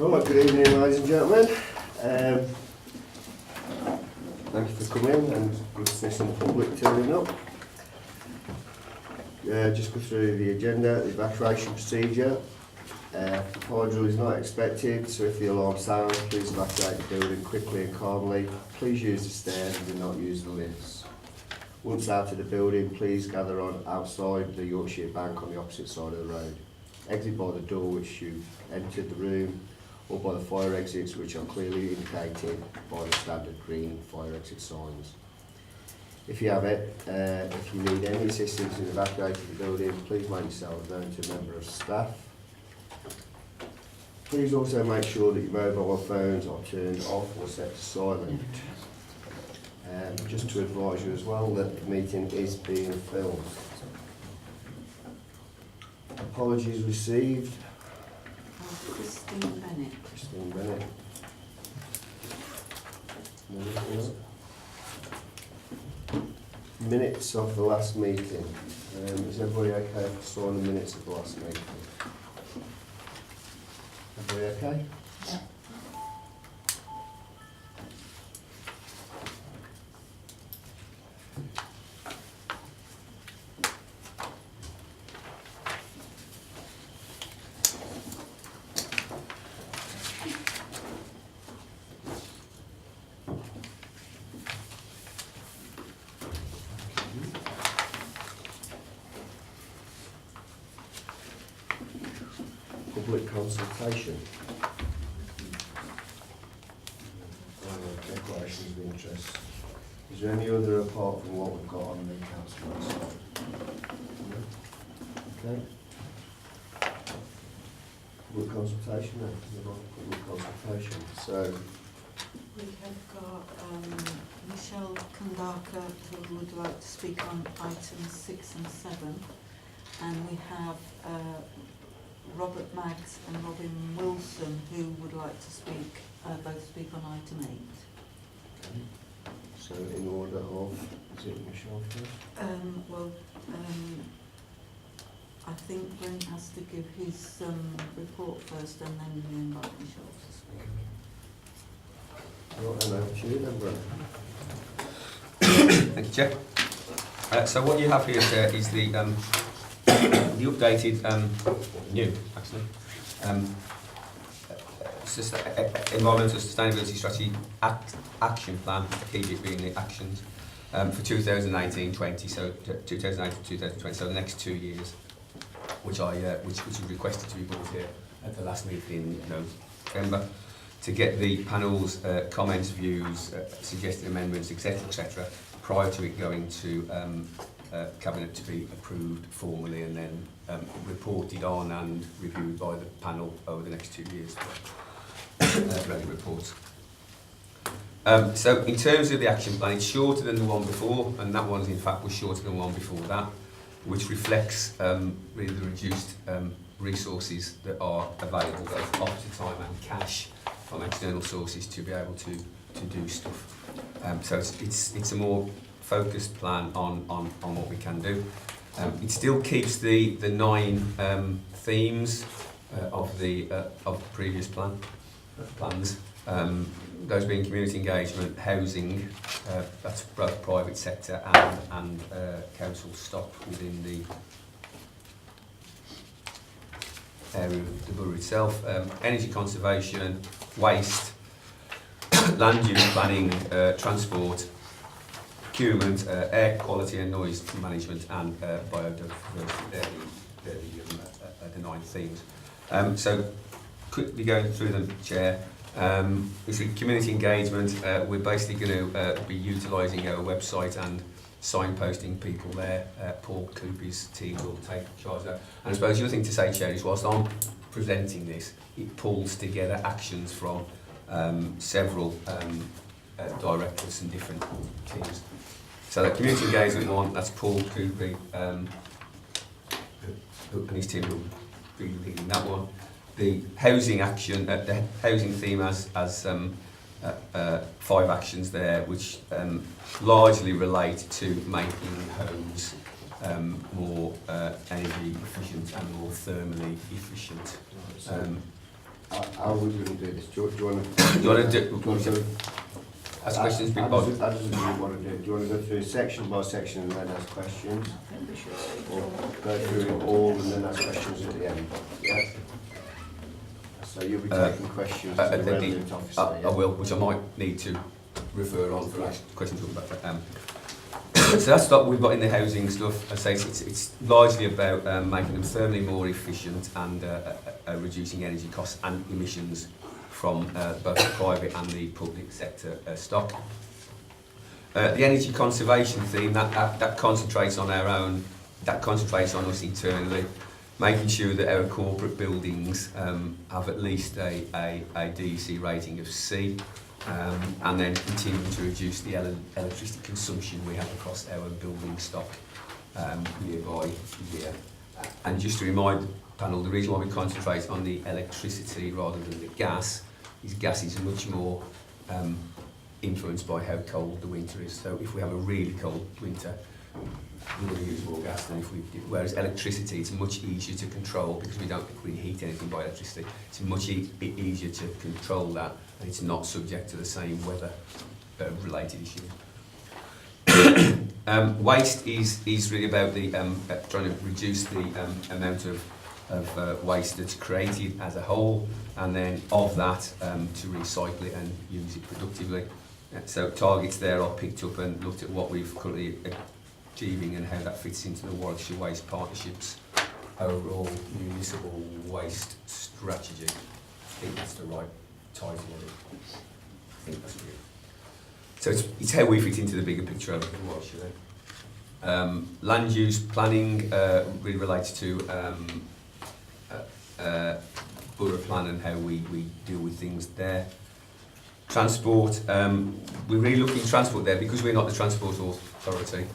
Right, good evening ladies and gentlemen. Thank you for coming and good to see some public turning up. Just go through the agenda, the evacuation procedure. Fire drill is not expected, so if the alarm sounds, please evacuate the building quickly and calmly. Please use the stairs and do not use the lifts. Once out of the building, please gather on outside the Yorkshire Bank on the opposite side of the road. Exit by the door which you entered the room, or by the fire exits which are clearly indicated by the standard green fire exit signs. If you need any assistance in evacuating the building, please make yourself known to a member of staff. Please also make sure that your mobile phones are turned off or set to silent. Just to advise you as well that the meeting is being filmed. Apologies received. Christine Bennett. Christine Bennett. Minutes of the last meeting. Is everybody okay to sign the minutes of the last meeting? Everybody okay? Yeah. Public consultation. Declarations of interest. Is there any other apart from what we've got on the council website? No? Okay. Public consultation then. Public consultation. So We have got Michelle Kandaka who would like to speak on items 6 and 7, and we have Robert Maggs and Robin Wilson who would like to speak, both speak on item 8. okay. So in order of, is it Michelle first? I think Brent has to give his report first, and then we invite Michelle to speak. Right, and over to you then, Brent. Thank you, Chair. So what you have here is the updated, new actually, Environmental Sustainability Strategy Action Plan, the key bit being the actions, for 2019-20, so 2019-2020, so the next 2 years, which was requested to be brought here at the last meeting in November, to get the panel's comments, views, suggested amendments, etc., prior to it going to Cabinet to be approved formally and then reported on and reviewed by the panel over the next 2 years. Ready reports. So in terms of the action plan, it's shorter than the one before, and that one in fact was shorter than the one before that, which reflects really the reduced resources that are available, both operative time and cash from external sources to be able to do stuff. So it's a more focused plan on what we can do. It still keeps the 9 themes of the previous plans. Those being community engagement, housing, that's both private sector and council stock within the area of the borough itself. Energy conservation, waste, land use planning, transport, procurement, air quality and noise management, and biodiversity. They're the 9 themes. So quickly going through them, Chair. Community engagement, we're basically going to be utilising our website and signposting people there. Paul Cooper's team will take charge of that. And I suppose the other thing to say, Chair, is whilst I'm presenting this, it pulls together actions from several directors and different teams. So the community engagement one, that's Paul Cooper and his team will be leading that one. The housing action, the housing theme has 5 actions there, which largely relate to making homes more energy efficient and more thermally efficient. how are we going to do this? Do you want to ask questions? How does it want to do it? Do you want to go through section by section and then ask questions? Or go through it all and then ask questions at the end? Yeah? So you'll be taking questions to the relevant officer? I will, which I might need to refer on for questions about that. So that's what we've got in the housing stuff. I say it's largely about making them thermally more efficient and reducing energy costs and emissions from both the private and the public sector stock. The energy conservation theme that concentrates on us internally, making sure that our corporate buildings have at least a DEC rating of C. And then continue to reduce the electricity consumption we have across our building stock year by year. And just to remind the panel, the reason why we concentrate on the electricity rather than the gas is much more influenced by how cold the winter is. So if we have a really cold winter, we're going to use more gas than if we did. Whereas electricity, it's much easier to control because we don't really heat anything by electricity. It's much easier to control that, and it's not subject to the same weather related issues. Waste is really about the trying to reduce the amount of waste that's created as a whole, and then of that to recycle it and use it productively. So targets there are picked up and looked at what we've currently achieving and how that fits into the Warwickshire Waste Partnership's overall municipal waste strategy. I think that's the right title of it. I think that's good. So it's how we fit into the bigger picture of Warwickshire then. Land use planning really relates to Borough plan and how we deal with things there. Transport, we're really looking at transport there because we're not the transport authority.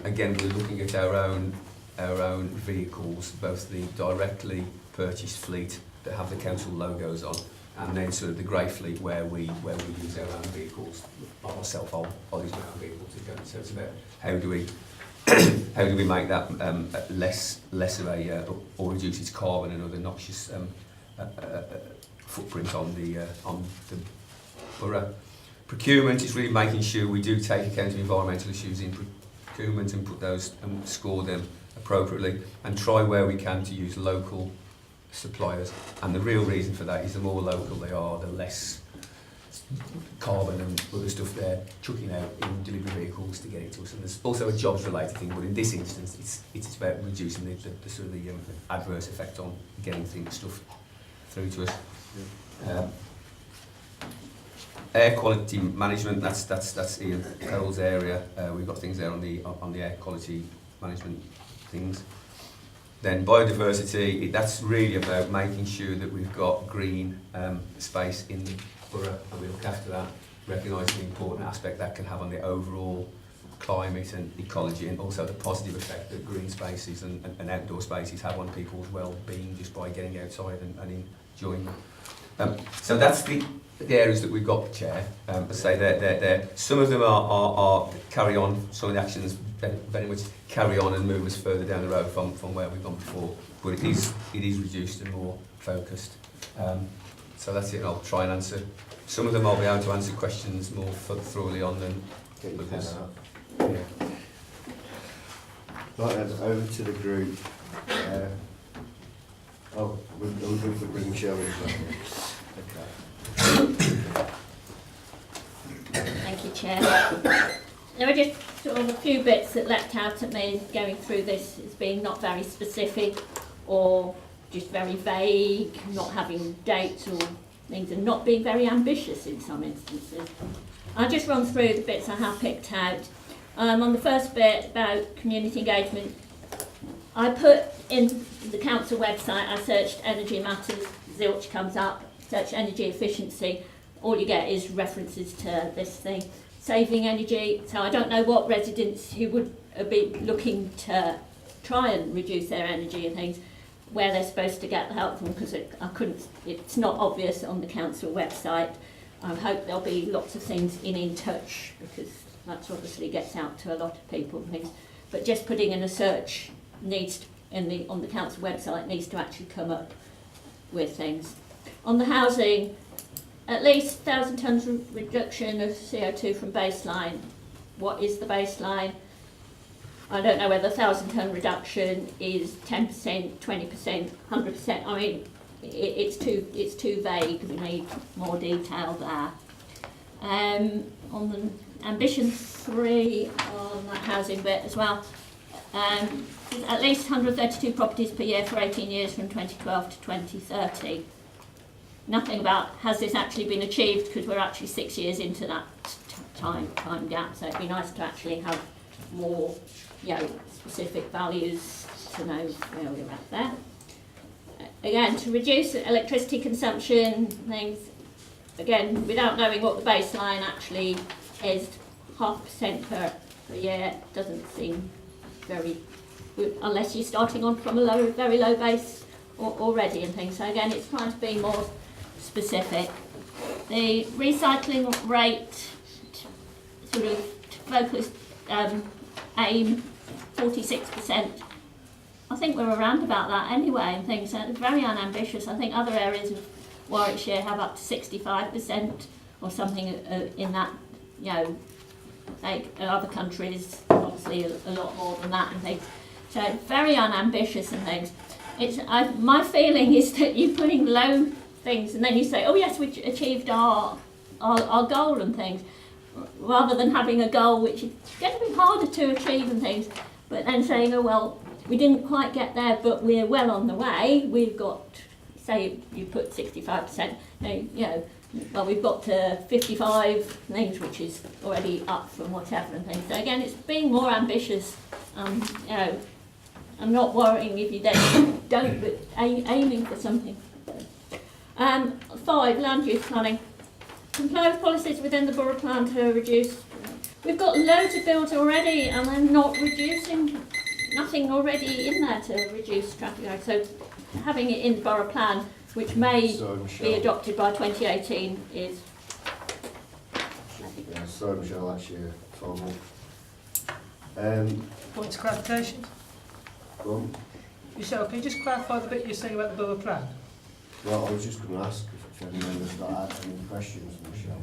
Again, we're looking at our own vehicles, both the directly purchased fleet that have the council logos on, and then sort of the grey fleet where we use our own vehicles. Myself, I'll use my own vehicle to go. So it's about how do we make that less of a or reduce its carbon and other noxious footprint on the Borough. Procurement is really making sure we do take account of environmental issues in procurement and put those and score them appropriately, and try where we can to use local suppliers. And the real reason for that is the more local they are, the less carbon and other stuff they're chucking out in delivery vehicles to get it to us. And there's also a jobs related thing, but in this instance it's about reducing the sort of the adverse effect on getting stuff through to us. Air quality management, that's Ian Carroll's area. We've got things there on the air quality management things. Then biodiversity, that's really about making sure that we've got green space in the Borough, and we look after that, recognising the important aspect that can have on the overall climate and ecology, and also the positive effect that green spaces and outdoor spaces have on people's well-being just by getting outside and enjoying them. So that's the areas that we've got, Chair. I say they're some of them are carry on. Some of the actions very much carry on and move us further down the road from where we've gone before. But it is reduced and more focused. So that's it. I'll try and answer. Some of them I'll be able to answer questions more thoroughly on than others. Yeah. Right then, over to the group. We'll bring Shelley as well. Okay. Thank you, Chair. There were just sort of a few bits that leapt out at me going through this as being not very specific or just very vague, not having dates or things, and not being very ambitious in some instances. I'll just run through the bits I have picked out. On the first bit about community engagement, I put in the council website, I searched energy matters, zilch comes up, search energy efficiency, all you get is references to this thing, saving energy. So I don't know what residents who would be looking to try and reduce their energy and things, where they're supposed to get the help from, because it's not obvious on the council website. I hope there'll be lots of things in touch, because that's obviously gets out to a lot of people and things. But just putting in a search on the council website needs to actually come up with things. On the housing, at least 1,000 tonnes reduction of CO2 from baseline. What is the baseline? I don't know whether 1,000 tonne reduction is 10%, 20%, 100%. I mean, it's too vague. We need more detail there. On the ambition 3 on that housing bit as well, at least 132 properties per year for 18 years from 2012 to 2030. Nothing about has this actually been achieved, because we're actually 6 years into that time gap, so it'd be nice to actually have more, specific values to know where we're at there. Again, to reduce electricity consumption, things, again, without knowing what the baseline actually is, 0.5% per year doesn't seem very good, unless you're starting on from a very low base already and things. So again, it's trying to be more specific. The recycling rate, sort of focused aim 46%. I think we're around about that anyway and things. So it's very unambitious. I think other areas of Warwickshire have up to 65% or something in that, like other countries obviously a lot more than that and things. So it's very unambitious and things. My feeling is that you're putting low things and then you say, oh yes, we achieved our goal and things, rather than having a goal which is going to be harder to achieve and things, but then saying, oh well, we didn't quite get there, but we're well on the way. We've got, say you put 65%, well, we've got to 55 things, which is already up from whatever and things. So again, it's being more ambitious. I'm not worrying if you then don't, but aiming for something. 5, land use planning. Comply with policies within the borough plan to reduce. We've got loads of builds already, and they're not reducing. Nothing already in there to reduce traffic lights. So having it in the borough plan, which may be adopted by 2018, is. Yeah, sorry, Michelle, that's your formal. Points of clarification. Go on. Michelle, can you just clarify the bit you're saying about the borough plan? Well, I was just going to ask if any members got any questions for Michelle.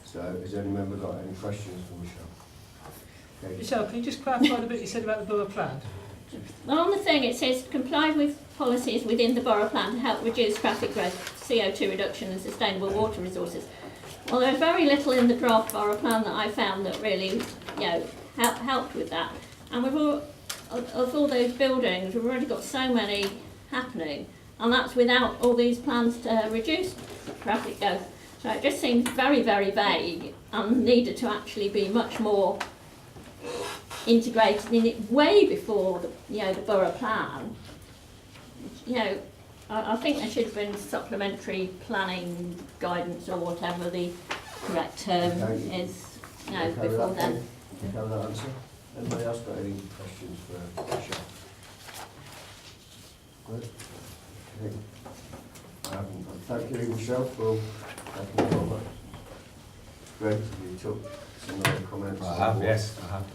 So, has any member got any questions for Michelle? Okay. Michelle, can you just clarify the bit you said about the borough plan? Well, on the thing it says comply with policies within the borough plan to help reduce traffic growth, CO2 reduction and sustainable water resources. Well, there's very little in the draft borough plan that I found that really, helped with that. And of all those buildings, we've already got so many happening, and that's without all these plans to reduce traffic growth. So it just seems very, very vague and needed to actually be much more integrated in it way before the borough plan. I think there should have been supplementary planning guidance or whatever the correct term is. Before then. You have that answer? Anybody else got any questions for Michelle? Good. Okay. Thank you, Michelle, for taking the over. Greg, you took some other comments. I have, yes, I have,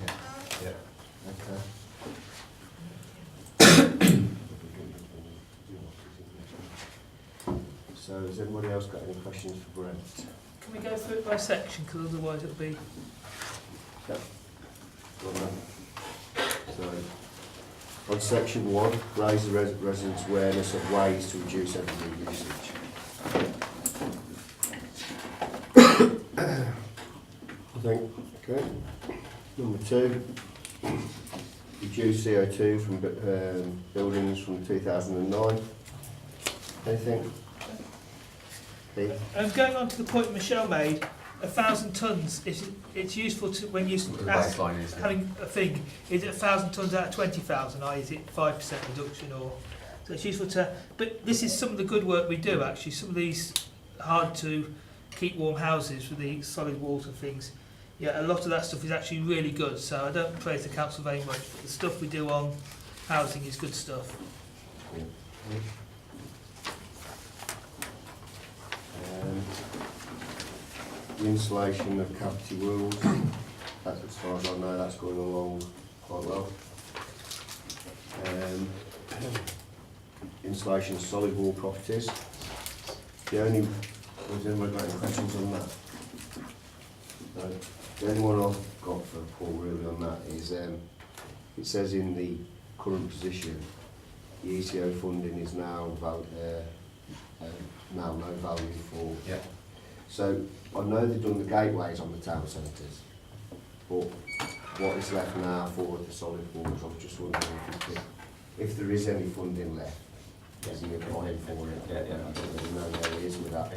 yeah. Okay. So, has anybody else got any questions for Brent? Can we go through it by section, because otherwise it'll be... Yep. Go on then. So, on section 1, raise the residents' awareness of ways to reduce energy usage. I think, okay. Number 2, reduce CO2 from buildings from 2009. Anything? Keith? Going on to the point Michelle made, 1,000 tonnes, it's useful to, when you ask having a thing, is it 1,000 tonnes out of 20,000, i.e. is it 5% reduction, or... So it's useful to... But this is some of the good work we do, actually. Some of these hard to keep warm houses with the solid walls and things. Yeah, a lot of that stuff is actually really good, so I don't praise the council very much, but the stuff we do on housing is good stuff. The installation of cavity walls, that's, as far as I know, that's going along quite well. Installation of solid wall properties, Has anyone got any questions on that? No. The only one I've got for Paul really on that is, it says in the current position, the ECO funding is now now no value for. Yeah. So I know they've done the gateways on the town centres, but what is left now for the solid walls? I was just wondering if there is any funding left. Is he applying for it? Yeah. I don't really know where he is with that.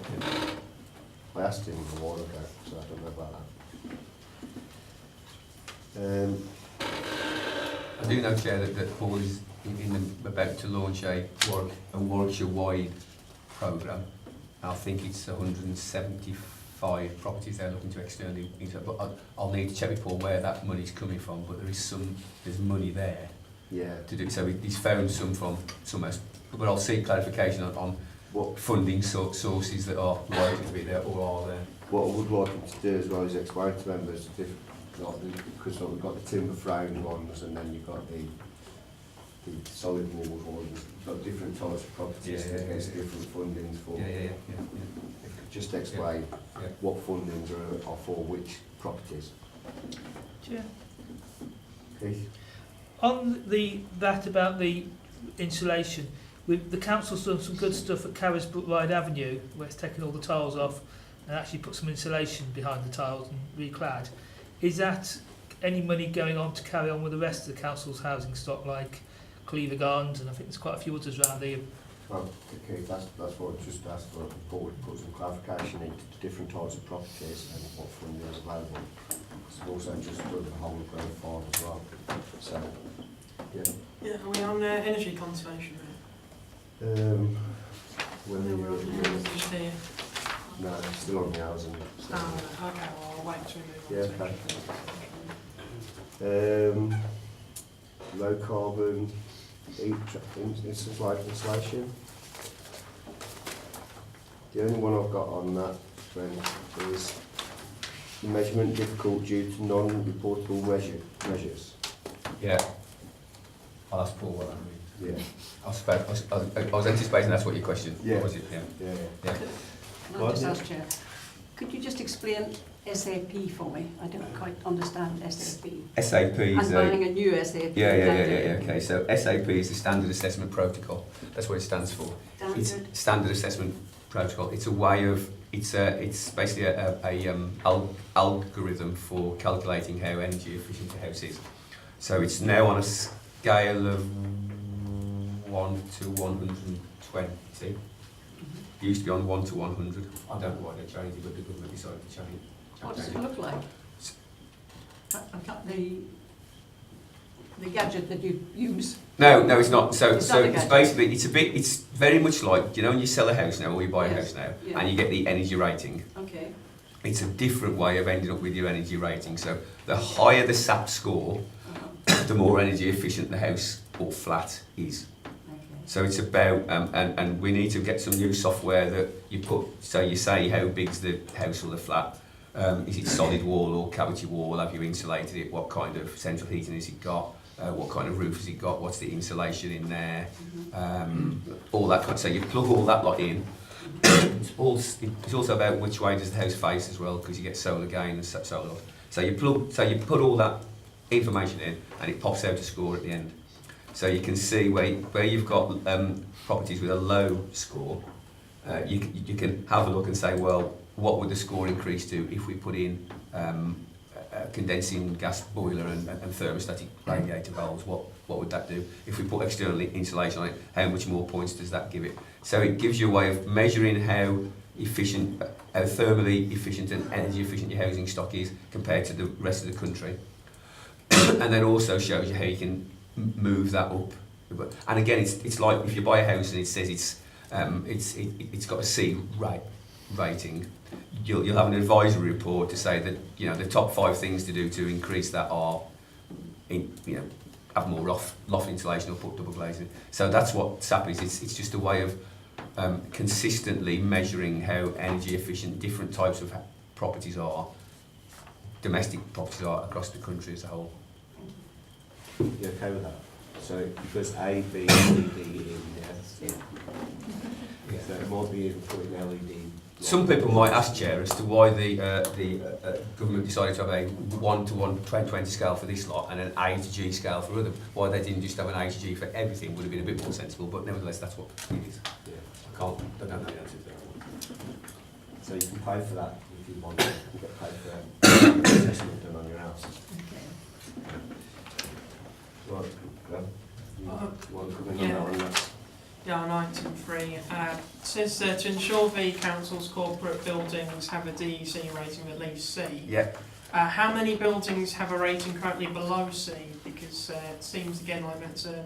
I asked him a while ago, so I don't know about that. I do know, Chair, that Paul is about to launch a Warwickshire-wide programme. I think it's 175 properties they're looking to externally, but I'll need to check with Paul where that money's coming from, but there's money there to do. So he's found some from somewhere, but I'll seek clarification on what funding sources that are likely to be there or are there. What I would like him to do as well is explain to members, because we've got the timber framed ones and then you've got the solid walls ones, you've got different types of properties that gets different fundings for. If you could just explain what fundings are for which properties. Yeah. Keith? On that about the insulation, the council's done some good stuff at Carisbrook Ride Avenue, where it's taken all the tiles off and actually put some insulation behind the tiles and reclad. Is that any money going on to carry on with the rest of the council's housing stock, like Cleaver Gardens, and I think there's quite a few others around there? Well, Keith, that's what I just asked for. Put some clarification into different types of properties and what funding is available. It's also just for the whole of Grove Farm as well. So, yeah, are we on energy conservation? When No, we're on just here. No, it's still on the housing. So. Oh, okay, well, I'll wait to move on. Yeah, okay. Low carbon insulation. The only one I've got on that friend is measurement difficult due to non-reportable measures. Yeah. I'll ask Paul what that means. Yeah. I was anticipating that's what your question was. It? Yeah. Can I just ask, Chair, could you just explain SAP for me? I don't quite understand SAP. SAP is I'm buying a new SAP. Yeah. Okay, so SAP is the Standard Assessment Protocol. That's what it stands for. It's Standard Assessment Protocol. It's a way of it's basically a algorithm for calculating how energy efficient a house is. So it's now on a scale of 1 to 120. It used to be on 1 to 100. I don't know why they changed it, but the government decided to change it. What does it look like? The gadget that you use? No, it's not. So it's basically, it's very much like, you know, when you sell a house now or you buy a house now and you get the energy rating. Okay. It's a different way of ending up with your energy rating. So the higher the SAP score, the more energy efficient the house or flat is. So it's about, and we need to get some new software that you put, so you say how big's the house or the flat, is it solid wall or cavity wall, have you insulated it, what kind of central heating has it got, what kind of roof has it got, what's the insulation in there, all that kind of, so you plug all that lot in. It's also about which way does the house face as well, because you get solar gain and solar loss. So you put all that information in and it pops out a score at the end. So you can see where you've got properties with a low score, you can have a look and say, well, what would the score increase to if we put in a condensing gas boiler and thermostatic radiator valves? What would that do? If we put external insulation on it, how much more points does that give it? So it gives you a way of measuring how efficient, how thermally efficient and energy efficient your housing stock is compared to the rest of the country. And then also shows you how you can move that up. And again, it's like if you buy a house and it says it's got a C rating, you'll have an advisory report to say that, you know, the top 5 things to do to increase that are, have more loft insulation or put double glazing. So that's what SAP is. It's just a way of consistently measuring how energy efficient different types of properties are, domestic properties are across the country as a whole. You okay with that? So because A, B, C, D, E, yes. Yeah. So might be even putting LED. Some people might ask, Chair, as to why the government decided to have a 1:1 2020 scale for this lot and an A to G scale for other. Why they didn't just have an A to G for everything would have been a bit more sensible, but nevertheless I don't know the answer to that one. So you can pay for that if you want to. You get paid for assessment done on your house. Right, you want to come in Yeah. on that? Yeah, on item 3. It says to ensure the council's corporate buildings have a DEC rating of at least C. Yeah. How many buildings have a rating currently below C? Because it seems again like that's a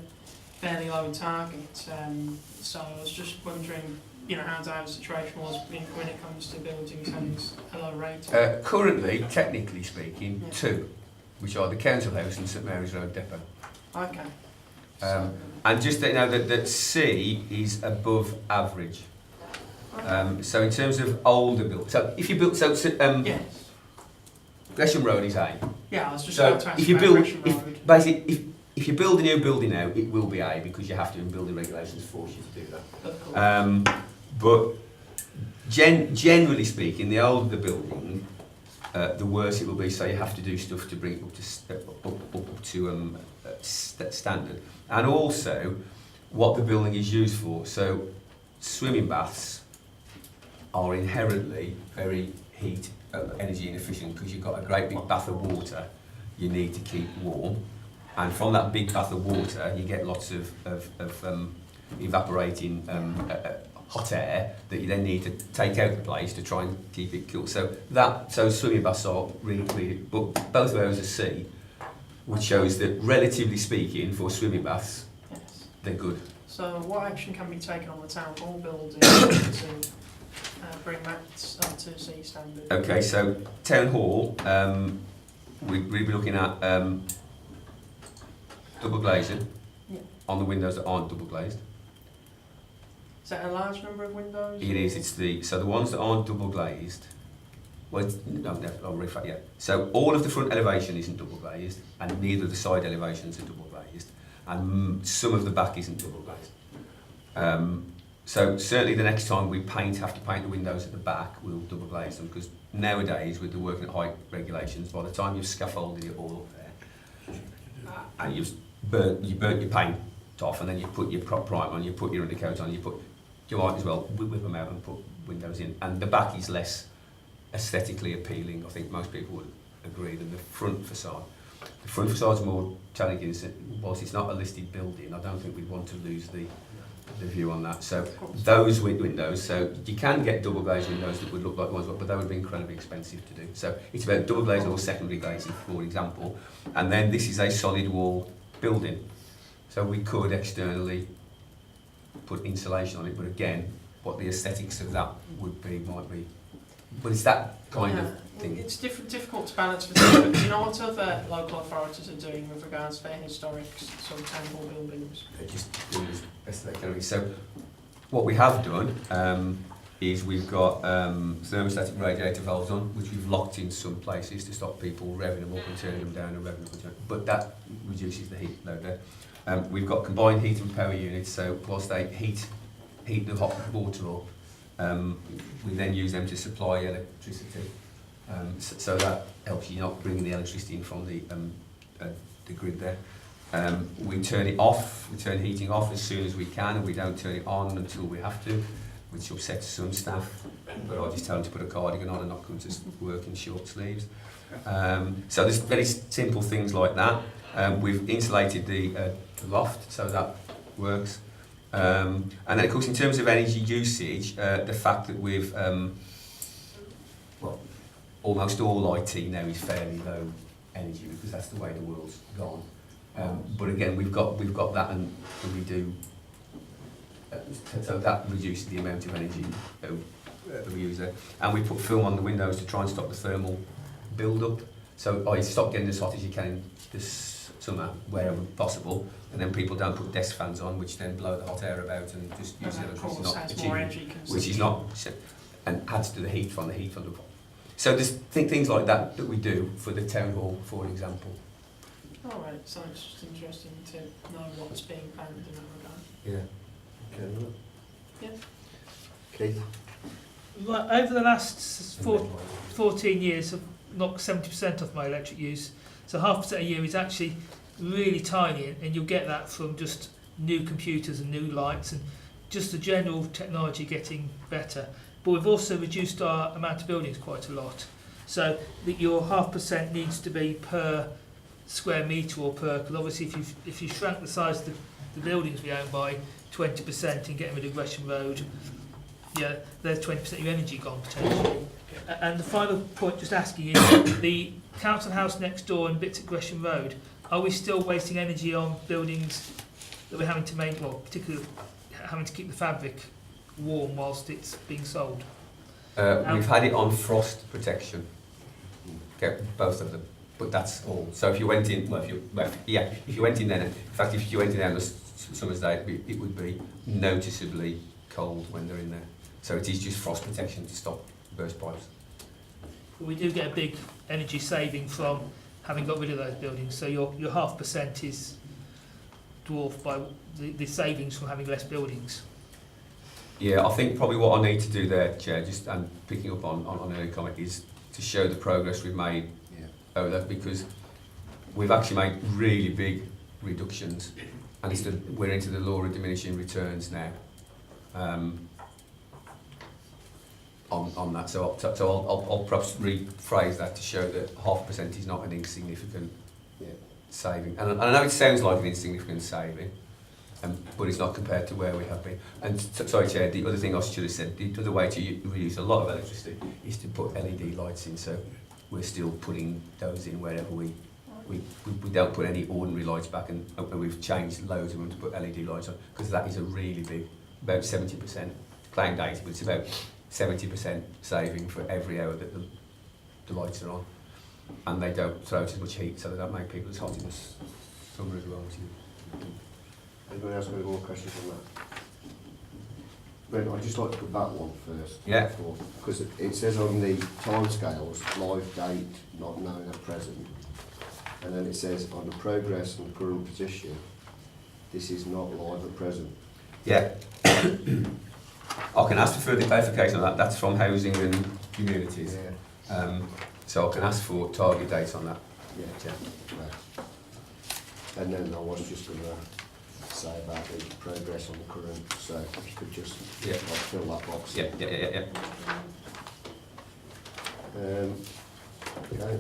fairly low target. So I was just wondering, how the situation was when it comes to buildings having a low rating. Currently, technically speaking, Yeah. 2, which are the Council House and St Mary's Road Depot. Okay. And just that you know that C is above average. So in terms of older build, so if you build, yes. Gresham Road is A. Yeah, I was just So about to ask if you about build, Gresham Road. basically, if you build a new building now, it will be A because you have to, and building regulations force you to do that. Of course. But generally speaking, the older the building, the worse it will be. So you have to do stuff to bring it up to standard, and also what the building is used for. So swimming baths are inherently very energy inefficient because you've got a great big bath of water you need to keep warm, and from that big bath of water you get lots of evaporating hot air that you then need to take out the place to try and keep it cool. So swimming baths are really, but both of those are C, which shows that relatively speaking for swimming baths, Yes. they're good. So what action can be taken on the town hall building to bring that up to C standard? Okay, so town hall, we'd be looking at double glazing Yeah. on the windows that aren't double glazed. Is that a large number of windows? It is. It's the ones that aren't double glazed. Well, I'll reflect. Yeah. So all of the front elevation isn't double glazed, and neither of the side elevations are double glazed, and some of the back isn't double glazed. So certainly the next time we have to paint the windows at the back, we'll double glaze them, because nowadays with the working at height regulations, by the time you've scaffolded it all up there, and you've burnt your paint off, and then you put your primer on, you put your undercoat on, you might as well whip them out and put windows in. And the back is less aesthetically appealing, I think most people would agree, than the front facade. The front facade's more challenging, whilst it's not a listed building, I don't think we'd want to lose the view on that. So those windows, so you can get double glazed windows that would look like ones, but they would be incredibly expensive to do. So it's about double glazing or secondary glazing, for example. And then this is a solid wall building. So we could externally put insulation on it, but again, what the aesthetics of that would be might be. But it's that kind of thing. It's difficult to balance between. Do you know what other local authorities are doing with regards to their historic sort of town hall buildings? They're just doing as best they can. So what we have done is we've got thermostatic radiator valves on, which we've locked in some places to stop people revving them up and turning them down and revving them up and turning, but that reduces the heat load there. We've got combined heat and power units, so whilst they heat the hot water up, we then use them to supply electricity. So that helps you not bringing the electricity in from the grid there. We turn it off, we turn heating off as soon as we can, and we don't turn it on until we have to, which upsets some staff, but I just tell them to put a cardigan on and not come to work in short sleeves. So there's very simple things like that. We've insulated the loft, so that works. And then of course in terms of energy usage, the fact that we've, almost all IT now is fairly low energy, because that's the way the world's gone. But again, we've got that, and we do, so that reduces the amount of energy that we use there. And we put film on the windows to try and stop the thermal build-up. So I stop getting as hot as you can in this summer, wherever possible, and then people don't put desk fans on, which then blow the hot air about and just use the electricity, not achieving, which is not, and adds to the heat from the heat from the. So there's things like that that we do for the town hall, for example. All right, so it's just interesting to know what's being planned in that regard. Yeah. Okay, Keith? Right, over the last 14 years, I've knocked 70% off my electric use. So 0.5% a year is actually really tiny, and you'll get that from just new computers and new lights and just the general technology getting better. But we've also reduced our amount of buildings quite a lot. So that your 0.5% needs to be per square metre or per, because obviously if you shrank the size of the buildings we own by 20% and getting rid of Gresham Road, yeah, there's 20% of your energy gone potentially. And the final point, just asking is, the council house next door and bits at Gresham Road, are we still wasting energy on buildings that we're having to make, well, particularly having to keep the fabric warm whilst it's being sold? We've had it on frost protection. Okay, both of them, but that's all. So if you went in, if you went in then, in fact, if you went in there on a summer's day, it would be noticeably cold when they're in there. So it is just frost protection to stop burst pipes. We do get a big energy saving from having got rid of those buildings. So your 0.5% is dwarfed by the savings from having less buildings. Yeah, I think probably what I need to do there, Chair, just and picking up on an earlier comment, is to show the progress we've made over that, because we've actually made really big reductions, and we're into the law of diminishing returns now. On that, so I'll perhaps rephrase that to show that 0.5% is not an insignificant saving, and I know it sounds like an insignificant saving, but it's not compared to where we have been. And sorry, Chair, the other thing I should have said, the other way to reduce a lot of electricity is to put LED lights in. So we're still putting those in wherever we don't put any ordinary lights back, and we've changed loads of them to put LED lights on, because that is a really big, about 70%, claim data, but it's about 70% saving for every hour that the lights are on, and they don't throw out as much heat, so they don't make people as hot in the summer as well. Anybody else got any more questions on that? Ben, I'd just like to put that one first. Yeah. Because it says on the timescales, live date not known at present, and then it says on the progress and current position, this is not live at present. Yeah. I can ask for further clarification on that. That's from Housing and Communities. Yeah. So I can ask for target dates on that. Yeah. And then I was just going to say about the progress on the current, so if you could just fill that box. Yeah. Okay.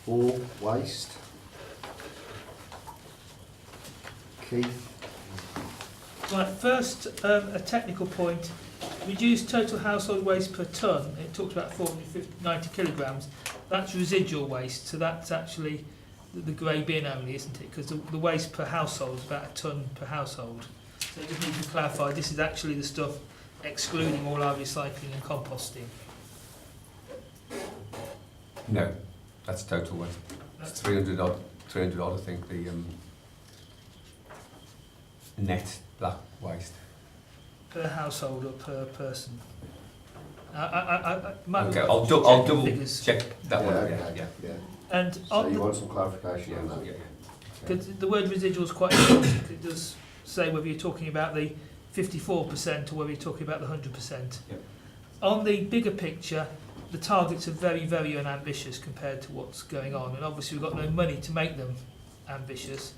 4, waste. Keith? Right, first, a technical point. Reduced total household waste per tonne, it talks about 490 kilograms. That's residual waste, so that's actually the grey bin only, isn't it? Because the waste per household is about a tonne per household. So just need to clarify, this is actually the stuff excluding all our recycling and composting. No, that's total waste. That's 300 odd, I think, the net black waste. Per household or per person? Okay, I'll double check that one. Okay. Yeah. And So you want some clarification on that? Yeah. because the word residual is quite important. It does say whether you're talking about the 54% or whether you're talking about the 100%. Yep. On the bigger picture, the targets are very, very unambitious compared to what's going on, and obviously we've got no money to make them ambitious,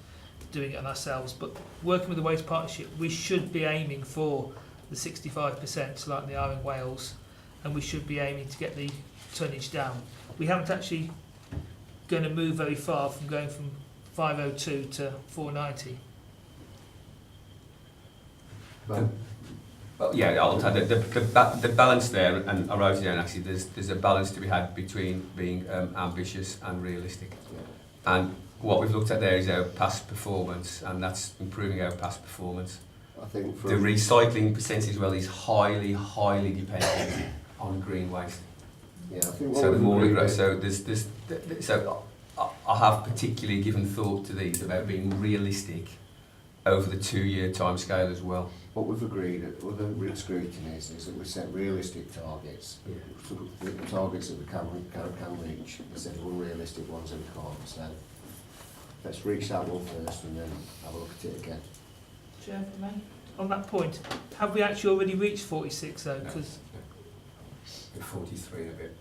doing it on ourselves. But working with the Waste Partnership, we should be aiming for the 65% like they are in Wales, and we should be aiming to get the tonnage down. We haven't actually going to move very far from going from 502 to 490. Well, yeah, I'll tell you, the balance there, and I wrote it down actually, there's a balance to be had between being ambitious and realistic. Yeah. And what we've looked at there is our past performance, and that's improving our past performance. I think the recycling percentage as well is highly, highly dependent on green waste. Yeah, I think so the more we grow, so so I have particularly given thought to these about being realistic over the 2-year timescale as well. What we've agreed with the scrutiny is that we set realistic targets, targets that we can reach, instead of unrealistic ones that we can't. So let's reach that one first and then have a look at it again. Chair, for me? on that point, have we actually already reached 46 though? No. Because 43 and a bit.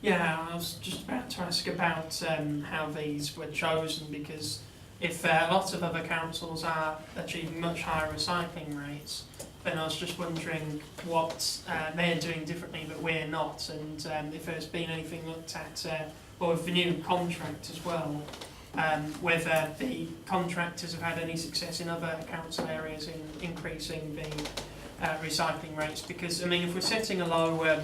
Yeah, I was just about to ask about how these were chosen, because if a lot of other councils are achieving much higher recycling rates, then I was just wondering what they're doing differently that we're not, and if there's been anything looked at, or with the new contract as well, whether the contractors have had any success in other council areas in increasing the recycling rates. Because, I mean, if we're setting a low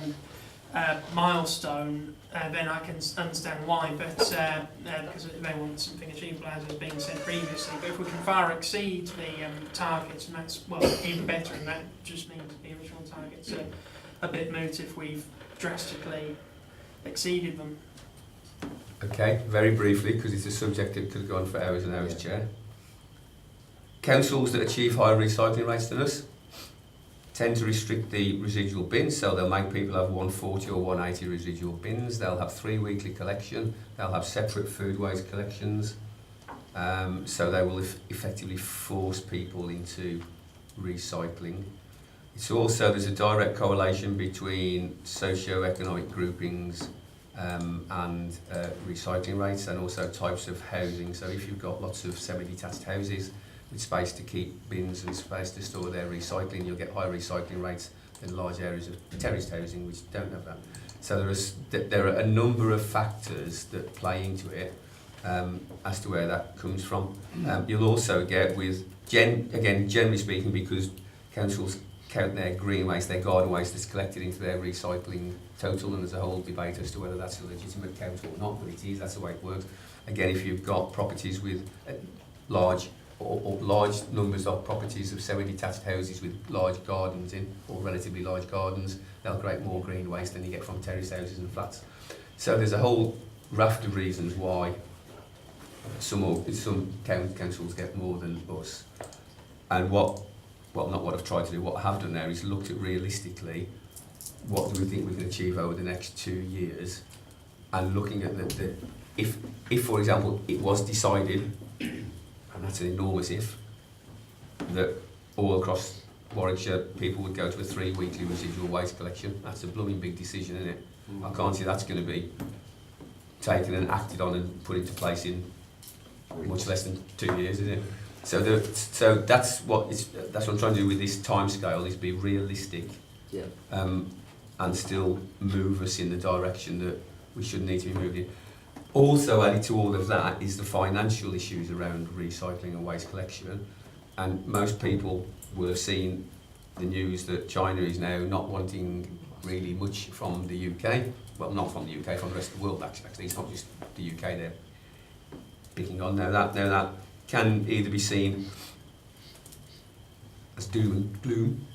milestone, then I can understand why, but because they want something achievable, as has been said previously. But if we can far exceed the targets, and that's, well, even better, and that just means the original targets are a bit moot if we've drastically exceeded them. Okay, very briefly, because it's a subject that could go on for hours and hours, Chair. Councils that achieve higher recycling rates than us tend to restrict the residual bins, so they'll make people have 140 or 180 residual bins. They'll have 3 weekly collection. They'll have separate food waste collections. So they will effectively force people into recycling. It's also, there's a direct correlation between socio-economic groupings and recycling rates, and also types of housing. So if you've got lots of semi-detached houses with space to keep bins and space to store their recycling, you'll get higher recycling rates than large areas of terraced housing which don't have that. So there are a number of factors that play into it as to where that comes from. You'll also get with, generally speaking, because councils count their green waste, their garden waste that's collected into their recycling total, and there's a whole debate as to whether that's a legitimate count or not, but it is, that's the way it works. Again, if you've got properties with large numbers of properties of semi-detached houses with large gardens in, or relatively large gardens, they'll create more green waste than you get from terrace houses and flats. So there's a whole raft of reasons why some councils get more than us. And not what I've tried to do, what I have done there is looked at realistically what do we think we can achieve over the next 2 years, and looking at if for example it was decided, and that's an enormous if, that all across Warwickshire people would go to a 3 weekly residual waste collection. That's a blooming big decision, isn't it? I can't see that's going to be taken and acted on and put into place in much less than 2 years, is it? So that's what I'm trying to do with this time scale, is be realistic, and still move us in the direction that we should need to be moved in. Also added to all of that is the financial issues around recycling and waste collection, and most people will have seen the news that China is now not wanting really much from the UK. Well, not from the UK, from the rest of the world actually. It's not just the UK they're picking on. Now that can either be seen as doom and gloom,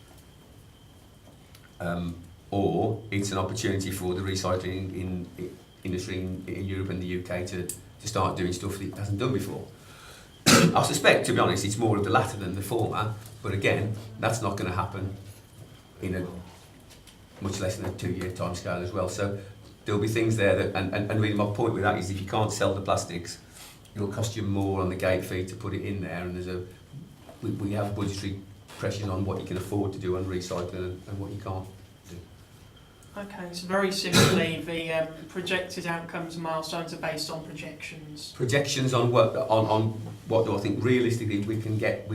or it's an opportunity for the recycling industry in Europe and the UK to start doing stuff that it hasn't done before. I suspect, to be honest, it's more of the latter than the former, but again, that's not going to happen in a much less than a 2 year time scale as well. So there'll be things there that, and really my point with that is, if you can't sell the plastics, it'll cost you more on the gate fee to put it in there, and we have budgetary pressures on what you can afford to do on recycling and what you can't do. Okay, so very simply, the projected outcomes and milestones are based on projections. Projections on what do I think realistically we can get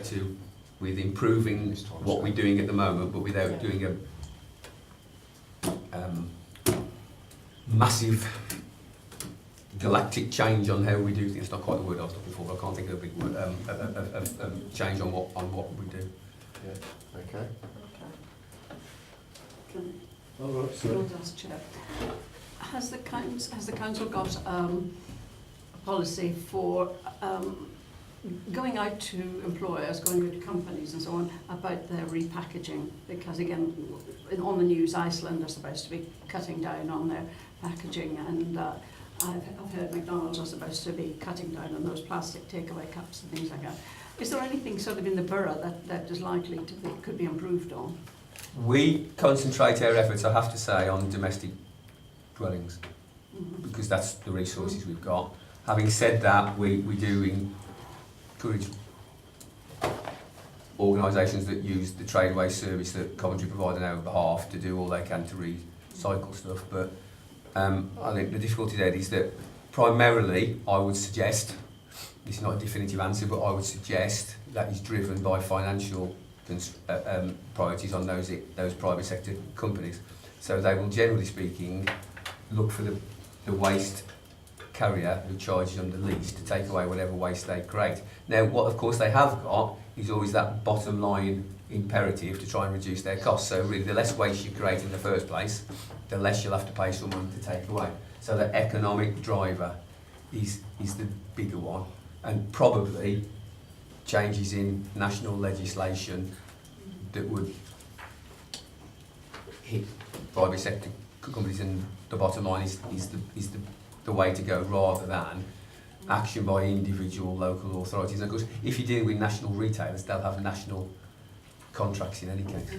to with improving what we're doing at the moment, but without doing a massive galactic change on how we do things. Not quite the word I was looking for, but I can't think of a big word. Change on what we do. Yeah. Okay. Can All right. So. Chair, has the council got a policy for going out to employers, going out to companies and so on, about their repackaging? Because again, on the news, Iceland are supposed to be cutting down on their packaging, and I've heard McDonald's are supposed to be cutting down on those plastic takeaway cups and things like that. Is there anything sort of in the borough that is likely to be, could be improved on? We concentrate our efforts, I have to say, on domestic dwellings, because that's the resources we've got. Having said that, we do encourage organisations that use the tradeways service that Coventry provide on our behalf to do all they can to recycle stuff. But I think the difficulty there is that primarily I would suggest, this is not a definitive answer, but I would suggest that is driven by financial priorities on those private sector companies. So they will, generally speaking, look for the waste carrier who charges them the least to take away whatever waste they create. Now, what of course they have got is always that bottom line imperative to try and reduce their costs. So really, the less waste you create in the first place, the less you'll have to pay someone to take away. So the economic driver is the bigger one, and probably changes in national legislation that would hit private sector companies, and the bottom line is the way to go, rather than action by individual local authorities. And of course, if you're dealing with national retailers, they'll have national contracts in any case.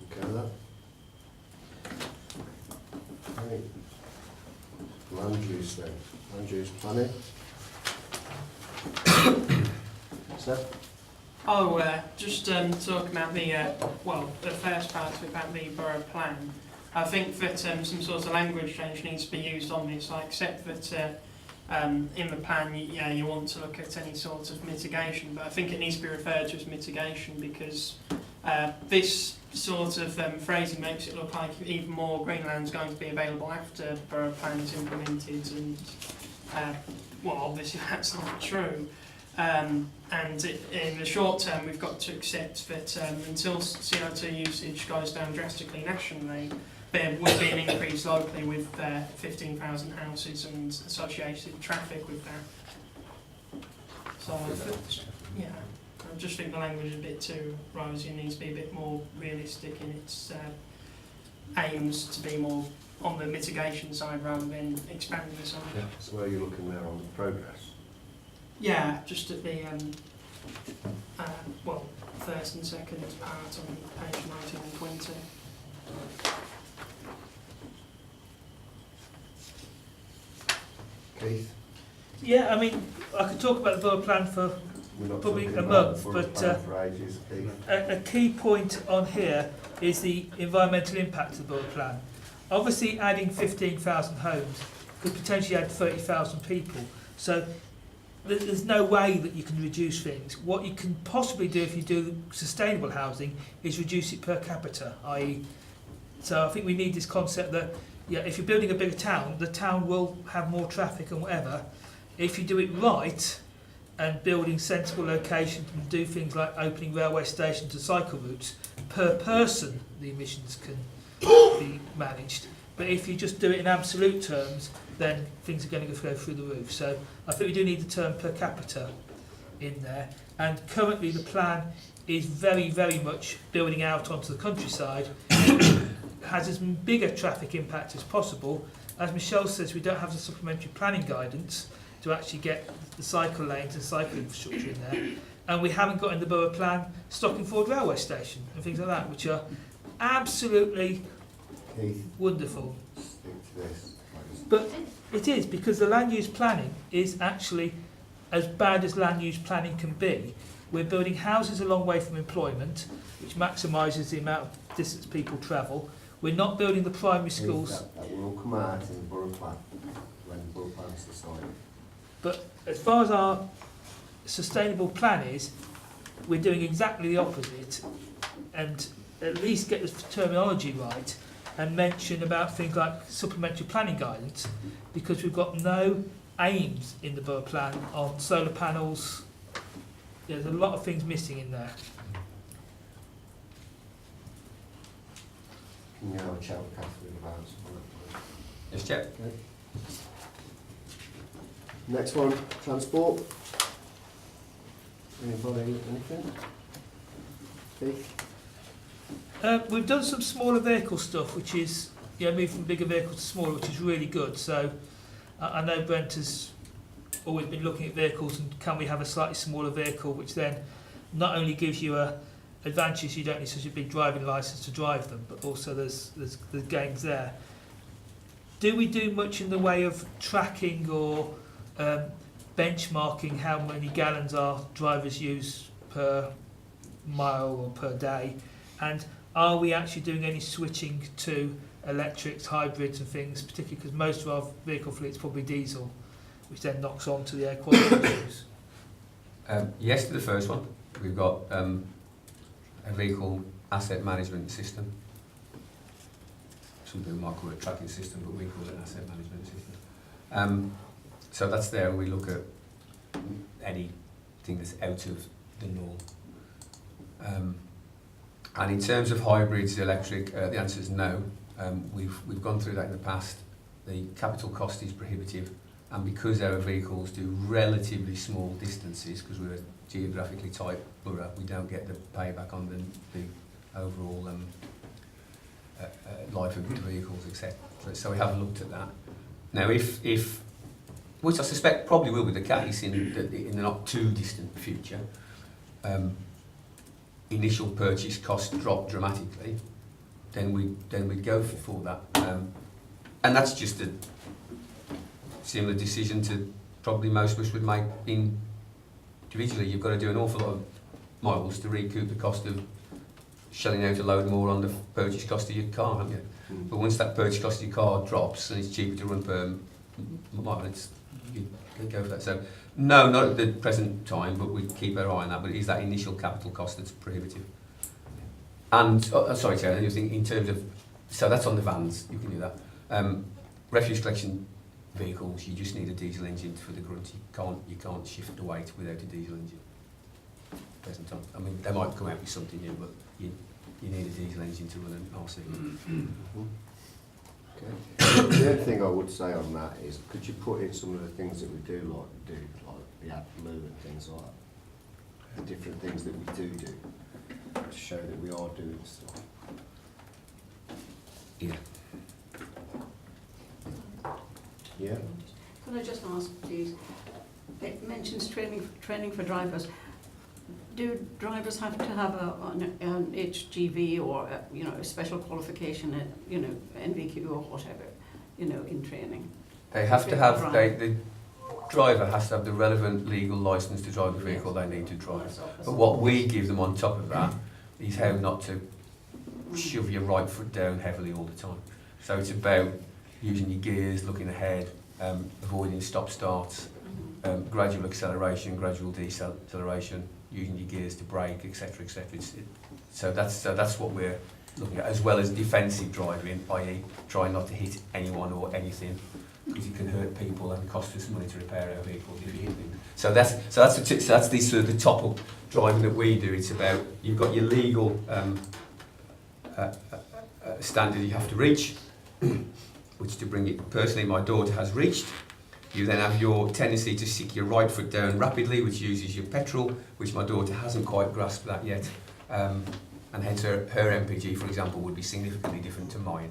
Okay with that? Right. Land use then. Land use planning. Seth? Oh, just talking about the first part about the borough plan. I think that some sort of language change needs to be used on this. I accept that in the plan, you want to look at any sort of mitigation, but I think it needs to be referred to as mitigation, because this sort of phrasing makes it look like even more greenland is going to be available after the borough plan is implemented, and obviously that's not true. And in the short term, we've got to accept that until CO2 usage goes down drastically nationally, there will be an increase locally with 15,000 houses and associated traffic with that. So, I just think the language is a bit too rosy and needs to be a bit more realistic in its aims to be more on the mitigation side rather than expanding the side. Yeah. So where are you looking there on the progress? Yeah, just at the first and second part on page 19 and 20. Keith? Yeah, I mean, I could talk about the borough plan for We're not probably talking a about month, the borough but plan for ages, Keith. a key point on here is the environmental impact of the borough plan. Obviously, adding 15,000 homes could potentially add 30,000 people. So there's no way that you can reduce things. What you can possibly do if you do sustainable housing is reduce it per capita, i.e. So I think we need this concept that if you're building a bigger town, the town will have more traffic and whatever. If you do it right and building sensible locations and do things like opening railway stations and cycle routes, per person the emissions can be managed. But if you just do it in absolute terms, then things are going to go through the roof. So I think we do need the term per capita in there. And currently the plan is very, very much building out onto the countryside, has as big a traffic impact as possible. As Michelle says, we don't have the supplementary planning guidance to actually get the cycle lanes and cycle infrastructure in there. And we haven't got in the borough plan Stockingford railway station and things like that, which are absolutely Keith, wonderful. stick to this. But it is, because the land use planning is actually as bad as land use planning can be. We're building houses a long way from employment, which maximises the amount of distance people travel. We're not building the primary schools. That will all come out in the borough plan, when the borough plan's decided. But as far as our sustainable plan is, we're doing exactly the opposite, and at least get the terminology right and mention about things like supplementary planning guidance, because we've got no aims in the borough plan on solar panels. There's a lot of things missing in there. Can you have a chat with Catherine about some of that? Yes, Chair. Okay. Next one, transport. Anybody, anything? Keith? We've done some smaller vehicle stuff, which is moving from bigger vehicles to smaller, which is really good. So I know Brent has always been looking at vehicles, and can we have a slightly smaller vehicle, which then not only gives you a advantage, you don't need such a big driving licence to drive them, but also there's gains there. Do we do much in the way of tracking or benchmarking how many gallons our drivers use per mile or per day, and are we actually doing any switching to electrics, hybrids and things, particularly because most of our vehicle fleet is probably diesel, which then knocks on to the air quality issues? Yes to the first one. We've got a vehicle asset management system. Some people might call it a tracking system, but we call it an asset management system. So that's there, and we look at anything that's out of the norm. And in terms of hybrids, electric, the answer is no. We've gone through that in the past. The capital cost is prohibitive, and because our vehicles do relatively small distances, because we're a geographically tight borough, we don't get the payback on the overall life of the vehicles, etc. So we have looked at that. Now, if which I suspect probably will be the case in the not too distant future, initial purchase costs drop dramatically, then we'd go for that, and that's just a similar decision to probably most of us would make individually. You've got to do an awful lot of miles to recoup the cost of shelling out a load more on the purchase cost of your car, haven't you? But once that purchase cost of your car drops and it's cheaper to run per mile, you can go for that. So no, not at the present time, but we keep our eye on that. But it is that initial capital cost that's prohibitive. And sorry, Chair, in terms of, so that's on the vans, you can do that. Refuse collection vehicles, you just need a diesel engine for the grunt. You can't shift the weight without a diesel engine. Present time. I mean, they might come out with something new, but you need a diesel engine to run an RC. Okay. The other thing I would say on that is, could you put in some of the things that we do, like the AdBlue and things like that, the different things that we do, to show that we are doing stuff. Yeah. Yeah. Could I just ask, please? It mentions training for drivers. Do drivers have to have an HGV or a special qualification, NVQ or whatever, in training? They have to have the driver has to have the relevant legal licence to drive the vehicle they need to drive. But what we give them on top of that is how not to shove your right foot down heavily all the time. So it's about using your gears, looking ahead, avoiding stop-starts, gradual acceleration, gradual deceleration, using your gears to brake, etc., etc. So that's what we're looking at, as well as defensive driving, i.e. trying not to hit anyone or anything, because it can hurt people and cost us money to repair our vehicles if you hit them. So that's the sort of the top-up driving that we do. It's about, you've got your legal standard you have to reach, which to bring it, personally my daughter has reached. You then have your tendency to stick your right foot down rapidly, which uses your petrol, which my daughter hasn't quite grasped that yet. And hence her MPG, for example, would be significantly different to mine.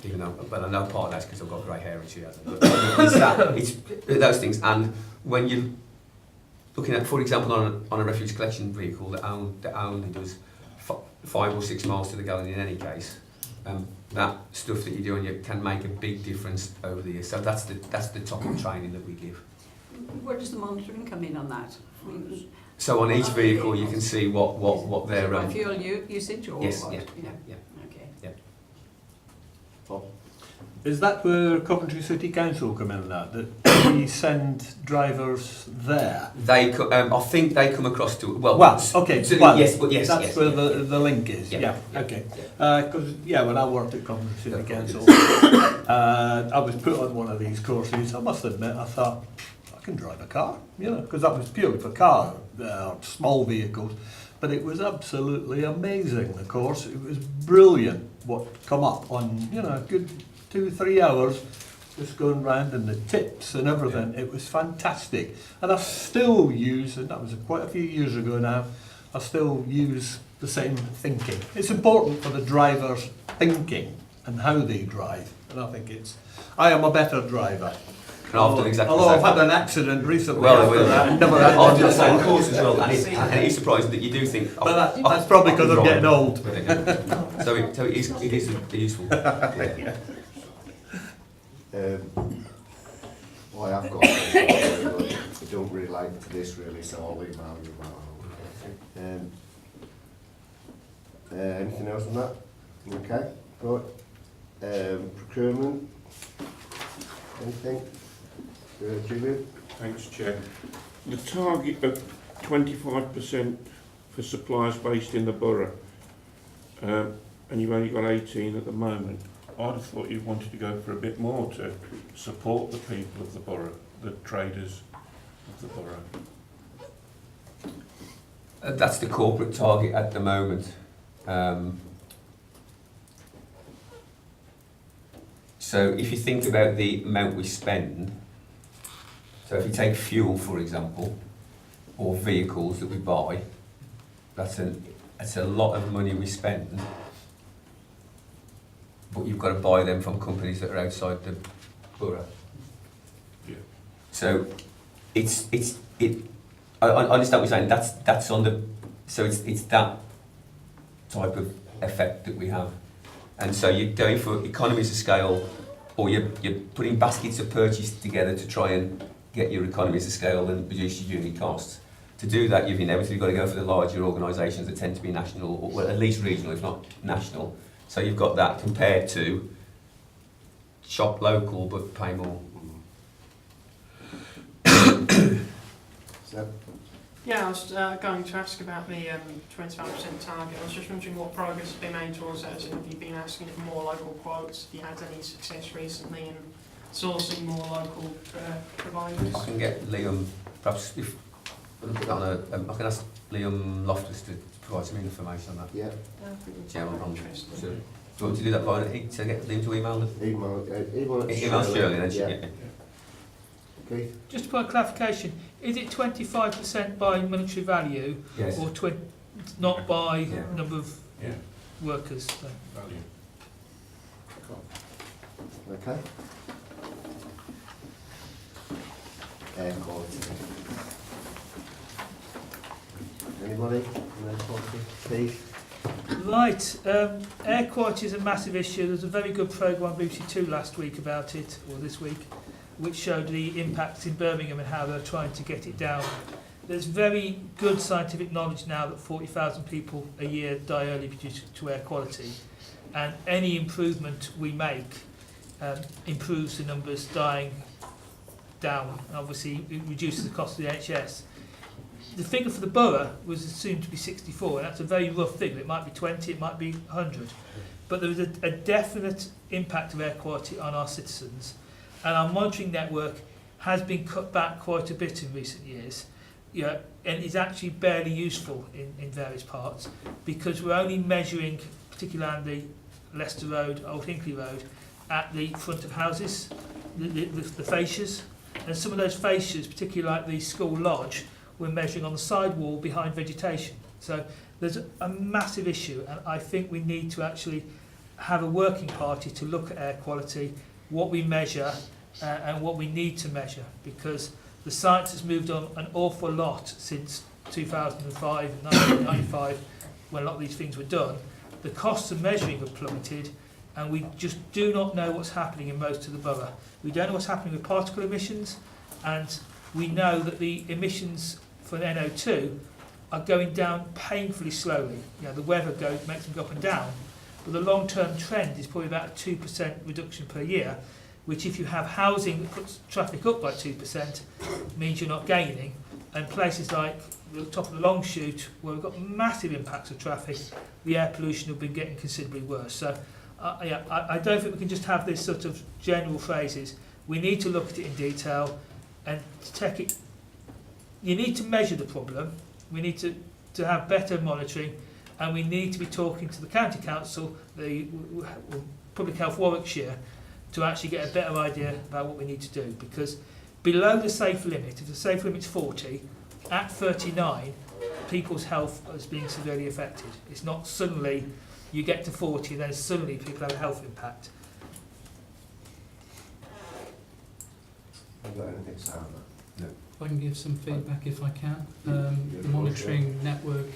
Even though, but I know part of that's because I've got grey hair and she hasn't. But it's those things. And when you're looking at, for example, on a refuse collection vehicle that only does 5 or 6 miles to the gallon in any case, that stuff that you do on you can make a big difference over the years. So that's the top of training that we give. Where does the monitoring come in on that? So on each vehicle you can see what their fuel usage or yes, what? yeah. Okay. Yeah. Bob? Is that where Coventry City Council come in that we send drivers there? They I think they come across to okay. So, well, yes, but yes, that's yes, where yeah. the link is. Yeah. Okay. Because when I worked at Coventry City Council, I was put on one of these courses. I must admit, I thought I can drive a car, because that was purely for car, small vehicles. But it was absolutely amazing. The course, it was brilliant. What come up on a good 2-3 hours, just going round and the tips and everything. It was fantastic, and I still use, and that was quite a few years ago now, I still use the same thinking. It's important for the drivers thinking and how they drive, and I think I am a better driver. Although I've had an accident recently. I've done the same course as well, and it is surprising that you do think. But that's probably because I'm getting old. So it is useful. Well, I have got it, but I don't relate to this really, so I'll email you about it. Anything else on that? Okay, right. Procurement? Anything? Julian? Thanks, Chair. The target of 25% for suppliers based in the borough, and you've only got 18 at the moment. I'd have thought you wanted to go for a bit more to support the people of the borough, the traders of the borough. That's the corporate target at the moment. So if you think about the amount we spend, so if you take fuel, for example, or vehicles that we buy, that's a lot of money we spend, but you've got to buy them from companies that are outside the borough. Yeah. So I understand what you're saying. That's on the, so it's that type of effect that we have, and so you're going for economies of scale, or you're putting baskets of purchase together to try and get your economies of scale and reduce your unit costs. To do that, you've inevitably got to go for the larger organisations that tend to be national, or well, at least regional, if not national. So you've got that compared to shop local but pay more. Seb? Yeah, I was going to ask about the 25% target. I was just wondering what progress has been made towards that. Have you been asking for more local quotes? Have you had any success recently in sourcing more local providers? I can get Liam, perhaps if I can ask Liam Loftus to provide some information on that. Yeah. Yeah, I'm interested. Do you want to do that via to get Liam to email them? Email Shirley then. Yeah. Okay. Just to put a clarification, is it 25% by monetary value, Yes. or not by Yeah. number of Yeah. workers? So. Value. Okay. Air quality. Anybody? Air quality? Keith? Right, air quality is a massive issue. There was a very good programme on BBC Two last week about it, or this week, which showed the impacts in Birmingham and how they're trying to get it down. There's very good scientific knowledge now that 40,000 people a year die early due to air quality, and any improvement we make improves the numbers dying down, and obviously it reduces the cost of the NHS. The figure for the borough was assumed to be 64, and that's a very rough figure. It might be 20, it might be 100. But there is a definite impact of air quality on our citizens, and our monitoring network has been cut back quite a bit in recent years, and is actually barely useful in various parts, because we're only measuring, particularly Leicester Road, Old Hinkley Road, at the front of houses, the fascias, and some of those fascias, particularly like the school lodge, we're measuring on the side wall behind vegetation. So there's a massive issue, and I think we need to actually have a working party to look at air quality, what we measure and what we need to measure, because the science has moved on an awful lot since 2005 and 1995 when a lot of these things were done. The costs of measuring have plummeted, and we just do not know what's happening in most of the borough. We don't know what's happening with particle emissions, and we know that the emissions for NO2 are going down painfully slowly. The weather makes them go up and down, but the long-term trend is probably about a 2% reduction per year, which if you have housing that puts traffic up by 2% means you're not gaining, and places like the top of the long shoot where we've got massive impacts of traffic, the air pollution will be getting considerably worse. So I don't think we can just have this sort of general phrases. We need to look at it in detail and take it. You need to measure the problem, we need to have better monitoring, and we need to be talking to the County Council, the Public Health Warwickshire, to actually get a better idea about what we need to do, because below the safe limit, if the safe limit's 40, at 39, people's health is being severely affected. It's not suddenly you get to 40 and then suddenly people have a health impact. Have you got anything to say on that? No. I can give some feedback if I can. The monitoring network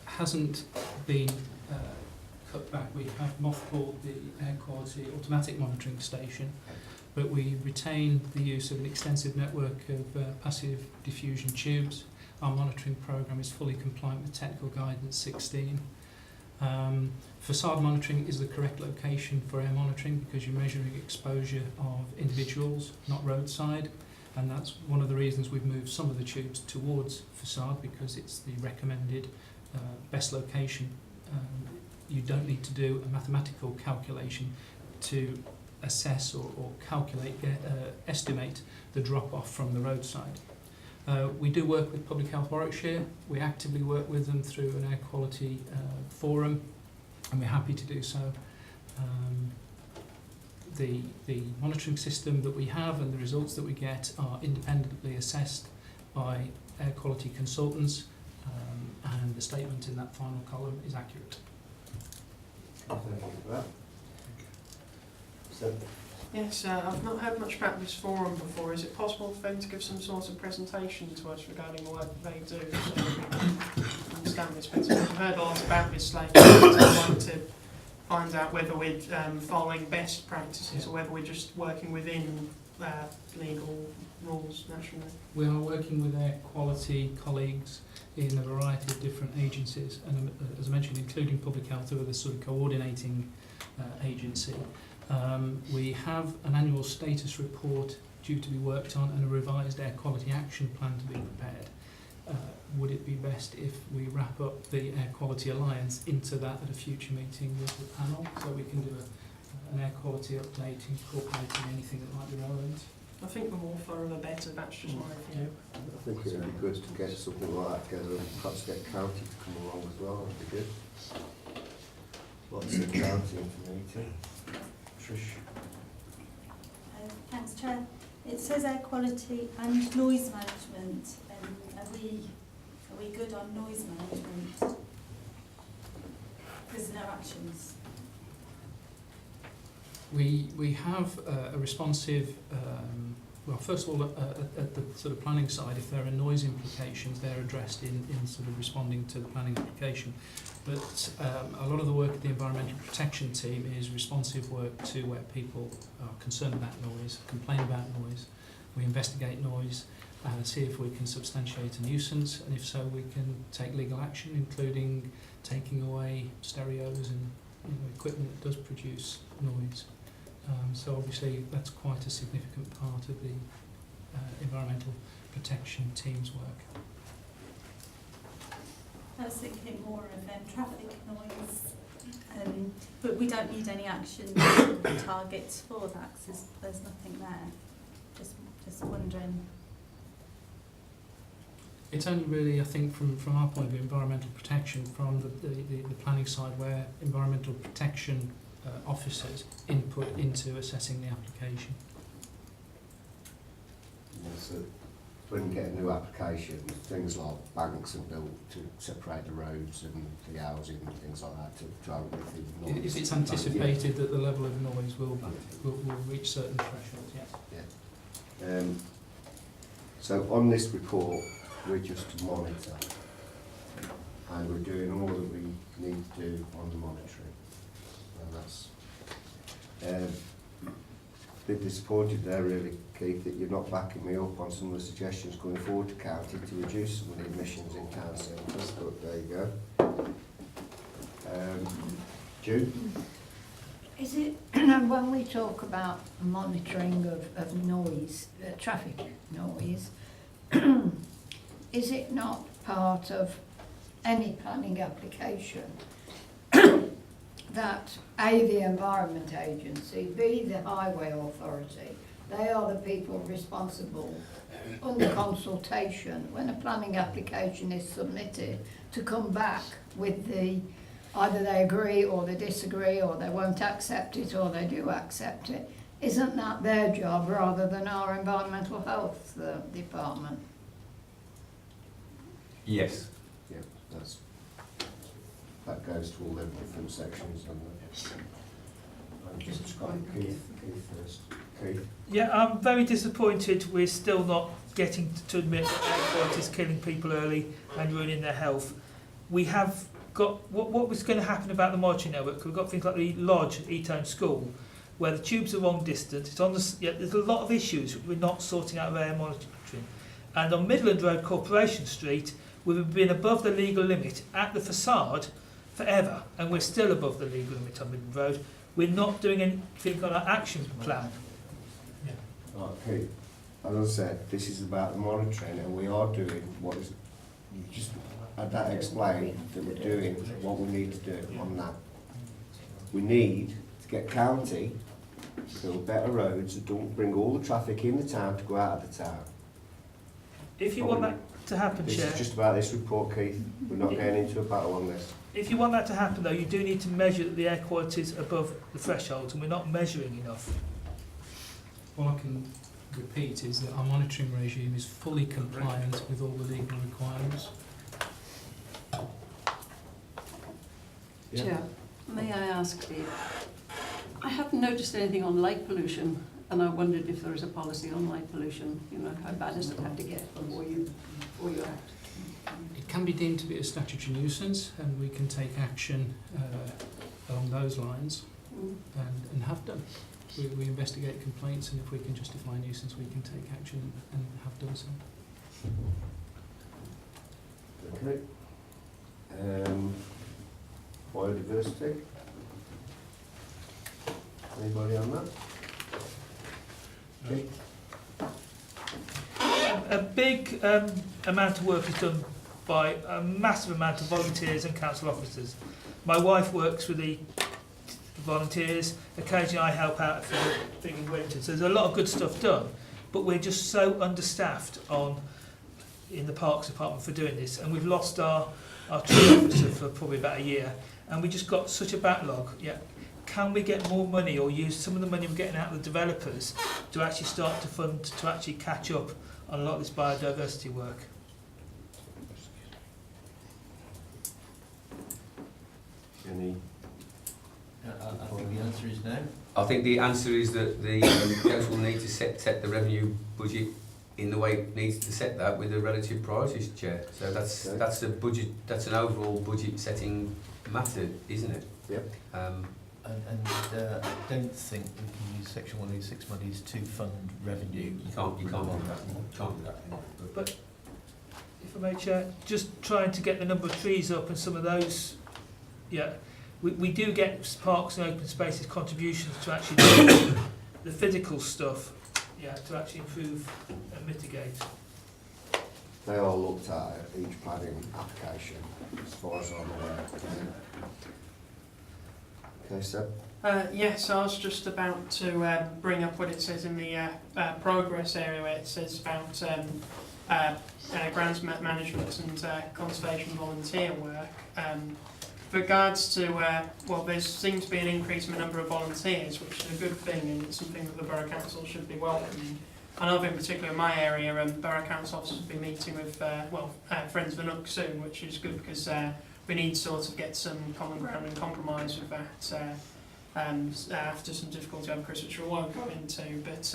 hasn't been cut back. We have mothballed the air quality automatic monitoring station, but we retain the use of an extensive network of passive diffusion tubes. Our monitoring programme is fully compliant with Technical Guidance 16. Facade monitoring is the correct location for air monitoring because you're measuring exposure of individuals, not roadside, and that's one of the reasons we've moved some of the tubes towards facade, because it's the recommended best location. You don't need to do a mathematical calculation to assess or calculate, estimate the drop-off from the roadside. We do work with Public Health Warwickshire. We actively work with them through an air quality forum, and we're happy to do so. The monitoring system that we have and the results that we get are independently assessed by air quality consultants, and the statement in that final column is accurate. Thank you for that. So, Yes, I've not heard much about this forum before. Is it possible for them to give some sort of presentation to us regarding the work that they do, so that we can understand this better? We've heard a lot about this lately, so I'd like to find out whether we're following best practices or whether we're just working within legal rules nationally. We are working with air quality colleagues in a variety of different agencies, and as I mentioned, including Public Health, who are the sort of coordinating agency. We have an annual status report due to be worked on and a revised air quality action plan to be prepared. Would it be best if we wrap up the Air Quality Alliance into that at a future meeting with the panel, so we can do an air quality update incorporating anything that might be relevant? I think the more thorough the better, that's just my view. I think it would be good to get something like that together and perhaps get county to come along as well. That'd be good. Lots of county information. Trish. Thanks, Chair. It says air quality and noise management. Are we good on noise management? There's no actions. We have a responsive, well, first of all, at the sort of planning side, if there are noise implications, they're addressed in sort of responding to the planning application. But a lot of the work of the environmental protection team is responsive work to where people are concerned about noise, complain about noise. We investigate noise, see if we can substantiate a nuisance, and if so, we can take legal action, including taking away stereos and equipment that does produce noise. So obviously that's quite a significant part of the environmental protection team's work. I was thinking more of traffic noise, but we don't need any action targets for that because there's nothing there. Just wondering. It's only really, I think, from our point of view, environmental protection from the planning side, where environmental protection officers input into assessing the application. Yeah, so when you get a new application, things like banks are built to separate the roads and the housing and things like that to have everything noise. If it's anticipated that the level of noise will reach certain thresholds, yes. Yeah. So on this report, we're just to monitor, and we're doing all that we need to do on the monitoring, and that's a bit disappointed there really, Keith, that you're not backing me up on some of the suggestions going forward to county to reduce some of the emissions in town centres, but there you go. Jude? Is it, when we talk about monitoring of noise, traffic noise, is it not part of any planning application that A, the Environment Agency, B, the Highway Authority, they are the people responsible under consultation when a planning application is submitted to come back with the either they agree or they disagree or they won't accept it or they do accept it. Isn't that their job rather than our environmental health department? Yes. Yeah, that goes to all the different sections. And just got Keith first. Keith? Yeah, I'm very disappointed we're still not getting to admit that air quality is killing people early and ruining their health. We have got, what was going to happen about the monitoring network? We've got things like the Lodge, Eton School. where the tube's the wrong distance. It's on there's a lot of issues we're not sorting out of air monitoring. And on Midland Road, Corporation Street, we've been above the legal limit at the facade forever, and we're still above the legal limit on Midland Road. We're not doing anything on our action plan. Okay, as I said, this is about the monitoring, and we are doing what is, you just had that explained, that we're doing what we need to do on that. We need to get county to build better roads that don't bring all the traffic in the town to go out of the town. If you want that to happen, This Chair, is just about this report, Keith. We're not getting into a battle on this. if you want that to happen though, you do need to measure that the air quality is above the thresholds, and we're not measuring enough. All I can repeat is that our monitoring regime is fully compliant with all the legal requirements. Yeah. Chair, may I ask Steve, I haven't noticed anything on light pollution, and I wondered if there is a policy on light pollution, you know, how bad does it have to get before you act? It can be deemed to be a statutory nuisance, and we can take action along those lines, and have done. We investigate complaints, and if we can justify a nuisance, we can take action and have done so. Okay. Biodiversity. Anybody on that? Okay. A big amount of work is done by a massive amount of volunteers and council officers. My wife works with the volunteers. Occasionally I help out for the thing in winter. So there's a lot of good stuff done, but we're just so understaffed in the Parks Department for doing this, and we've lost our tree officer for probably about a year, and we just got such a backlog. Yeah. Can we get more money, or use some of the money we're getting out of the developers to actually start to fund, to actually catch up on a lot of this biodiversity work? Any? I think the answer is no. I think the answer is that the council will need to set the revenue budget in the way it needs to set that with the relative priorities, Chair. So that's a budget. That's an overall budget setting matter, isn't it? Yep. I don't think we can use Section 106 monies to fund revenue. You can't do that. You can't do that. But if I may, Chair, just trying to get the number of trees up and some of those, yeah, we do get parks and open spaces contributions to actually do the physical stuff, yeah, to actually improve and mitigate. They all looked at each planning application, as far as I'm aware. Okay, Seb? Yes, I was just about to bring up what it says in the progress area, where it says about grants management and conservation volunteer work. With regards to, well, there seems to be an increase in the number of volunteers, which is a good thing, and it's something that the Borough Council should be welcoming. I know in particular in my area, Borough Council officers will be meeting with, Friends of the Nook soon, which is good because we need to sort of get some common ground and compromise with that after some difficulty over Christmas, which we won't go into. But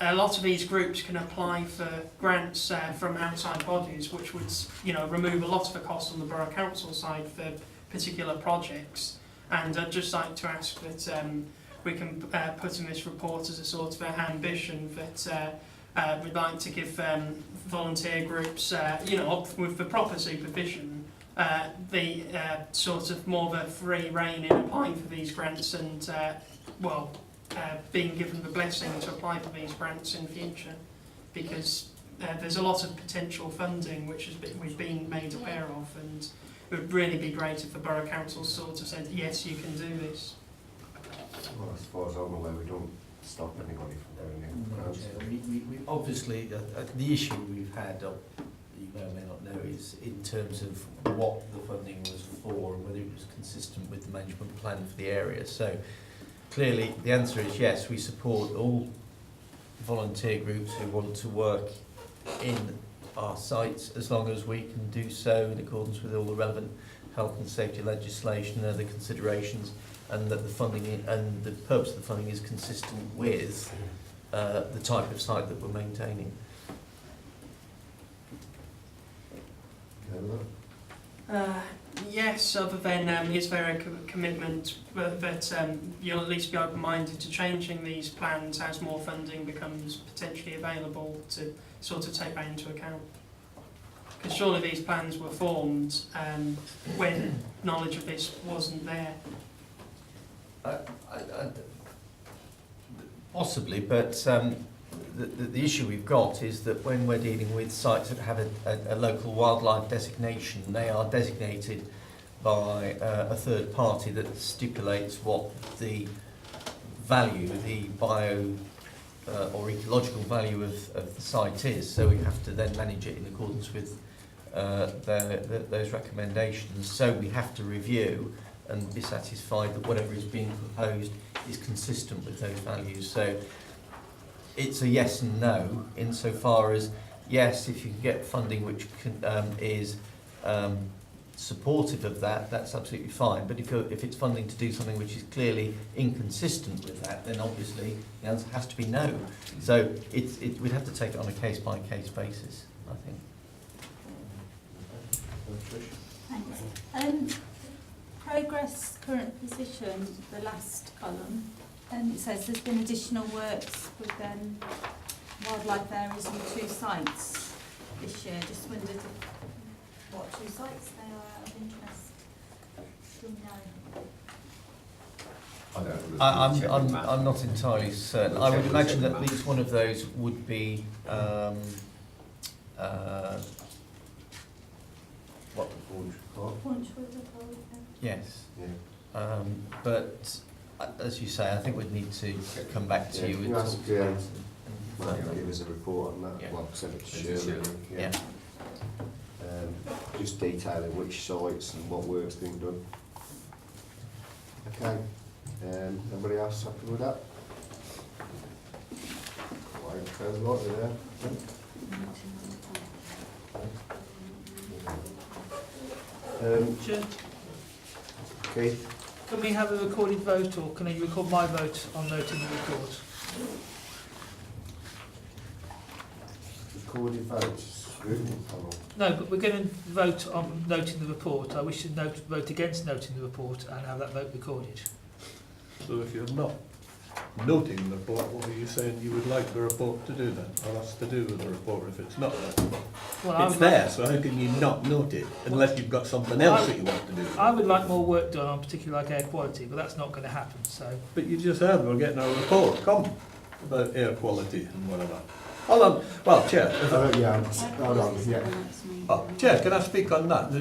a lot of these groups can apply for grants from outside bodies, which would, remove a lot of the cost on the Borough Council side for particular projects. And I'd just like to ask that we can put in this report as a sort of ambition that we'd like to give volunteer groups, with the proper supervision, the sort of more of a free rein in applying for these grants and, being given the blessing to apply for these grants in future, because there's a lot of potential funding which we've been made aware of, and it would really be great if the Borough Council sort of said, yes, you can do this. Well, as far as I'm aware, we don't stop anybody from doing it. We obviously, the issue we've had, you may or may not know, is in terms of what the funding was for and whether it was consistent with the management plan for the area. So clearly the answer is yes, we support all volunteer groups who want to work in our sites, as long as we can do so in accordance with all the relevant health and safety legislation and other considerations, and that the funding and the purpose of the funding is consistent with the type of site that we're maintaining. yes, other than is there a commitment that you'll at least be open-minded to changing these plans as more funding becomes potentially available to sort of take that into account? Because surely these plans were formed when knowledge of this wasn't there. Possibly, but the issue we've got is that when we're dealing with sites that have a local wildlife designation, they are designated by a third party that stipulates what the value, the bio or ecological value of the site is. So we have to then manage it in accordance with those recommendations. So we have to review and be satisfied that whatever is being proposed is consistent with those values. So it's a yes and no, insofar as, yes, if you can get funding which is supportive of that, that's absolutely fine. But if it's funding to do something which is clearly inconsistent with that, then obviously the answer has to be no. So we'd have to take it on a case-by-case basis, I think. Thanks. Progress, current position, the last column, it says there's been additional works with wildlife areas on 2 sites this year. Just wondered what 2 sites they are of interest. Do we know? I'm not entirely certain. I would imagine that at least one of those would be what? Yes. Yeah. But as you say, I think we'd need to come back to you. Can with ask might give us a report on that. Yeah. Well, send it to Shirley. Yeah. Just detailing which sites and what work's being done. Okay. Everybody else happy with that? Why there's a lot there. Keith? Can we have a recorded vote, or can you record my vote on noting the report? Recorded votes. No, but we're going to vote on noting the report. I wish to vote against noting the report and have that vote recorded. So if you're not noting the report, what are you saying you would like the report to do then? Or what's to do with the report if it's not there? Well, it's there, so how can you not note it unless you've got something else that you want to do? I would like more work done on particularly like air quality, but that's not going to happen. So. But you just heard we're getting a report about air quality and whatever. Hold on. Well, Chair. Hold on. Yeah. Oh, Chair, can I speak on that?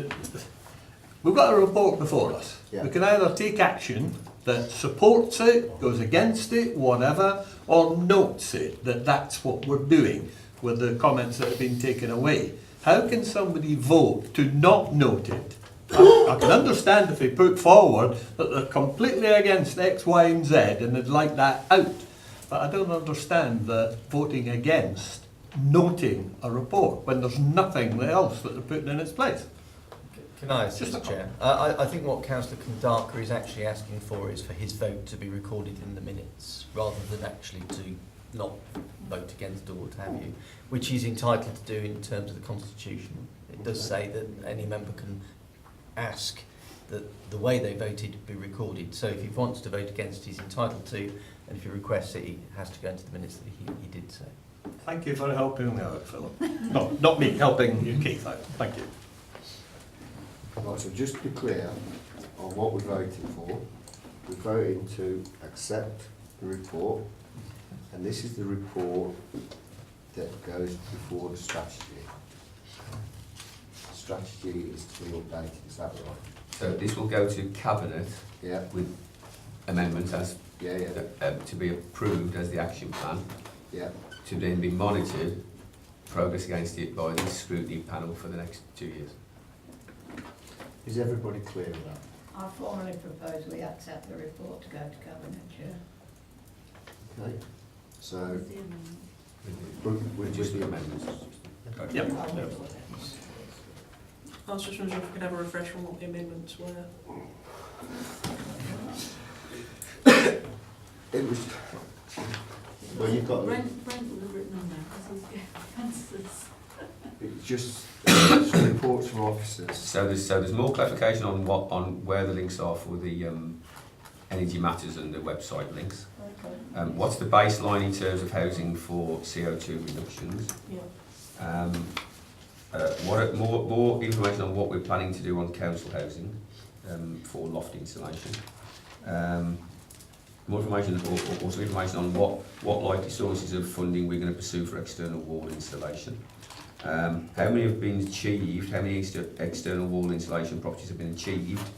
We've got a report before us. Yeah. We can either take action that supports it, goes against it, whatever, or notes it, that that's what we're doing with the comments that have been taken away. How can somebody vote to not note it? I can understand if they put forward that they're completely against X, Y and Z and they'd like that out. But I don't understand the voting against noting a report when there's nothing else that they're putting in its place. Can I assist, Chair? I think what Councillor Kandaka is actually asking for is for his vote to be recorded in the minutes, rather than actually to not vote against or what have you, which he's entitled to do in terms of the Constitution. It does say that any member can ask that the way they voted be recorded. So if he wants to vote against, he's entitled to, and if he requests it, he has to go into the minutes that he did so. Thank you for helping me out, Philip. No, not me, helping you, Keith, out. Thank you. Right, so just to be clear on what we're voting for, we're voting to accept the report, and this is the report that goes before the strategy. Strategy is to be updated, is that right? So this will go to Cabinet with amendments as to be approved as the action plan, to then be monitored, progress against it by the scrutiny panel for the next 2 years. Is everybody clear with that? I formally propose we accept the report to go to Cabinet, Chair. Okay, so we're just the amendments. Yep. I was just wondering if we could have a refresher on what the amendments were. It was. Well, you've got. Brent would have written on there because he's answers. It's just some reports from for officers. So there's more clarification on where the links are for the Energy Matters and the website links. What's the baseline in terms of housing for CO2 reductions? Yeah. More information on what we're planning to do on council housing for loft insulation. More information, or also information on what likely sources of funding we're going to pursue for external wall installation. How many have been achieved? How many external wall insulation properties have been achieved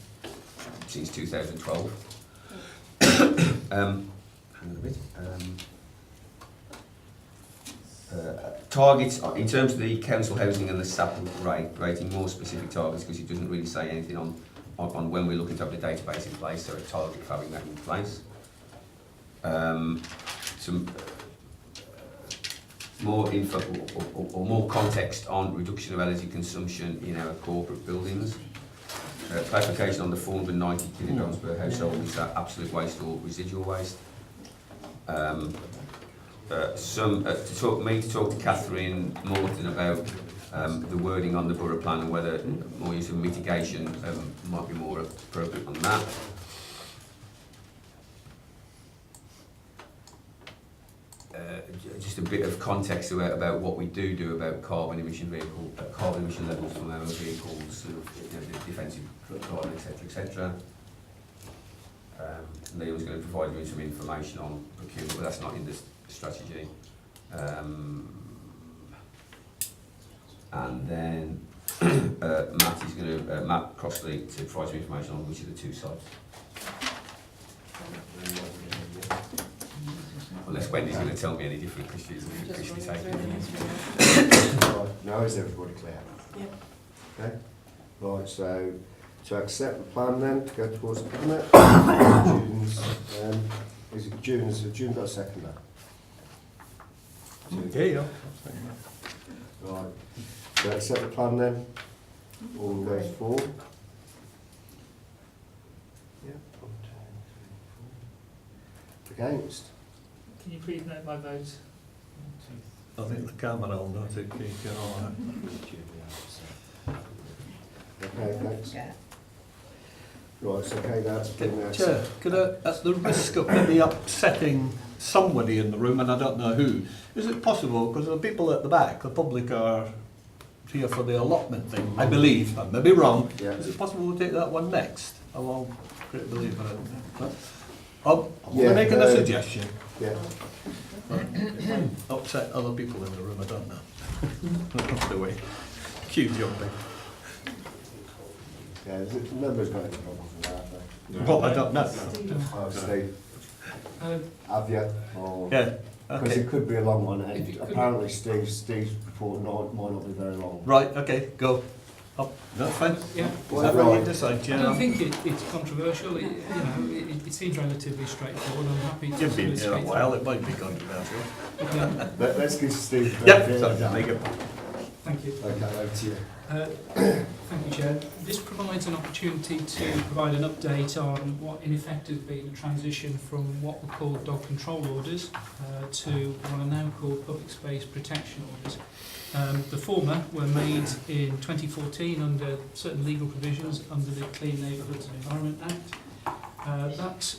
since 2012? Hang on a bit. Targets in terms of the council housing and the SAP rating, more specific targets, because it doesn't really say anything on when we're looking to have the database in place, so a target for having that in place. Some more info or more context on reduction of energy consumption in our corporate buildings. Clarification on the 490 kilograms per household, is that absolute waste or residual waste? To talk to Catherine Morton about the wording on the borough plan and whether more use of mitigation might be more appropriate on that. Just a bit of context about what we do about carbon emission levels from our vehicles, sort of, the defensive carbon, etc. Liam was going to provide you with some information on procurement, but that's not in this strategy. And then Matt Crossley to provide some information on which of the two sites. Unless Wendy's going to tell me any different, because she's taking it. Now is everybody clear? Yep. Okay. Right, so to accept the plan then, to go towards the cabinet. Is it June? Has June got a seconder? Yeah. Right. To accept the plan then, all those for? Yeah. 1, 2, 3, 4. Against? Can you please note my vote? I think the camera on, don't it? Okay, thanks. Yeah. Right, so okay, that's been Chair, could I, at the risk of maybe upsetting somebody in the room, and I don't know who, is it possible, because the people at the back, the public, are here for the allotment thing, I believe, I may be wrong, Yeah. is it possible to take that one next? I won't believe it. I'm Yeah, making a suggestion. Yeah. Upset other people in the room, I don't know. That's the way. Cue jumping. Yeah, the members got any problems with that, have they? Well, I don't know. Oh, Steve, have you? Or, Yeah. because Okay. it could be a long one, and If it could- apparently Steve's report might not be very long. Right, okay, go. Up. That's fine. Yeah. Whatever Right. you decide, I Chair. don't think it's controversial. It seems relatively straightforward. I'm happy to You've been to here a speak while, it might be controversial. Yeah, Let's give Steve. Make it. thank you. Okay, over to you. Thank you, Chair. This provides an opportunity to provide an update on what in effect has been a transition from what were called dog control orders to what are now called public space protection orders. The former were made in 2014 under certain legal provisions under the Clean Neighbourhoods and Environment Act. That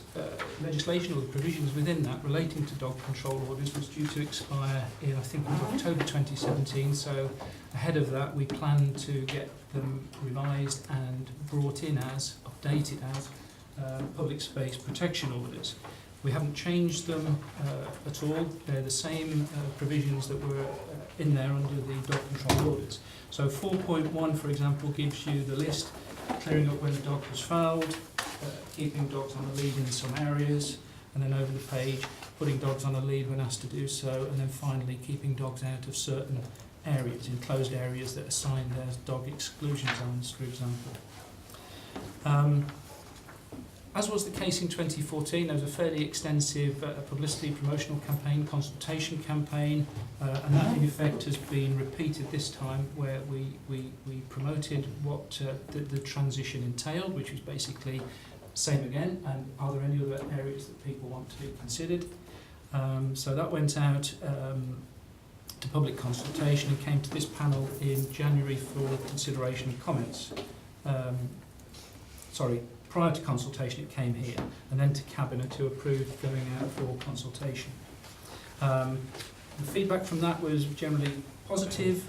legislation, or the provisions within that relating to dog control orders, was due to expire in, I think, October 2017. So ahead of that, we plan to get them revised and brought in as, updated as, public space protection orders. We haven't changed them at all. They're the same provisions that were in there under the dog control orders. So 4.1, for example, gives you the list, clearing up when the dog was fouled, keeping dogs on a lead in some areas, and then over the page, putting dogs on a lead when asked to do so, and then finally keeping dogs out of certain areas, enclosed areas that are signed as dog exclusion zones, for example. As was the case in 2014, there was a fairly extensive publicity, promotional campaign, consultation campaign, and that in effect has been repeated this time, where we promoted what the transition entailed, which was basically same again, and are there any other areas that people want to be considered. So that went out to public consultation and came to this panel in January for consideration and comments. Prior to consultation it came here, and then to Cabinet to approve going out for consultation. The feedback from that was generally positive,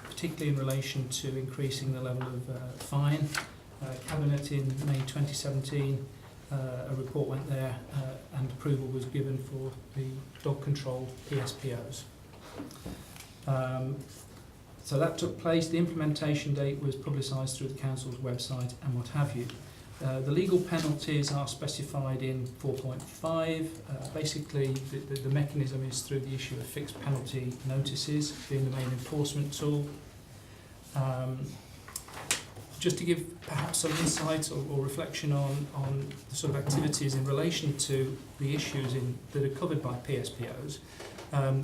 particularly in relation to increasing the level of fine. Cabinet in May 2017, a report went there and approval was given for the dog control PSPOs. So that took place. The implementation date was publicised through the Council's website and what have you. The legal penalties are specified in 4.5. Basically, the mechanism is through the issue of fixed penalty notices, being the main enforcement tool. Just to give perhaps some insight or reflection on the sort of activities in relation to the issues that are covered by PSPOs.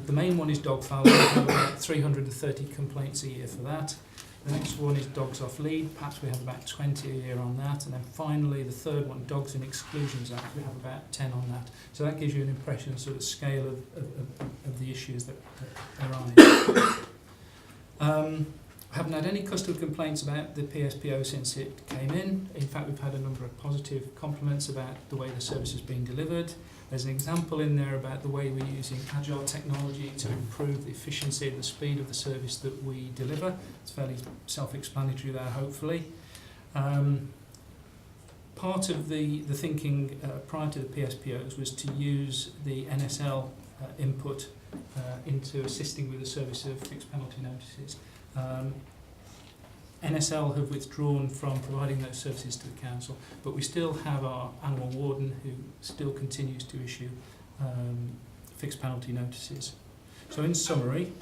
The main one is dog fouling. We have about 330 complaints a year for that. The next one is dogs off lead. Perhaps we have about 20 a year on that. And then finally, the third one, Dogs in Exclusions Act, we have about 10 on that. So that gives you an impression of sort of scale of the issues that arise. I haven't had any customer complaints about the PSPO since it came in. In fact, we've had a number of positive compliments about the way the service is being delivered. There's an example in there about the way we're using agile technology to improve the efficiency and the speed of the service that we deliver. It's fairly self-explanatory there, hopefully. Part of the thinking prior to the PSPOs was to use the NSL input into assisting with the service of fixed penalty notices. NSL have withdrawn from providing those services to the council, but we still have our animal warden who still continues to issue fixed penalty notices. So in summary,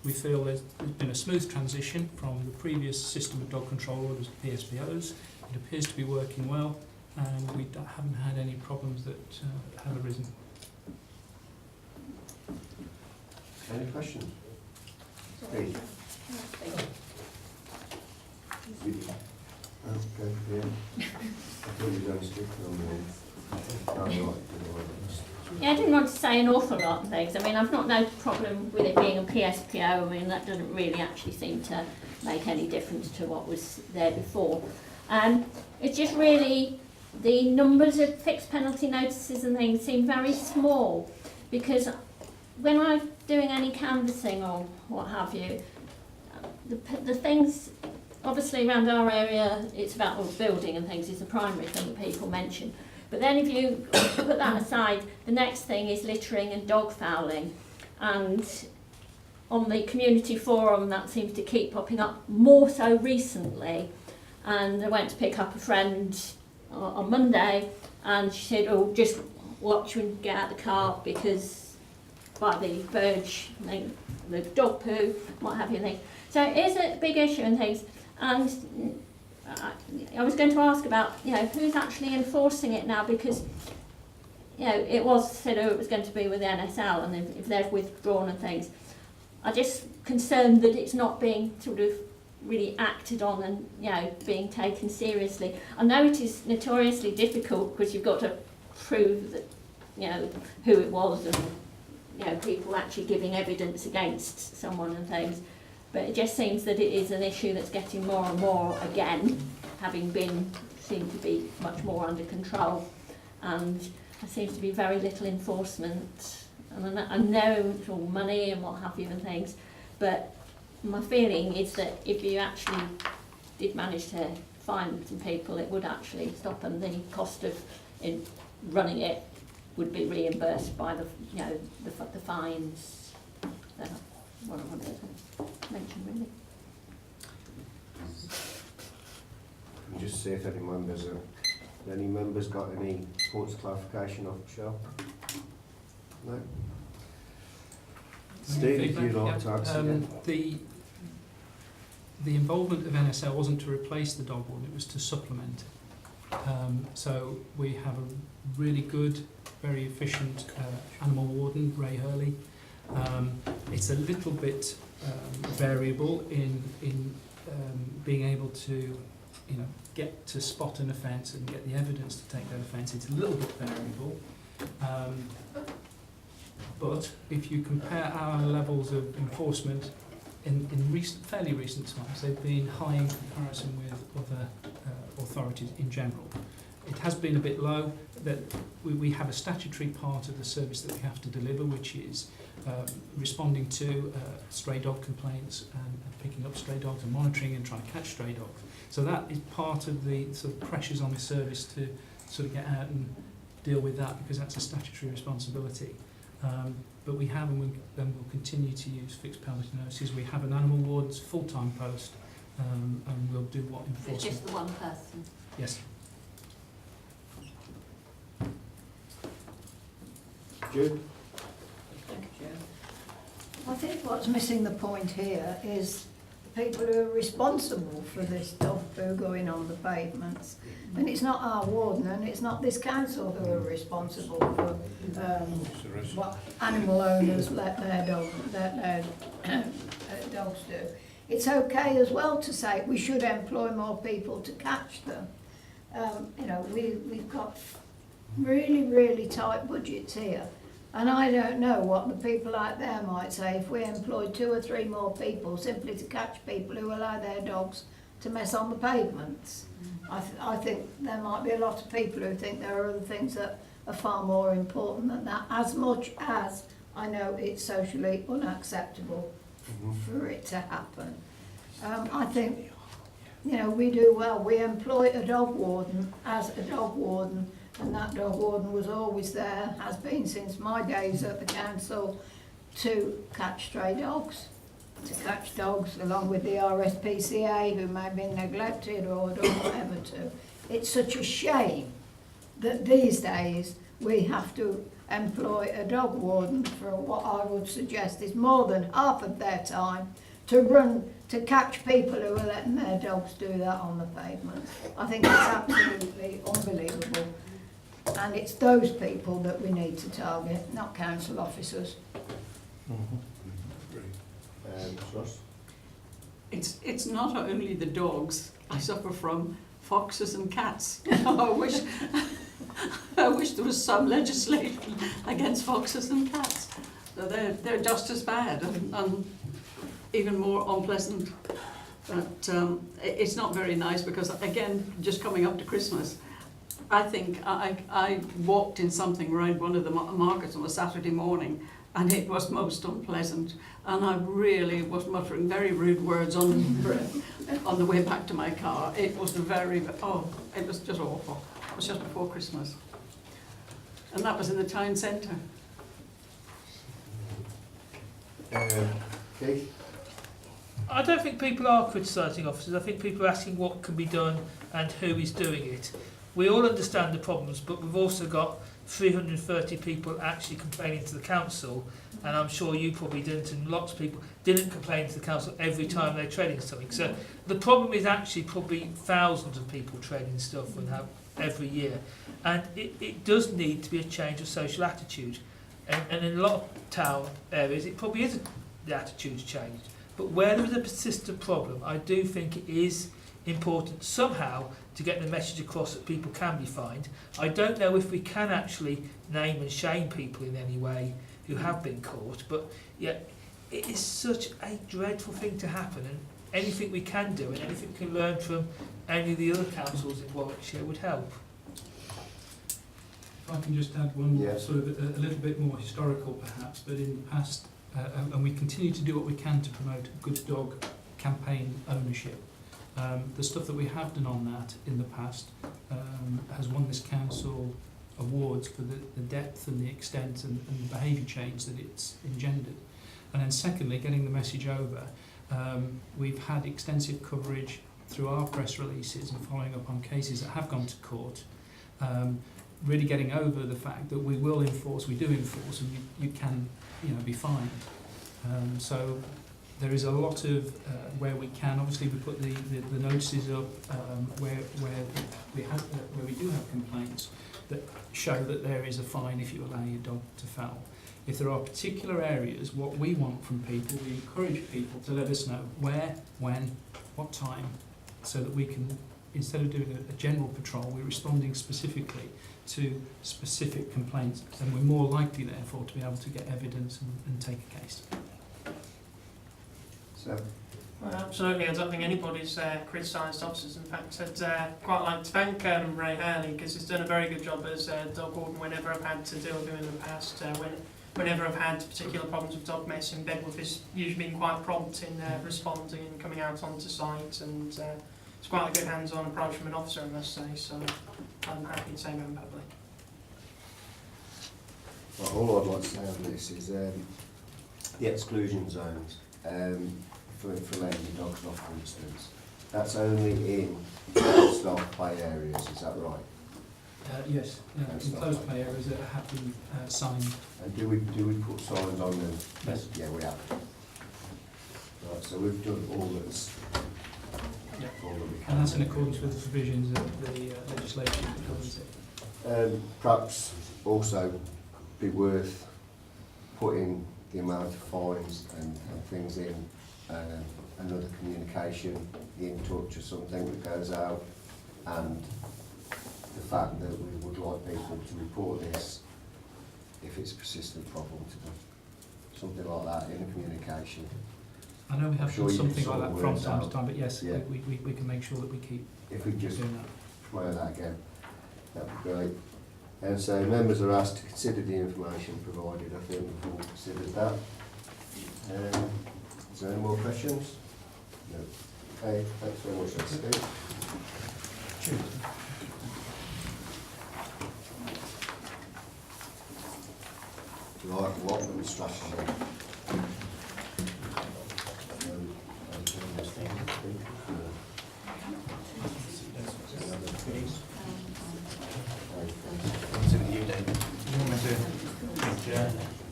we feel there's been a smooth transition from the previous system of dog control orders to PSPOs. It appears to be working well, and we haven't had any problems that have arisen. Any questions? Please. Okay, yeah. I thought you were going to speak on the... Yeah, I didn't want to say an awful lot of things. I mean, I've not no problem with it being a PSPO. I mean, that doesn't really actually seem to make any difference to what was there before. It's just really the numbers of fixed penalty notices and things seem very small, because when I'm doing any canvassing or what have you, the things, obviously around our area, it's about all building and things is the primary thing that people mention. But then if you put that aside, the next thing is littering and dog fouling. And on the community forum, that seems to keep popping up more so recently. And I went to pick up a friend on Monday, and she said, oh, just watch when you get out of the car, because by the verge, the dog poo, what have you. So it is a big issue and things. And I was going to ask about, who's actually enforcing it now, because, it was said, it was going to be with the NSL, and if they've withdrawn and things. I'm just concerned that it's not being sort of really acted on and, being taken seriously. I know it is notoriously difficult, because you've got to prove that, who it was, and, people actually giving evidence against someone and things. But it just seems that it is an issue that's getting more and more again, having seemed to be much more under control, and there seems to be very little enforcement. And I know it's all money and what have you and things, but my feeling is that if you actually did manage to find some people, it would actually stop, and the cost of running it would be reimbursed by the fines. That's what I wanted to mention, really. We'll just see if any members got any points of clarification off Michelle? No? Steve, if you'd like to answer again. The involvement of NSL wasn't to replace the dog warden, it was to supplement. So we have a really good, very efficient animal warden, Ray Hurley. It's a little bit variable in being able to, get to spot an offence and get the evidence to take that offence. It's a little bit variable. But if you compare our levels of enforcement in fairly recent times, they've been high in comparison with other authorities in general. It has been a bit low. That we have a statutory part of the service that we have to deliver, which is responding to stray dog complaints and picking up stray dogs and monitoring and trying to catch stray dogs. So that is part of the sort of pressures on the service to sort of get out and deal with that, because that's a statutory responsibility. But we have and we'll continue to use fixed penalty notices. We have an animal warden's full-time post, and we'll do what enforcement. It's just the one person. Yes. Jude? Thank you, Chair. I think what's missing the point here is the people who are responsible for this dog poo going on the pavements. And it's not our warden and it's not this council who are responsible for what animal owners let their dogs do. It's okay as well to say we should employ more people to catch them. You know, we've got really, really tight budgets here. And I don't know what the people out there might say if we employed 2 or 3 more people simply to catch people who allow their dogs to mess on the pavements. I think there might be a lot of people who think there are other things that are far more important than that, as much as I know it's socially unacceptable for it to happen. I think, you know, we do well. We employ a dog warden as a dog warden, and that dog warden was always there, has been since my days at the council, to catch stray dogs, to catch dogs along with the RSPCA who may have been neglected or done whatever to. It's such a shame that these days we have to employ a dog warden for what I would suggest is more than half of their time to catch people who are letting their dogs do that on the pavement. I think it's absolutely unbelievable. And it's those people that we need to target, not council officers. Ross? It's not only the dogs I suffer from, foxes and cats. I wish there was some legislation against foxes and cats. So they're just as bad and even more unpleasant. But it's not very nice because, again, just coming up to Christmas, I think I walked in something around one of the markets on a Saturday morning, and it was most unpleasant. And I really was muttering very rude words on the way back to my car. It was it was just awful. It was just before Christmas. And that was in the town centre. Keith? I don't think people are criticising officers. I think people are asking what can be done and who is doing it. We all understand the problems, but we've also got 330 people actually complaining to the council, and I'm sure you probably didn't, and lots of people didn't complain to the council every time they're trading something. So the problem is actually probably thousands of people trading stuff and have every year, and it does need to be a change of social attitude. And in a lot of town areas, it probably isn't the attitude's changed. But where there is a persistent problem, I do think it is important somehow to get the message across that people can be fined. I don't know if we can actually name and shame people in any way who have been caught, but yeah, it is such a dreadful thing to happen, and anything we can do and anything we can learn from any of the other councils in Warwickshire would help. If I can just add one sort of a little bit more historical perhaps, but in the past, and we continue to do what we can to promote good dog campaign ownership. The stuff that we have done on that in the past has won this council awards for the depth and the extent and the behaviour change that it's engendered. And then secondly, getting the message over. We've had extensive coverage through our press releases and following up on cases that have gone to court, really getting over the fact that we will enforce, we do enforce, and you can be fined. So there is a lot of where we can. Obviously, we put the notices up where we do have complaints that show that there is a fine if you allow your dog to foul. If there are particular areas, what we want from people, we encourage people to let us know where, when, what time, so that we can instead of doing a general patrol, we're responding specifically to specific complaints, and we're more likely, therefore, to be able to get evidence and take a case. So, Well, absolutely. I don't think anybody's criticised officers. In fact, I'd quite like to thank Ray Hurley, because he's done a very good job as dog warden whenever I've had to deal with him in the past. Whenever I've had particular problems with dog mess in Bedworth, he's usually been quite prompt in responding and coming out onto site, and it's quite a good hands-on approach from an officer, I must say, so I'm happy to say that in public. well, all I'd like to say on this is the exclusion zones for letting your dogs off, for instance. That's only in staff play areas, is that right? Yes, enclosed play areas that have been signed. And do we put signs on them? Yes. Yeah, we have. Right, so we've done all that's all that we can. And that's in accordance with the provisions of the legislation that governs it. Perhaps also be worth putting the amount of fines and things in, another communication, in touch or something that goes out, and the fact that we would like people to report this if it's a persistent problem to them. Something like that in the communication. I know we have sure done you something can like sort that from words time to out. time, but yes, Yeah. we can make sure that we keep If we just doing that. promote that again, that'd be great. And so members are asked to consider the information provided. I think we've all considered that. Is there any more questions? No. Okay, thanks very much, Steve. Right, allotment strategy.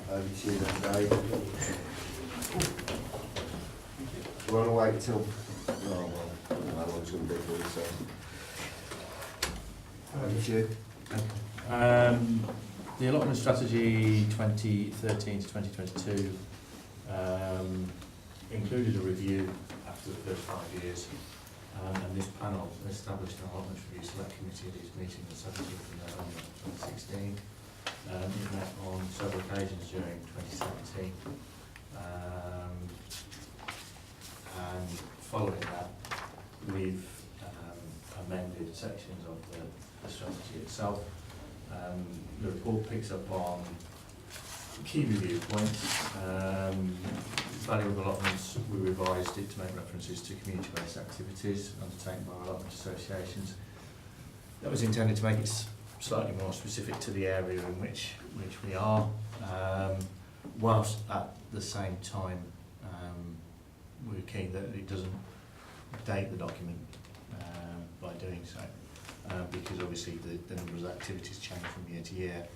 Over to you then, Dave. Do you want to wait till? No, well, I don't know how long it's going to be for you, so. Over to you. The allotment strategy 2013 to 2022 included a review after the first 5 years, and this panel established an allotment review select committee at its meeting on 17th of November 2016. It met on several occasions during 2017, and following that we've amended sections of the strategy itself. The report picks up on key review points. Value of allotments, we revised it to make references to community-based activities undertaken by allotment associations. That was intended to make it slightly more specific to the area in which we are, whilst at the same time we're keen that it doesn't date the document by doing so. Because obviously the numbers of activities change from year to year,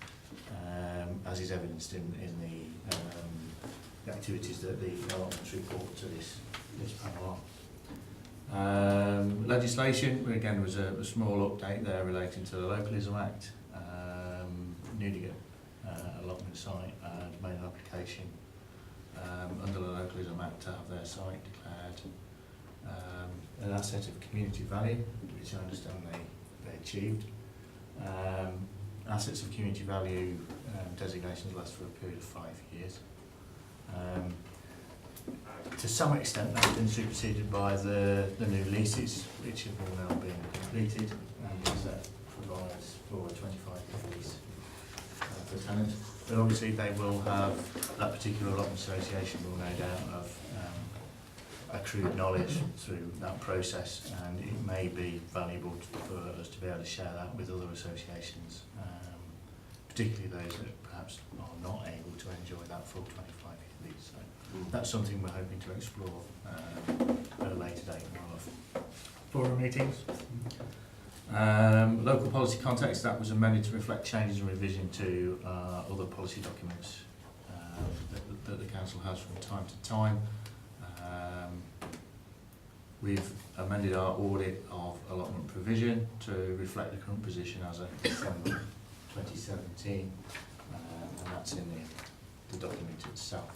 as is evidenced in the activities that the allotments report to this panel on. Legislation, again, was a small update there relating to the Localism Act. Nuneaton allotment site made an application under the Localism Act to have their site declared an asset of community value, which I understand they achieved. Assets of community value designations last for a period of 5 years. To some extent that's been superseded by the new leases, which have all now been completed, and that provides for a 25-year lease for tenants. But obviously they will have, that particular allotment association will no doubt have accrued knowledge through that process, and it may be valuable for us to be able to share that with other associations, particularly those that perhaps are not able to enjoy that full 25-year lease. So that's something we're hoping to explore at a later date in our Borough meetings. Local policy context, that was amended to reflect changes and revision to other policy documents that the council has from time to time. We've amended our audit of allotment provision to reflect the current position as of December 2017, and that's in the document itself.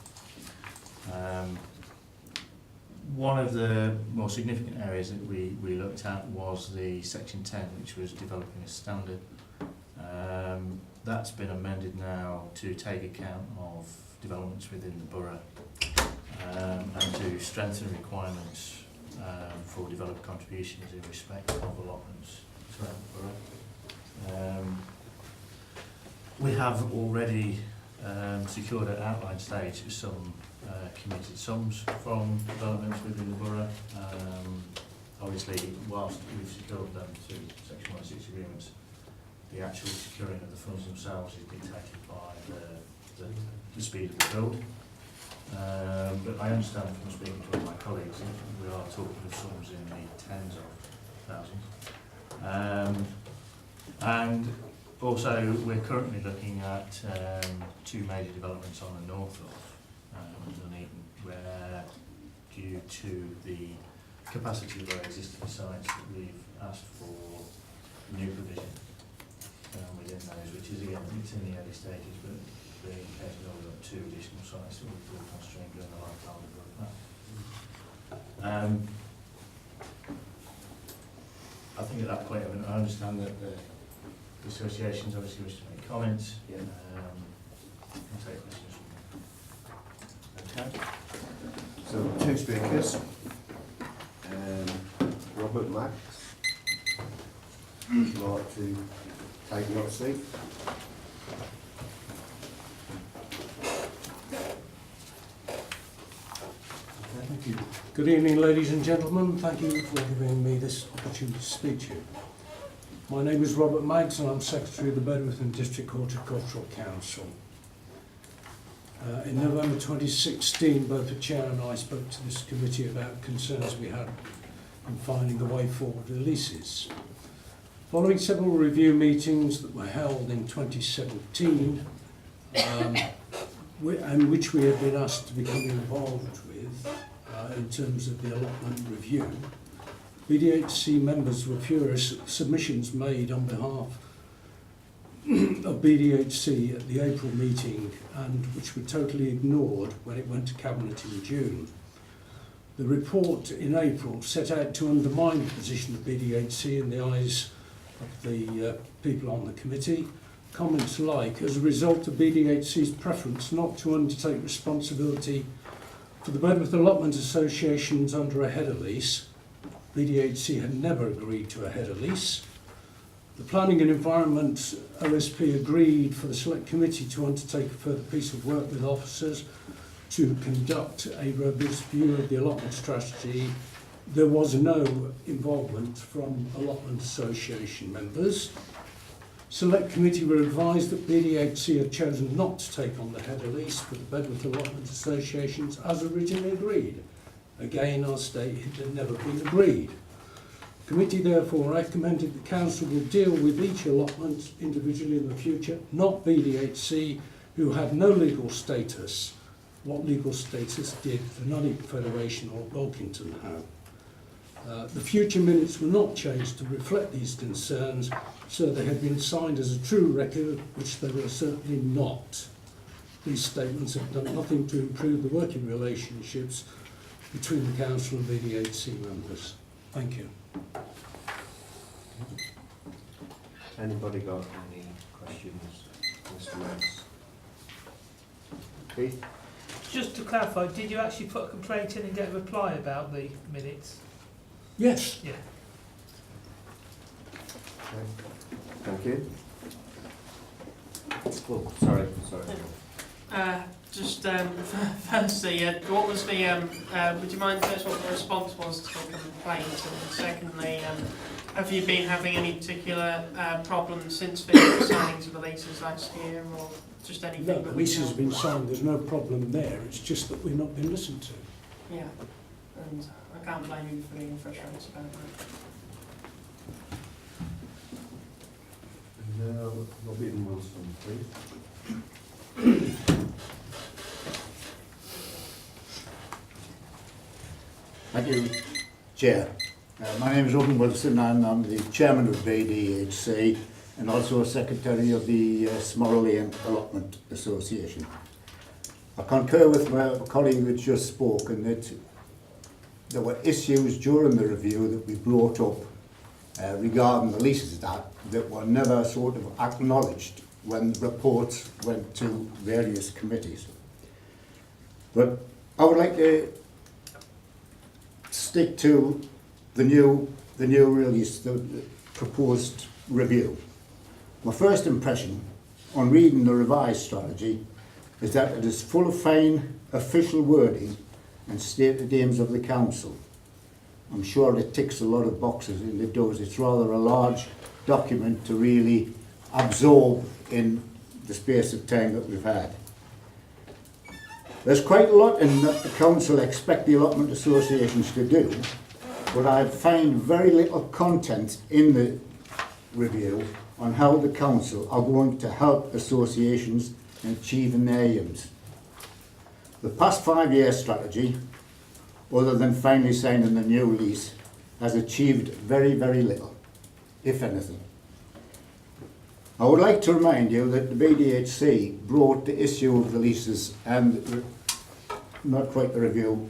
one of the more significant areas that we looked at was the Section 10, which was developing a standard. That's been amended now to take account of developments within the borough and to strengthen requirements for developer contributions in respect of allotments throughout the borough. We have already secured at outline stage some committed sums from developments within the borough. Obviously, whilst we've secured them through Section 106 agreements, the actual securing of the funds themselves is dictated by the speed of the build. But I understand from speaking to my colleagues that we are talking of sums in the tens of thousands. And also, we're currently looking at two major developments on the north of Nuneaton, where due to the capacity of our existing sites, that we've asked for new provision within those, which is again, it's in the early stages, but we're indicating that we've got two additional sites that we'll constrain during the lifetime of the plan. I think at that point, I understand that the associations obviously wish to make comments. Yeah. I'll take questions from them. Okay. So, two speakers. Robert Max, would you like to take your seat? Thank you. Good evening, ladies and gentlemen. Thank you for giving me this opportunity to speak to you. My name is Robert Maggs and I'm Secretary of the Bedworth and District Horticultural Council. In November 2016, both the Chair and I spoke to this committee about concerns we had in finding the way forward with leases. Following several review meetings that were held in 2017, and which we have been asked to become involved with in terms of the allotment review, BDHC members were furious at submissions made on behalf of BDHC at the April meeting and which were totally ignored when it went to Cabinet in June. The report in April set out to undermine the position of BDHC in the eyes of the people on the committee. Comments like, as a result of BDHC's preference not to undertake responsibility for the Bedworth Allotment Associations under a header lease, BDHC had never agreed to a header lease. The Planning and Environment OSP agreed for the Select Committee to undertake a further piece of work with officers to conduct a robust view of the allotment strategy. There was no involvement from allotment association members. Select Committee were advised that BDHC had chosen not to take on the header lease for the Bedworth Allotment Associations as originally agreed. Again, I'll state it had never been agreed. The committee therefore recommended the Council will deal with each allotment individually in the future, not BDHC, who had no legal status. What legal status did the Nuneaton Federation or Bulkington have? The future minutes were not changed to reflect these concerns, so they had been signed as a true record, which they were certainly not. These statements have done nothing to improve the working relationships between the Council and BDHC members. Thank you. Anybody got any questions, Mr. Max? Keith? Just to clarify, did you actually put a complaint in and get a reply about the minutes? Yes. Yeah. Okay. Thank you. Oh, sorry. Firstly, what was the, would you mind telling us what the response was to the complaint? And secondly, have you been having any particular problems since the signing of the leases last year, or just anything? No, the lease has been signed, there's no problem there, it's just that we've not been listened to. Yeah, and I can't blame you for being frustrated about that. No, Robin Wilson, please. Thank you, Chair. My name is Robin Wilson and I'm the Chairman of BDHC and also a Secretary of the Smorrel Lane Allotment Association. I concur with my colleague who just spoken that there were issues during the review that we brought up regarding the leases that were never sort of acknowledged when the reports went to various committees. But I would like to stick to the new release, the proposed review. My first impression on reading the revised strategy is that it is full of fine official wording and stated aims of the council. I'm sure it ticks a lot of boxes, and it does. It's rather a large document to really absorb in the space of time that we've had. There's quite a lot in that the council expect the allotment associations to do, but I find very little content in the review on how the council are going to help associations in achieving their aims. The past 5-year strategy, other than finally signing the new lease, has achieved very, very little, if anything. I would like to remind you that the BDHC brought the issue of the leases and not quite the review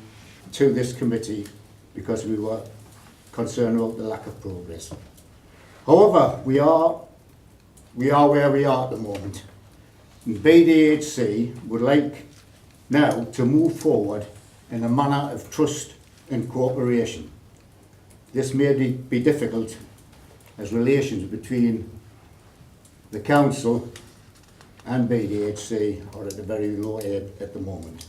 to this committee because we were concerned about the lack of progress. However, we are where we are at the moment. And BDHC would like now to move forward in a manner of trust and cooperation. This may be difficult as relations between the council and BDHC are at a very low ebb at the moment.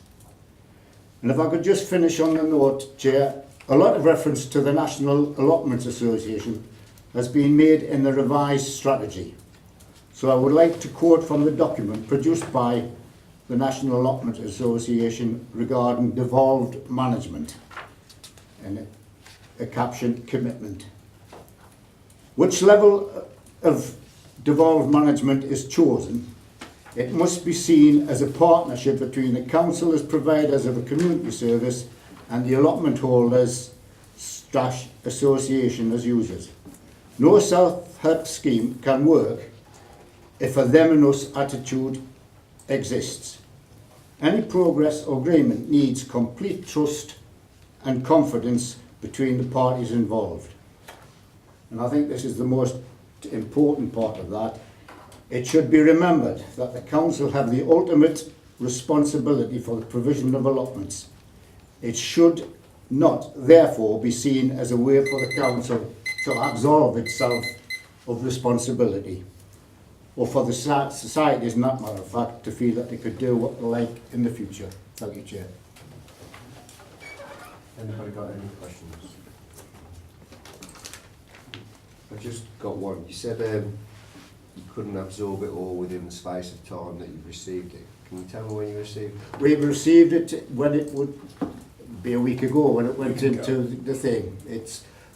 And if I could just finish on the note, Chair, a lot of reference to the National Allotments Association has been made in the revised strategy. So I would like to quote from the document produced by the National Allotment Association regarding devolved management, and a caption, commitment. Which level of devolved management is chosen, it must be seen as a partnership between the council as providers of a community service and the allotment holders / association as users. No self-help scheme can work if a them and us attitude exists. Any progress or agreement needs complete trust and confidence between the parties involved. And I think this is the most important part of that. It should be remembered that the council have the ultimate responsibility for the provision of allotments. It should not, therefore, be seen as a way for the council to absolve itself of responsibility, or for the society, as a matter of fact, to feel that they could do what they like in the future. Thank you, Chair. Anybody got any questions? I've just got one. You said you couldn't absorb it all within the space of time that you've received it. Can you tell me when you received it? We received it when it would be a week ago, when it went into the thing.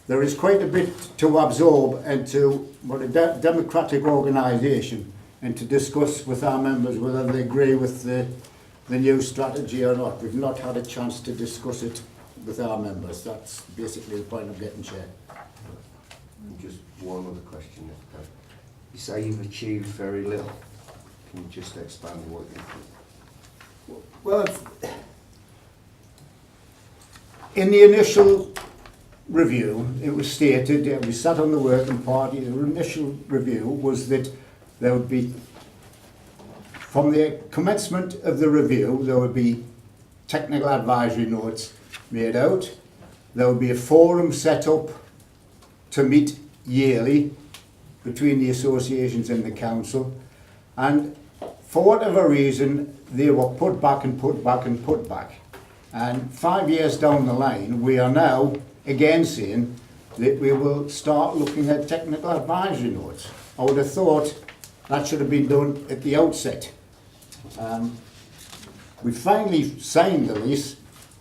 There is quite a bit to absorb and to what a democratic organisation, and to discuss with our members whether they agree with the new strategy or not. We've not had a chance to discuss it with our members. That's basically the point I'm getting, Chair. And just one other question. You say you've achieved very little. Can you just expand what you think? Well, in the initial review, it was stated, we sat on the working party, the initial review was that there would be, from the commencement of the review, there would be technical advisory notes made out, there would be a forum set up to meet yearly between the associations and the council, and for whatever reason they were put back and put back and put back. And 5 years down the line, we are now again saying that we will start looking at technical advisory notes. I would have thought that should have been done at the outset. We finally signed the lease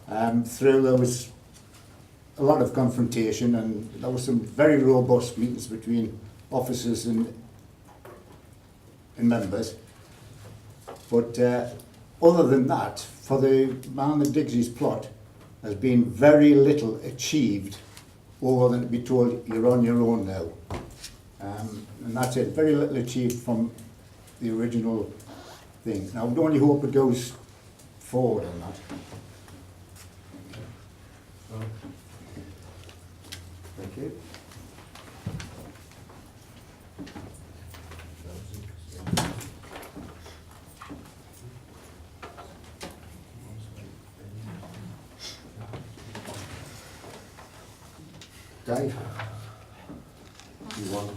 through, there was a lot of confrontation, and there was some very robust meetings between officers and members. But other than that, for the man that digs his plot, there's been very little achieved other than to be told you're on your own now. And that's it, very little achieved from the original thing. Now, I would only hope it goes forward on that. Thank you. Dave, you want?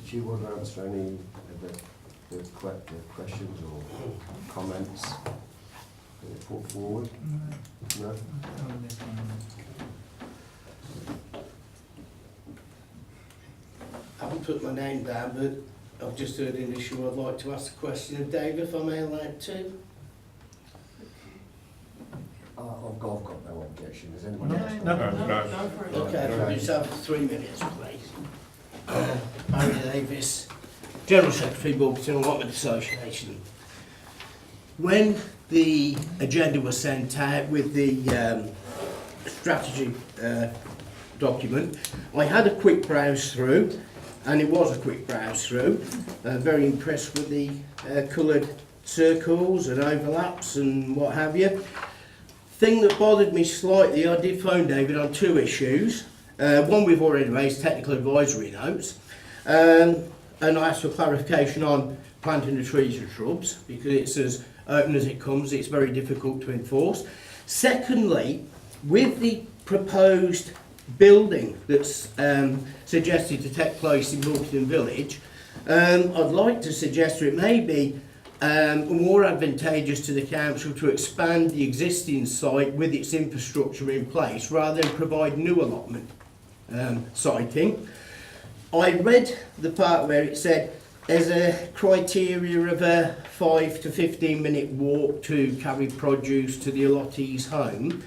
Do you want to answer any of the questions or comments that are put forward? No? I haven't put my name down, but I've just heard an issue. I'd like to ask a question of Dave, if I may allow to. I've got no objection. Does anyone else? No. Okay, if I just have 3 minutes, please. Barry Davis, General Secretary, Bulkington Allotment Association. When the agenda was sent out with the strategy document, I had a quick browse through, and it was a quick browse through. Very impressed with the coloured circles and overlaps and what have you. Thing that bothered me slightly, I did phone David on 2 issues. One we've already raised, technical advisory notes, and I asked for clarification on planting the trees and shrubs, because it's as open as it comes. It's very difficult to enforce. Secondly, with the proposed building that's suggested to take place in Nuneaton Village, I'd like to suggest that it may be more advantageous to the council to expand the existing site with its infrastructure in place rather than provide new allotment siting. I read the part where it said there's a criteria of a 5 to 15 minute walk to carry produce to the allottee's home.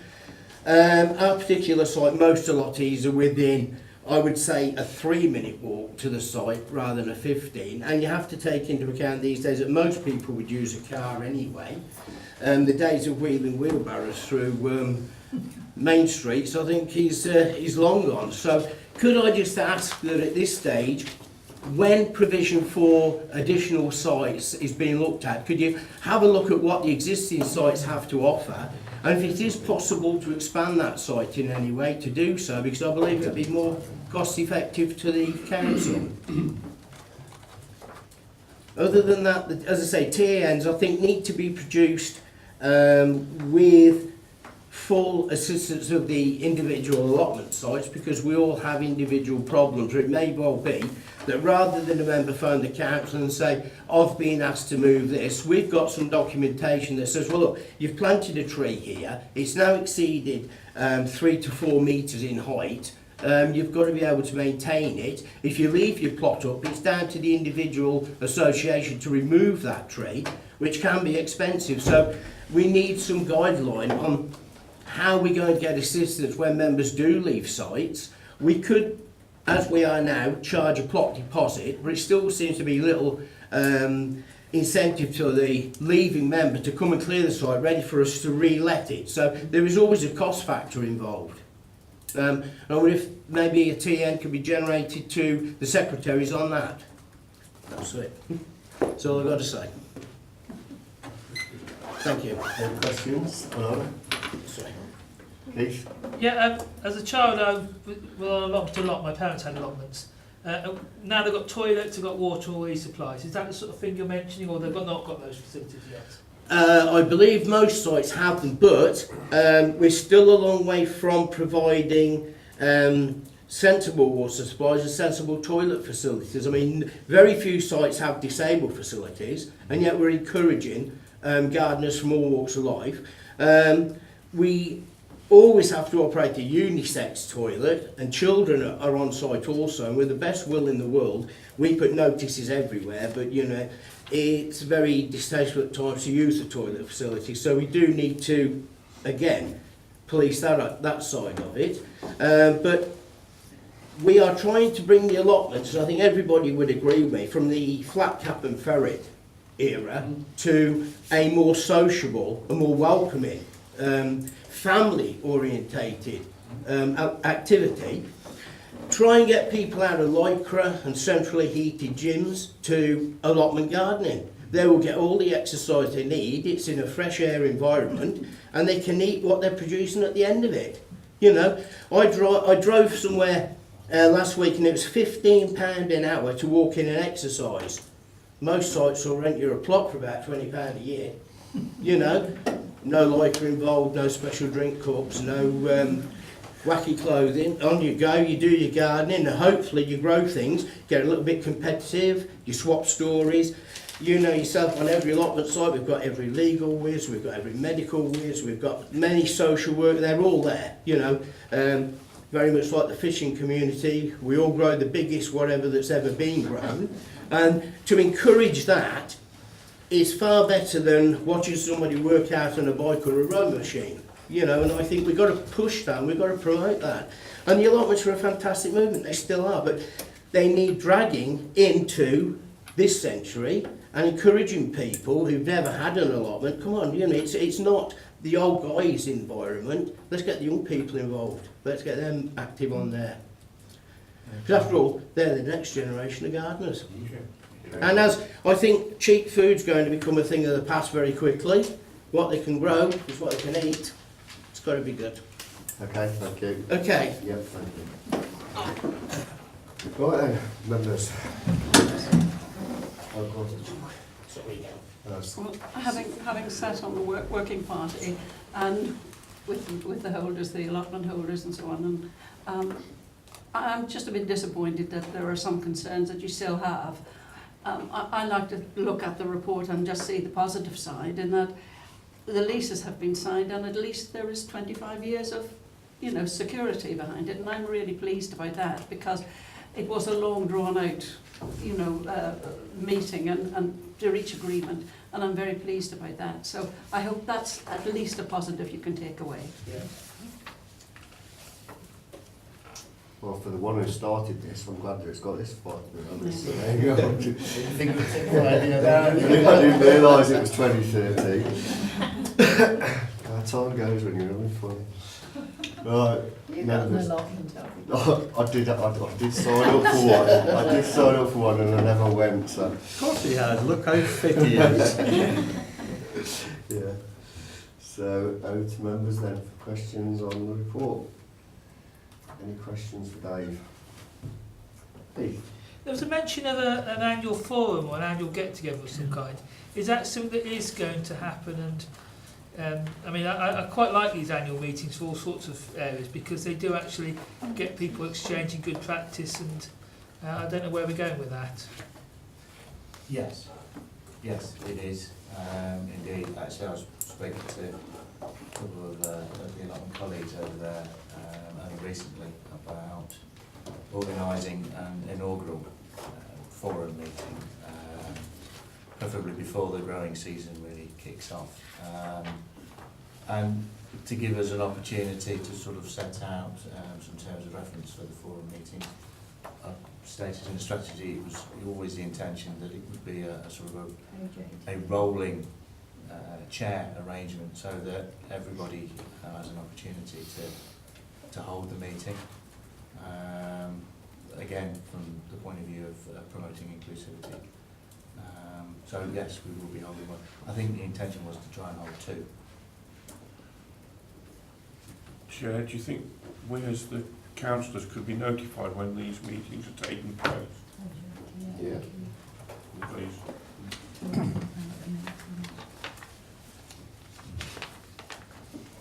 Our particular site, most allottees are within, I would say, a 3-minute walk to the site rather than a 15, and you have to take into account these days that most people would use a car anyway. The days of wheeling wheelbarrows through main streets, I think he's long gone. So could I just ask that at this stage, when provision for additional sites is being looked at, could you have a look at what the existing sites have to offer, and if it is possible to expand that site in any way, to do so, because I believe it would be more cost effective to the council. Other than that, as I say, TANs I think need to be produced with full assistance of the individual allotment sites, because we all have individual problems. Or it may well be that rather than a member phone the council and say, I've been asked to move this, we've got some documentation that says, well look, you've planted a tree here, it's now exceeded 3 to 4 metres in height, you've got to be able to maintain it. If you leave your plot up, it's down to the individual association to remove that tree, which can be expensive. So we need some guideline on how we're going to get assistance when members do leave sites. We could, as we are now, charge a plot deposit, but it still seems to be little incentive to the leaving member to come and clear the site ready for us to re-let it. So there is always a cost factor involved. I wonder if maybe a TN could be generated to the secretaries on that. That's it. That's all I've got to say. Thank you. Any questions? Sorry. Keith? Yeah, as a child, well, allotment to lot, my parents had allotments. Now they've got toilets, they've got water, all these supplies. Is that the sort of thing you're mentioning, or they've not got those facilities yet? I believe most sites have them, but we're still a long way from providing sensible water supplies and sensible toilet facilities. I mean, very few sites have disabled facilities, and yet we're encouraging gardeners from all walks of life. We always have to operate a unisex toilet, and children are on site also, and with the best will in the world, we put notices everywhere, but you know, it's very distasteful at times to use the toilet facility, so we do need to, again, police that side of it. But we are trying to bring the allotments, and I think everybody would agree with me, from the flat cap and ferret era to a more sociable, a more welcoming, family orientated activity. try and get people out of lycra and centrally heated gyms to allotment gardening. They will get all the exercise they need, it's in a fresh air environment, and they can eat what they're producing at the end of it. You know, I drove somewhere last week and it was £15 an hour to walk in and exercise. Most sites will rent you a plot for about £20 a year. You know, no lycra involved, no special drink cups, no wacky clothing. On you go, you do your gardening, and hopefully you grow things, get a little bit competitive, you swap stories. You know yourself, on every allotment site, we've got every legal whiz, we've got every medical whiz, we've got many social work, they're all there, you know. Very much like the fishing community, we all grow the biggest whatever that's ever been grown. And to encourage that is far better than watching somebody work out on a bike or a rowing machine. You know, and I think we've got to push that, we've got to promote that. And the allotments are a fantastic movement, they still are, but they need dragging into this century and encouraging people who've never had an allotment. Come on, you know, it's not the old guys' environment. Let's get the young people involved. Let's get them active on there. Because after all, they're the next generation of gardeners. And as I think cheap food's going to become a thing of the past very quickly, what they can grow is what they can eat. It's got to be good. Okay, thank you. Okay. Yep, thank you. Right then, members. Well, having sat on the working party and with the holders, the allotment holders and so on, and I'm just a bit disappointed that there are some concerns that you still have. I like to look at the report and just see the positive side, in that the leases have been signed and at least there is 25 years of, you know, security behind it, and I'm really pleased about that, because it was a long drawn out, you know, meeting and to reach agreement, and I'm very pleased about that. So I hope that's at least a positive you can take away. Yeah. Well, for the one who started this, I'm glad that it's got this far, to be honest. So there you go. I didn't realise it was 2013. How time goes when you're having fun. Right. You got an allotment, have you? I did sign up for one. I did sign up for one and I never went, so. Of course he has, look how fit he is. Yeah. So, over to members then for questions on the report. Any questions for Dave? Dave? There was a mention of an annual forum or an annual get-together of some kind. Is that something that is going to happen? And I mean, I quite like these annual meetings for all sorts of areas, because they do actually get people exchanging good practice, and I don't know where we're going with that. Yes, it is. Indeed, actually, I was speaking to a couple of the allotment colleagues over there only recently about organising an inaugural forum meeting, preferably before the growing season really kicks off, and to give us an opportunity to sort of set out some terms of reference for the forum meeting. I've stated in the strategy it was always the intention that it would be a sort of a rolling chair arrangement, so that everybody has an opportunity to hold the meeting. Again, from the point of view of promoting inclusivity. So yes, we will be holding one. I think the intention was to try and hold two. Chair, do you think we as the councillors could be notified when these meetings are taking place? Yeah. Please.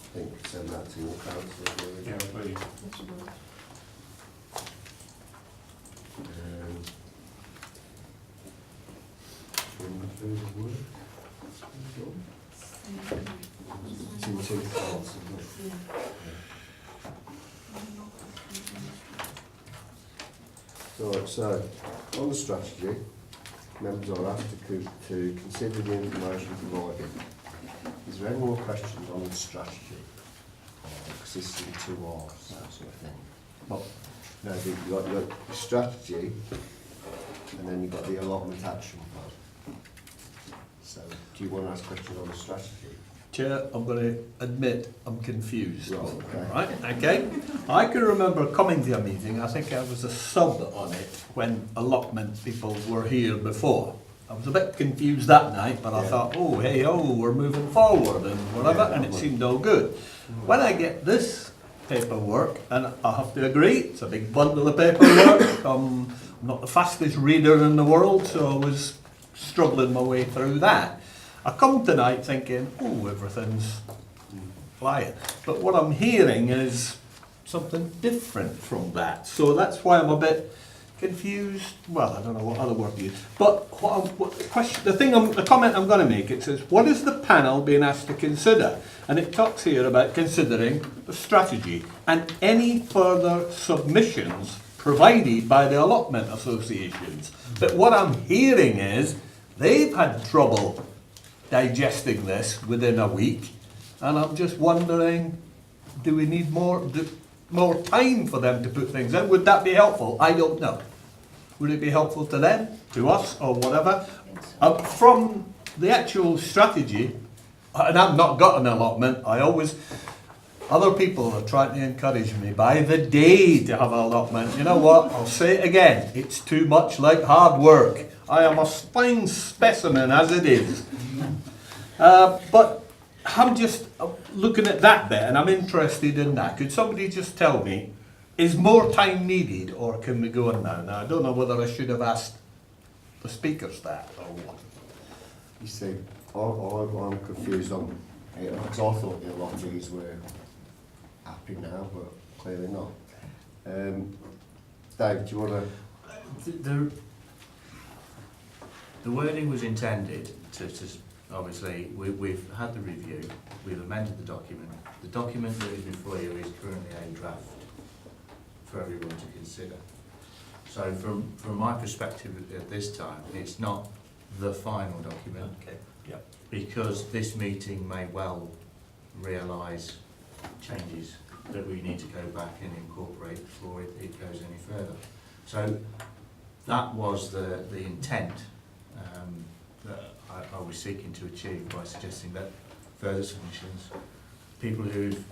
I think send that to your council. Yeah, please. It's in 2 parts, isn't it? Right, so on the strategy, members are asked to consider the information provided. Is there any more questions on the strategy? Because this is in 2 halves, that sort of thing. Well, no, you've got the strategy, and then you've got the allotment action plan. So, do you want to ask questions on the strategy? Chair, I'm going to admit I'm confused. Right, okay. Right, okay. I can remember coming to a meeting, I think I was a sub on it, when allotment people were here before. I was a bit confused that night, but I thought, oh, hey, oh, we're moving forward and whatever, and it seemed all good. When I get this paperwork, and I have to agree, it's a big bundle of paperwork. I'm not the fastest reader in the world, so I was struggling my way through that. I come tonight thinking, oh, everything's flying. But what I'm hearing is something different from that. So that's why I'm a bit confused. Well, I don't know what other word to use. But the comment I'm going to make, it says, what is the panel being asked to consider? And it talks here about considering the strategy and any further submissions provided by the allotment associations. But what I'm hearing is they've had trouble digesting this within a week, and I'm just wondering, do we need more time for them to put things in? Would that be helpful? I don't know. Would it be helpful to them, to us, or whatever? From the actual strategy, and I've not got an allotment, other people are trying to encourage me by the day to have an allotment. You know what, I'll say it again, it's too much like hard work. I am a fine specimen as it is. But I'm just looking at that bit and I'm interested in that. Could somebody just tell me, is more time needed or can we go on now? Now, I don't know whether I should have asked the speakers that or what. You see, I'm confused on it, because I thought the allottees were happy now, but clearly not. Dave, do you want to... The wording was intended to obviously, we've had the review, we've amended the document. The document that is before you is currently a draft for everyone to consider. So from my perspective at this time, it's not the final document. Okay. Yep. Because this meeting may well realise changes that we need to go back and incorporate before it goes any further. So that was the intent that I was seeking to achieve by suggesting that further submissions, people who've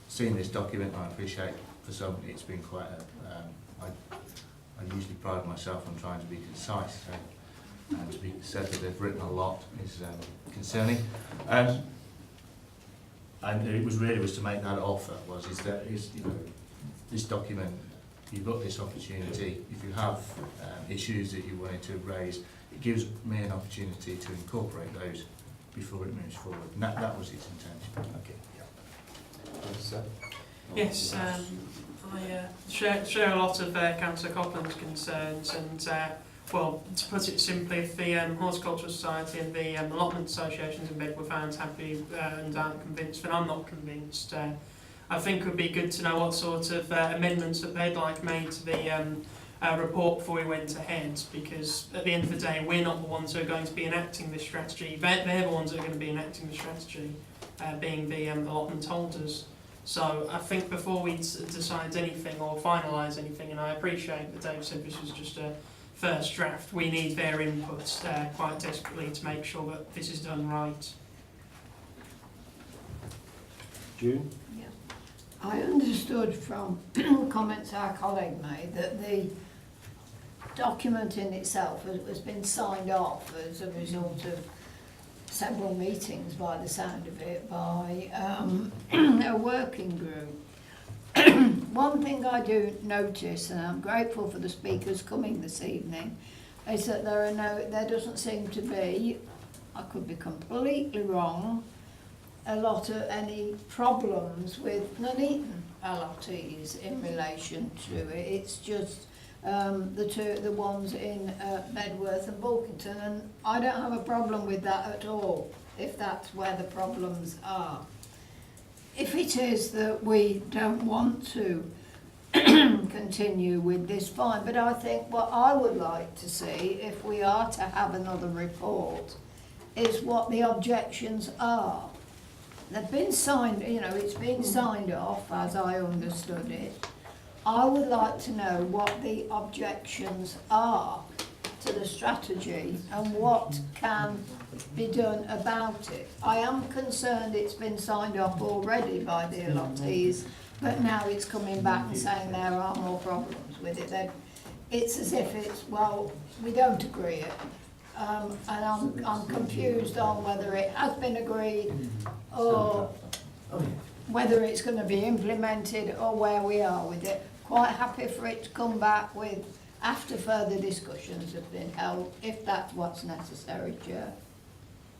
seen this document, I appreciate for some it's been quite I usually pride myself on trying to be concise, so, and to be said that they've written a lot is concerning. And it was to make that offer, this document, you've got this opportunity, if you have issues that you wanted to raise, it gives me an opportunity to incorporate those before it moves forward. And that was its intention. Okay. Yes, I share a lot of Councillor Copland's concerns, and well, to put it simply, if the Horticultural Society and the allotment associations in Bedworth aren't happy and aren't convinced, then I'm not convinced. I think it would be good to know what sort of amendments that they'd like made to the report before we went ahead, because at the end of the day, we're not the ones who are going to be enacting this strategy. They're the ones that are going to be enacting the strategy, being the allotment holders. So I think before we decide anything or finalise anything, and I appreciate that Dave said this was just a first draft, we need their input quite desperately to make sure that this is done right. June? Yeah. I understood from comments our colleague made that the document in itself has been signed off as a result of several meetings, by the sound of it, by a working group. One thing I do notice, and I'm grateful for the speakers coming this evening, is that there doesn't seem to be, I could be completely wrong, a lot of any problems with Nuneaton allottees in relation to it. It's just the ones in Bedworth and Bulkington, and I don't have a problem with that at all, if that's where the problems are. If it is that we don't want to continue with this, fine, but I think what I would like to see, if we are to have another report, is what the objections are. They've been signed, it's been signed off, as I understood it. I would like to know what the objections are, to the strategy and what can be done about it. I am concerned it's been signed off already by the allottees, but now it's coming back and saying there are more problems with it. It's as if it's, well, we don't agree it. And I'm confused on whether it has been agreed or whether it's going to be implemented or where we are with it. Quite happy for it to come back with after further discussions have been held, if that's what's necessary, Chair.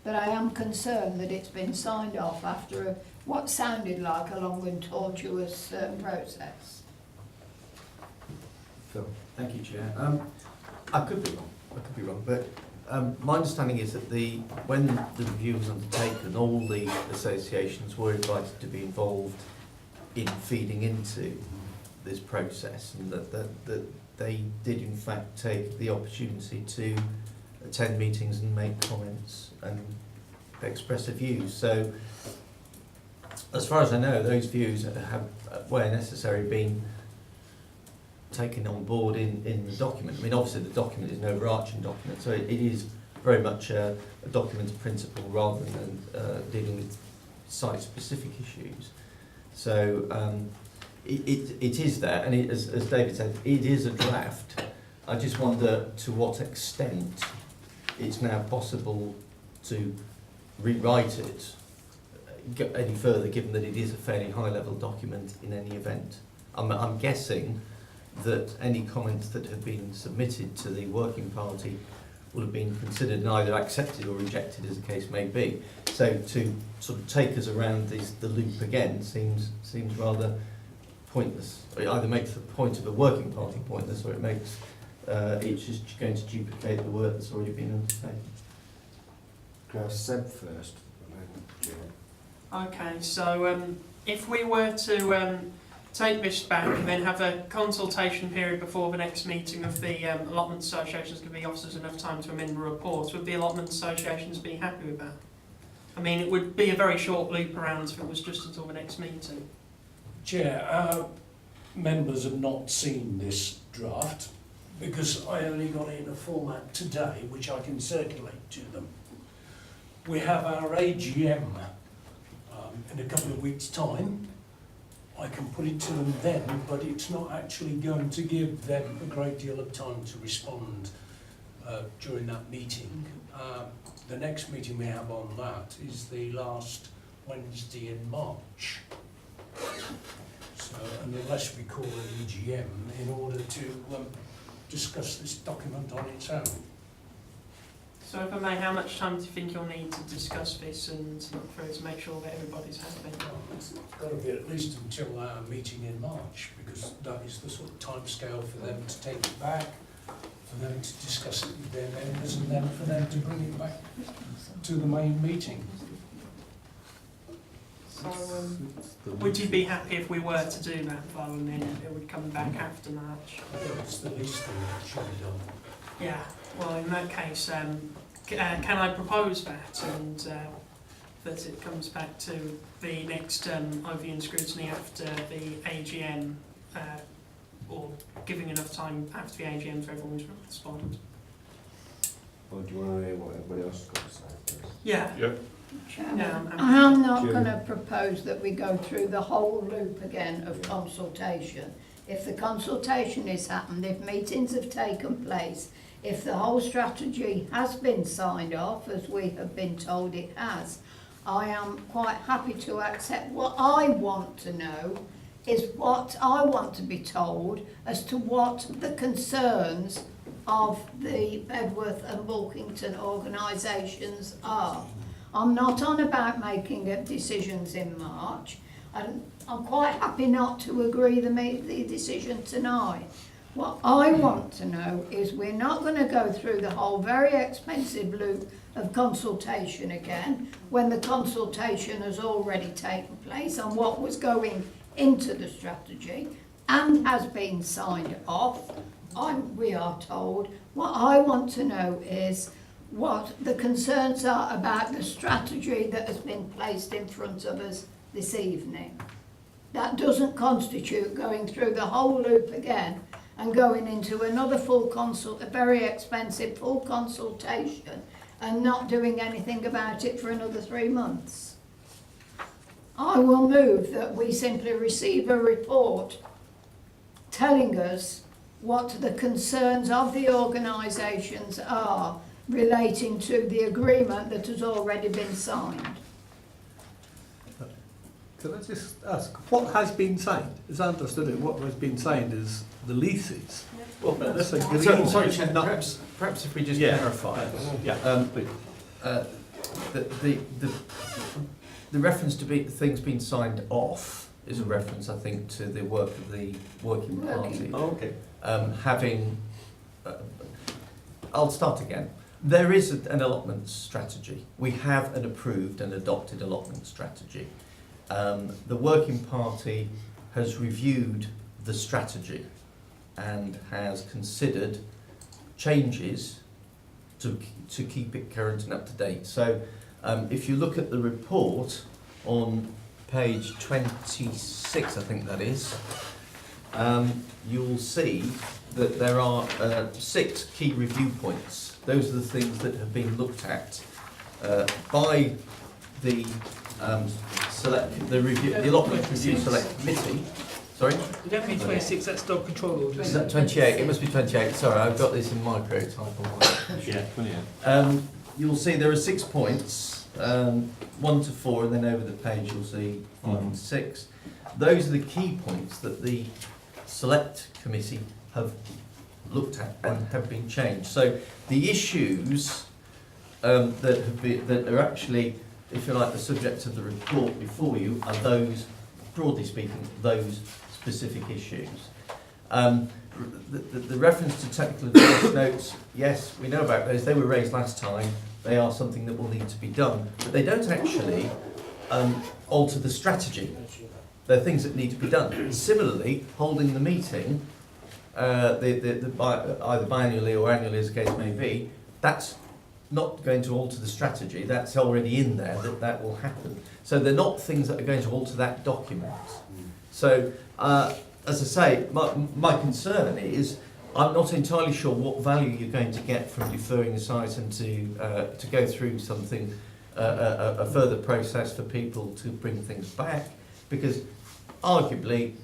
But I am concerned that it's been signed off after what sounded like a long and tortuous process. Phil. Thank you, Chair. I could be wrong, but my understanding is that when the review was undertaken, all the associations were invited to be involved in feeding into this process, and that they did in fact take the opportunity to attend meetings and make comments and express their views. So, as far as I know, those views have, where necessary, been taken on board in the document. I mean, obviously the document is an overarching document, so it is very much a document of principle rather than dealing with site-specific issues. So it is there, and as David said, it is a draft. I just wonder to what extent it's now possible to rewrite it any further, given that it is a fairly high-level document in any event. I'm guessing that any comments that have been submitted to the working party will have been considered and either accepted or rejected, as the case may be. So to sort of take us around the loop again seems rather pointless. It either makes the point of the working party pointless, or it makes it's just going to duplicate the work that's already been undertaken. Can I Seb first? Okay, so if we were to take this back and then have a consultation period before the next meeting of the allotment associations, give the officers enough time to amend the report, would the allotment associations be happy with that? I mean, it would be a very short loop around if it was just until the next meeting. Chair, our members have not seen this draft because I only got it in a format today which I can circulate to them. We have our AGM in a couple of weeks' time. I can put it to them then, but it's not actually going to give them a great deal of time to respond during that meeting. The next meeting we have on that is the last Wednesday in March. So, and unless we call an EGM in order to discuss this document on its own. So if I may, how much time do you think you'll need to discuss this and look through to make sure that everybody's happy? Well, it's got to be at least until our meeting in March, because that is the sort of timescale for them to take it back, for them to discuss it with their members, and then for them to bring it back to the main meeting. So would you be happy if we were to do that, though, and then it would come back after March? I think it's the least thing that should be done. Yeah, well, in that case, can I propose that, and that it comes back to the next OVN scrutiny after the AGM, or giving enough time after the AGM for everyone to respond? Or do you want to hear what everybody else has got to say first? Yeah. Yep. Chairman, I'm not going to propose that we go through the whole loop again of consultation. If the consultation has happened, if meetings have taken place, if the whole strategy has been signed off, as we have been told it has, I am quite happy to accept. What I want to know is what I want to be told as to what the concerns of the Bedworth and Bulkington organisations are. I'm not on about making decisions in March, and I'm quite happy not to agree the decision tonight. What I want to know is we're not going to go through the whole very expensive loop of consultation again when the consultation has already taken place on what was going into the strategy and has been signed off, we are told. What I want to know is what the concerns are about the strategy that has been placed in front of us this evening. That doesn't constitute going through the whole loop again and going into another a very expensive full consultation and not doing anything about it for another 3 months. I will move that we simply receive a report telling us what the concerns of the organisations are relating to the agreement that has already been signed. Can I just ask, what has been signed? As I understood it, what has been signed is the leases. Well, That's a sorry, green- sorry, which is not- perhaps if we just Yeah. clarify. Yeah. The reference to things being signed off is a reference, I think, to the work of the working party. Oh, okay. I'll start again. There is an allotment strategy. We have an approved and adopted allotment strategy. The working party has reviewed the strategy and has considered changes to keep it current and up to date. So if you look at the report on page 26, I think that is, you'll see that there are 6 key review points. Those are the things that have been looked at by the the allotment review select committee. Sorry? You don't mean 26, that's dog control orders. Is that 28? It must be 28. Sorry, I've got this in micro type. Yeah, 28. You'll see there are 6 points, 1 to 4, and then over the page you'll see 5 and 6. Those are the key points that the select committee have looked at and have been changed. So the issues that are actually, if you like, the subject of the report before you are those, broadly speaking, those specific issues. The reference to technical advice notes, yes, we know about those. They were raised last time. They are something that will need to be done, but they don't actually alter the strategy. They're things that need to be done. Similarly, holding the meeting, either biannually or annually as the case may be, that's not going to alter the strategy. That's already in there, that will happen. So they're not things that are going to alter that document. So, as I say, my concern is I'm not entirely sure what value you're going to get from deferring this item to go through something, a further process for people to bring things back, because arguably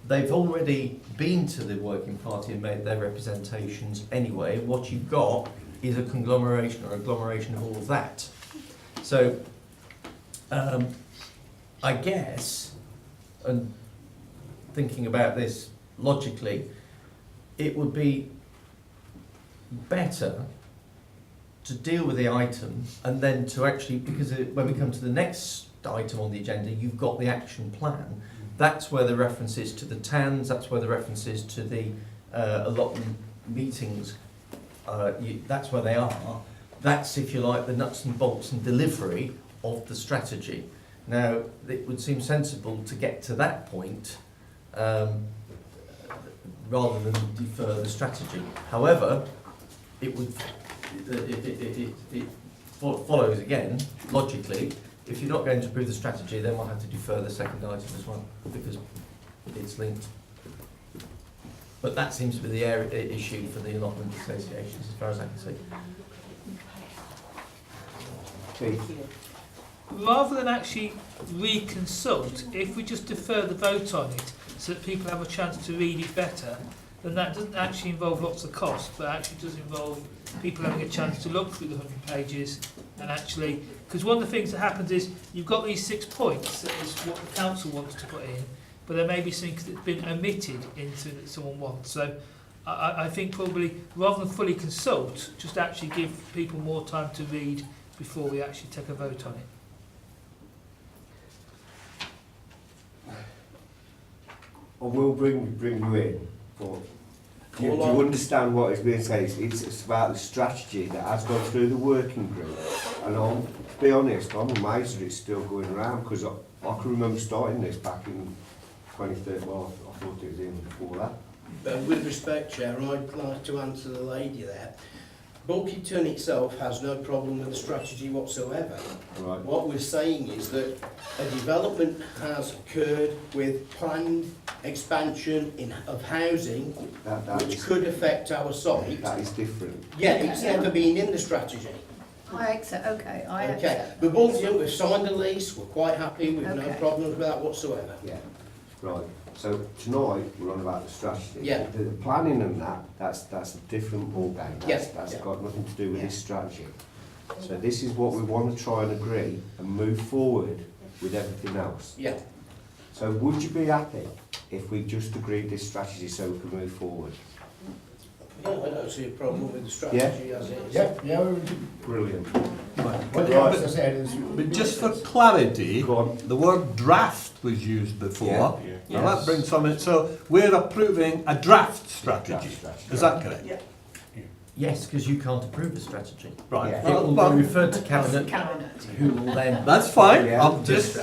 they've already been to the working party and made their representations anyway. What you've got is a conglomeration or agglomeration of all of that. So, I guess, and thinking about this logically, it would be better to deal with the item and then to actually, because when we come to the next item on the agenda, you've got the action plan. That's where the reference is to the TANs, that's where the reference is to the allotment meetings. That's where they are. That's, if you like, the nuts and bolts and delivery of the strategy. Now, it would seem sensible to get to that point rather than defer the strategy. However, it follows again, logically, if you're not going to approve the strategy, then we'll have to defer the second item as well, because it's linked. But that seems to be the issue for the allotment associations, as far as I can see. Rather than actually reconsult, if we just defer the vote on it so that people have a chance to read it better, then that doesn't actually involve lots of cost, but actually does involve people having a chance to look through the 100 pages and actually, because one of the things that happens is you've got these 6 points, that is what the council wants to put in, but there may be something that's been omitted into that someone wants. So I think probably rather than fully consult, just actually give people more time to read before we actually take a vote on it. I will bring you in, but do you understand what is being said? It's about the strategy that has gone through the working group. And to be honest, I'm amazed that it's still going around, because I can remember starting this back in 2013. Well, I thought it was even before that. With respect, Chair, I'd like to answer the lady there. Bulkington itself has no problem with the strategy whatsoever. Right. What we're saying is that a development has occurred with planned expansion of housing, That which is, could affect our site. that is different. Yeah, it's never been in the strategy. I accept, okay, I Okay, accept. we've all done, we've signed the lease, we're quite happy, we've no Okay. problems with that whatsoever. Yeah, right. So tonight, we're on about the strategy. Yeah. The planning and that's a different ballgame. Yes, That's yeah. got nothing to do with this strategy. So this is what we want to try and agree and move forward with everything else. Yeah. So would you be happy if we just agreed this strategy so we can move forward? Yeah, I don't see a problem with the strategy as it is. Yeah, Brilliant. But just for clarity, the word draft was used before. Yeah. Now that brings some in. So we're approving a draft strategy. Is that correct? Yeah. Yes, because you can't approve the strategy. Right. Yeah. It will Well, be referred to cabinet, who will then that's fine. Yeah. I'm just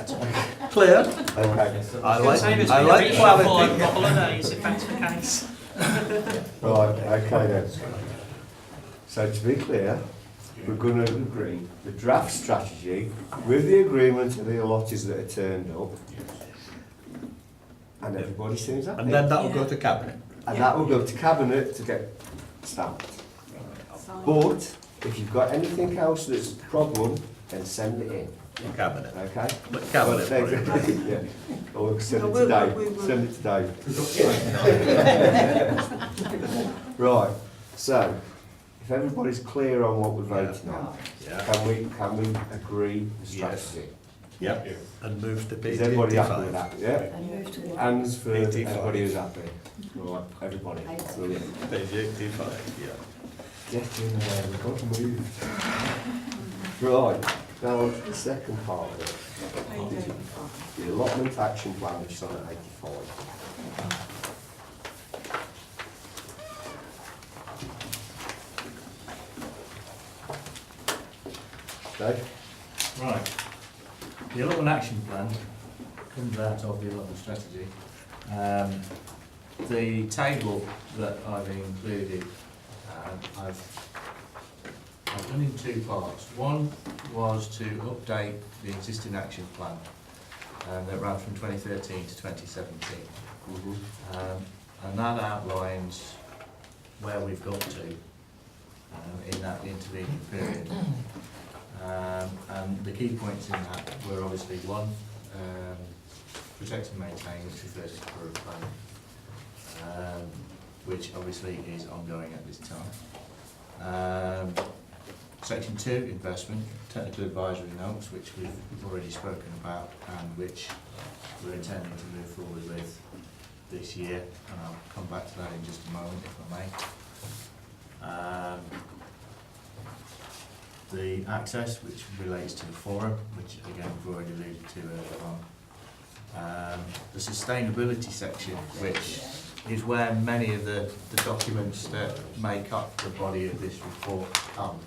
clear. Okay. I like Save us clarity. a couple of days if that's the case. Right, okay then. So to be clear, we're going to agree the draft strategy with the agreement of the allottees that are turned up. And everybody seems happy. And then that will go to cabinet. And that will go to cabinet to get stamped. Signed. But if you've got anything else that's a problem, then send it in. Cabinet. Okay? But cabinet. Yeah. Or send No, it we'll- today. we will. Send it today. Right. So, if everybody's clear on what we're voting on, can we agree the strategy? Yep. And move to page Is everybody happy 85. with that? Yeah. And move to what? Hands for 85. everybody who's happy. Right. Everybody. Brilliant. Page 85, yeah. Get in there. We've got to move. Right. Now on to the second part of it. Page 85. The allotment action plan, which is on at 85. Dave? Right. The allotment action plan comes out of the allotment strategy. The table that I've included, I've done in two parts. One was to update the existing action plan that ran from 2013 to 2017. And that outlines where we've got to in that intervening period. And the key points in that were obviously one, protect and maintain, which refers to the Borough plan, which obviously is ongoing at this time. Section 2, investment, technical advisory notes, which we've already spoken about and which we're intending to move forward with this year, and I'll come back to that in just a moment if I may. The access, which relates to the forum, which again we've already alluded to earlier on. The sustainability section, which is where many of the documents that make up the body of this report come,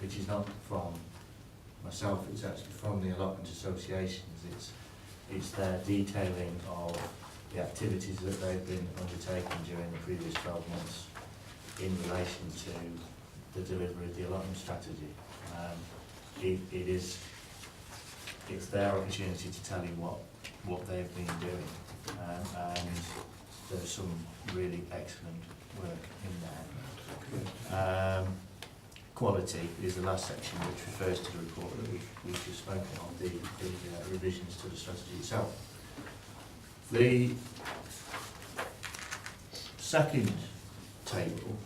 which is not from myself, it's actually from the allotment associations. It's their detailing of the activities that they've been undertaking during the previous 12 months in relation to the delivery of the allotment strategy. It's their opportunity to tell you what they've been doing, and there's some really excellent work in there. Quality is the last section, which refers to the report that we've just spoken of, the revisions to the strategy itself. The second table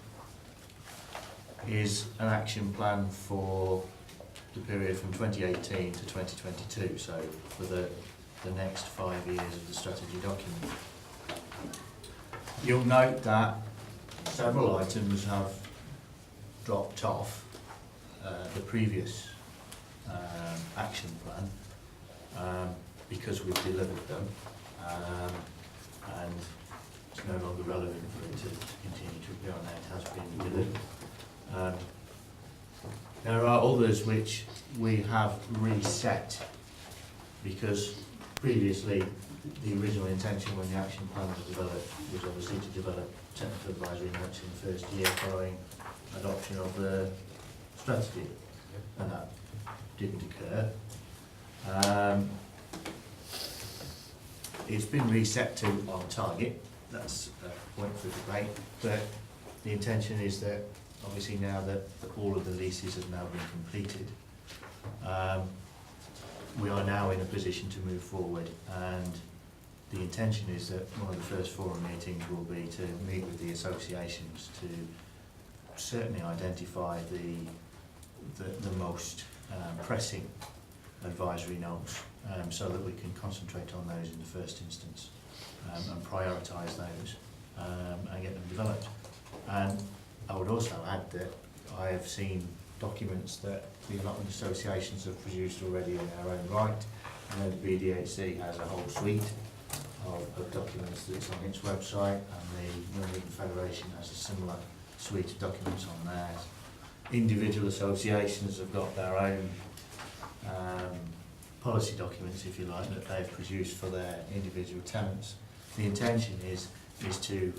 is an action plan for the period from 2018 to 2022, so for the next 5 years of the strategy document. You'll note that several items have dropped off the previous action plan because we've delivered them, and it's no longer relevant for it to continue to be on there. It has been delivered. There are others which we have reset because previously the original intention when the action plan was developed was obviously to develop technical advisory notes in the first year following adoption of the strategy, and that didn't occur. it's been reset to on target. That's a point for debate, but the intention is that obviously now that all of the leases have now been completed, we are now in a position to move forward, and the intention is that one of the first forum meetings will be to meet with the associations to certainly identify the most pressing advisory notes, so that we can concentrate on those in the first instance, and prioritise those and get them developed. And I would also add that I have seen documents that the allotment associations have produced already in their own right. I know the BDHC has a whole suite of documents that's on its website, and the Nuneaton Federation has a similar suite of documents on theirs. Individual associations have got their own policy documents, if you like, that they've produced for their individual tenants. The intention is to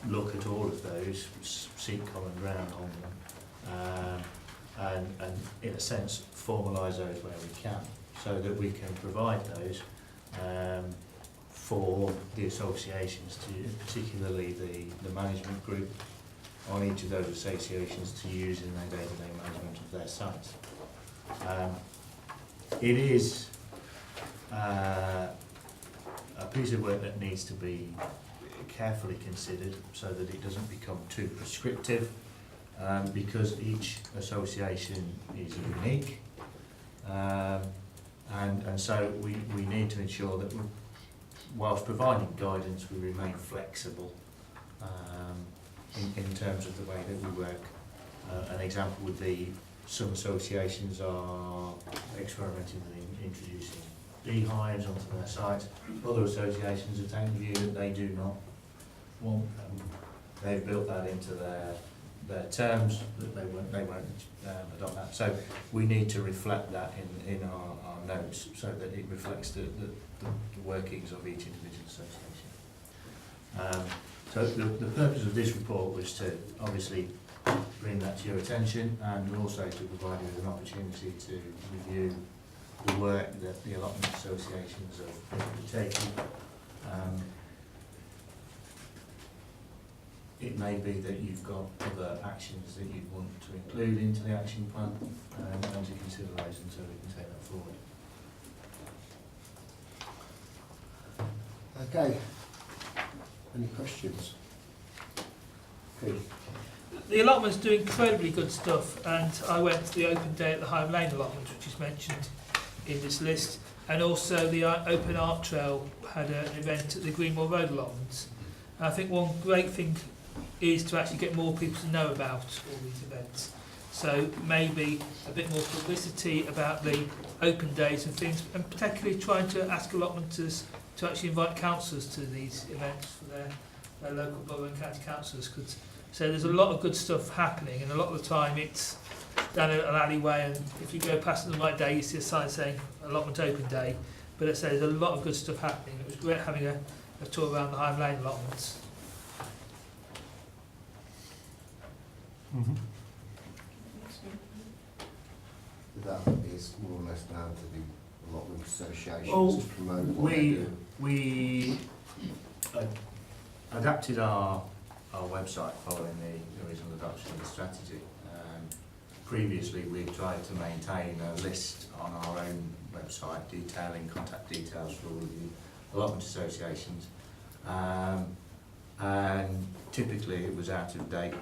look at all of those, seek common ground on them, and in a sense formalise those where we can, so that we can provide those for the associations, to particularly the management group on each of those associations to use in their day-to-day management of their sites. It is a piece of work that needs to be carefully considered so that it doesn't become too prescriptive, because each association is unique, and so we need to ensure that whilst providing guidance, we remain flexible in terms of the way that we work. An example would be some associations are experimenting with introducing beehives onto their sites. Other associations have taken the view that they do not want them. They've built that into their terms, that they won't adopt that. So we need to reflect that in our notes, so that it reflects the workings of each individual association. So the purpose of this report was to obviously bring that to your attention, and also to provide you with an opportunity to review the work that the allotment associations have taken. It may be that you've got other actions that you want to include into the action plan, and to consider those, and so we can take that forward. Okay. Any questions? Okay. The allotments do incredibly good stuff, and I went to the open day at the Higham Lane allotment, which is mentioned in this list, and also the Open Art Trail had an event at the Greenwell Road allotments. And I think one great thing is to actually get more people to know about all these events. So maybe a bit more publicity about the open days and things, and particularly trying to ask allotmenters to actually invite councillors to these events for their local borough and county councillors. So there's a lot of good stuff happening, and a lot of the time it's down an alleyway, and if you go past on the right day you see a sign saying allotment open day, but it says there's a lot of good stuff happening. It was great having a tour around the Higham Lane allotments. Mm-hmm. That is more or less down to the allotment associations to promote what they do. We adapted our website following the original adoption of the strategy. Previously we've tried to maintain a list on our own website detailing contact details for all of the allotment associations, and typically it was out of date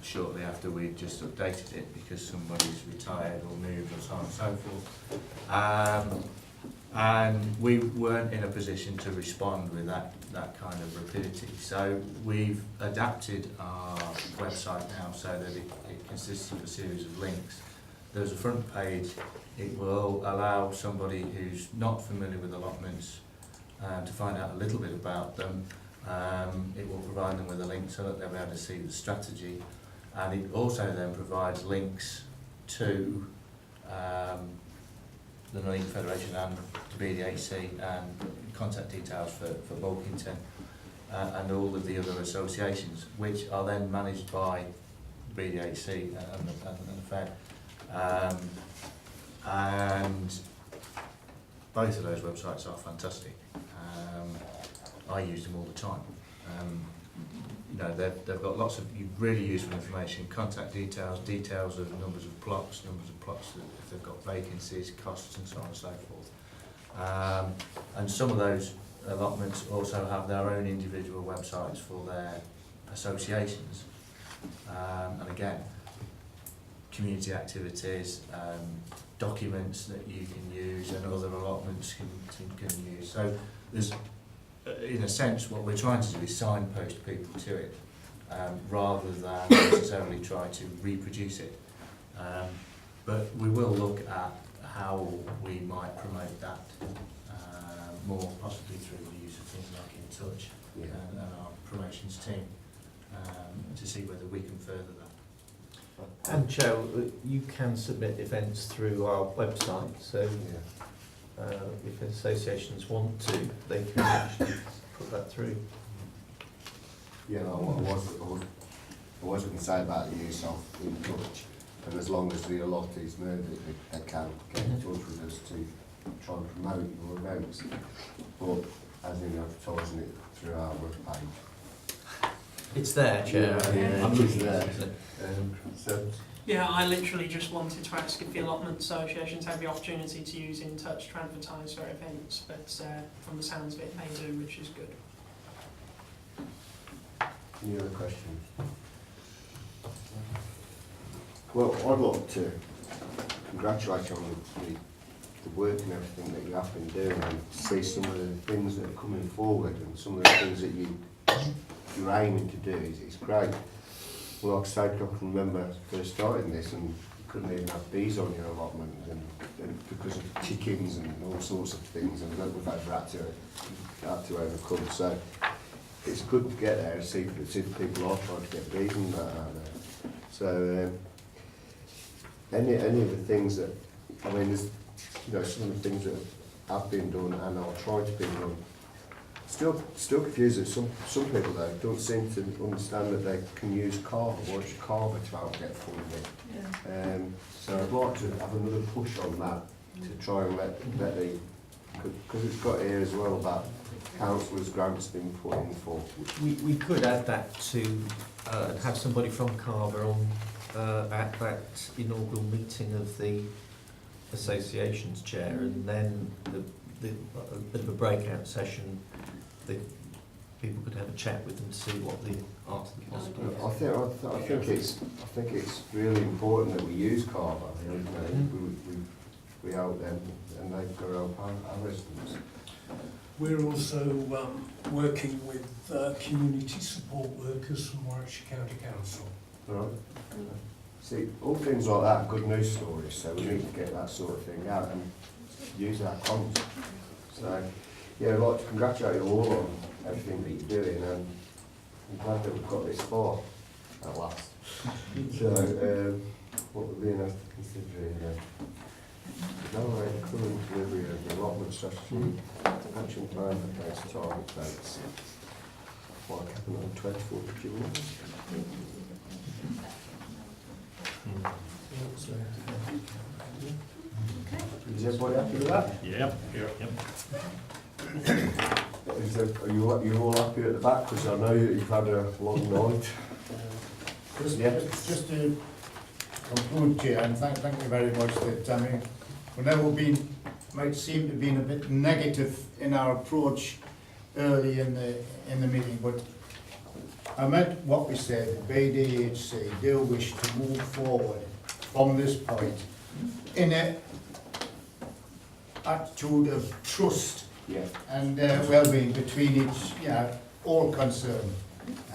shortly after we'd just updated it because somebody's retired or moved or so on and so forth. And we weren't in a position to respond with that kind of rapidity. So we've adapted our website now so that it consists of a series of links. There's a front page. It will allow somebody who's not familiar with allotments to find out a little bit about them. It will provide them with a link so that they'll be able to see the strategy. And it also then provides links to the Nuneaton Federation and to BDHC, and contact details for Bulkington and all of the other associations, which are then managed by BDHC and the Fed. And both of those websites are fantastic. I use them all the time. You know, they've got lots of really useful information, contact details, details of numbers of plots if they've got vacancies, costs and so on and so forth. And some of those allotments also have their own individual websites for their associations. And again, community activities, documents that you can use and other allotments can use. So there's, in a sense, what we're trying to do is signpost people to it, rather than necessarily try to reproduce it. But we will look at how we might promote that more, possibly through the use of things like In Touch and our promotions team, to see whether we can further that. And Joe, you can submit events through our website, so if associations want to, they can actually put that through. Yeah, I was going to say about the use of In Touch, and as long as the allottees know that they can get in touch with us to try and promote your events, but as in advertising it through our webpage. It's there, Chair. I'm looking there. So. Yeah, I literally just wanted to ask if the allotment associations have the opportunity to use In Touch to advertise their events, but from the sounds of it, they do, which is good. Any other questions? Well, I'd like to congratulate you on the work and everything that you have been doing, and see some of the things that are coming forward and some of the things that you're aiming to do. It's great. Well, like I said, I can remember first starting this and you couldn't even have bees on your allotment and because of chickens and all sorts of things, and that we've had to overcome. So it's good to get there and see if people are trying to get bees and that out there. So any of the things that, I mean, there's some of the things that have been done and are trying to be done. Still confusing. Some people though don't seem to understand that they can use Carver, watch Carver to help get funding. Yeah. So I'd like to have another push on that to try and let the, because it's got here as well about councillors' grants being put in for. We could add that to have somebody from Carver on at that inaugural meeting of the association's chair, and then the a bit of a breakout session. The people could have a chat with them to see what the art of the possible. I think it's really important that we use Carver. You know, we help them, and they've got to help our residents. We're also working with community support workers from Warwickshire County Council. Right. See, all things like that, good news stories. So we need to get that sort of thing out and use our comms. So. Yeah, I'd like to congratulate you all on everything that you're doing, and I'm glad that we've got this far at last. So, what we're being asked to consider here, evaluate the current delivery of the allotment strategy, action plan against target dates. What happened on the 24th of June? Is everybody happy with that? Yep. Are you all happy at the back? Because I know you've had a long night. Just to conclude, Chair, and thank you very much. That I mean, whenever we might seem to be a bit negative in our approach early in the meeting, but I meant what we said. The BDHC do wish to move forward from this point in an attitude of trust. Yeah. And well-being between all concerned.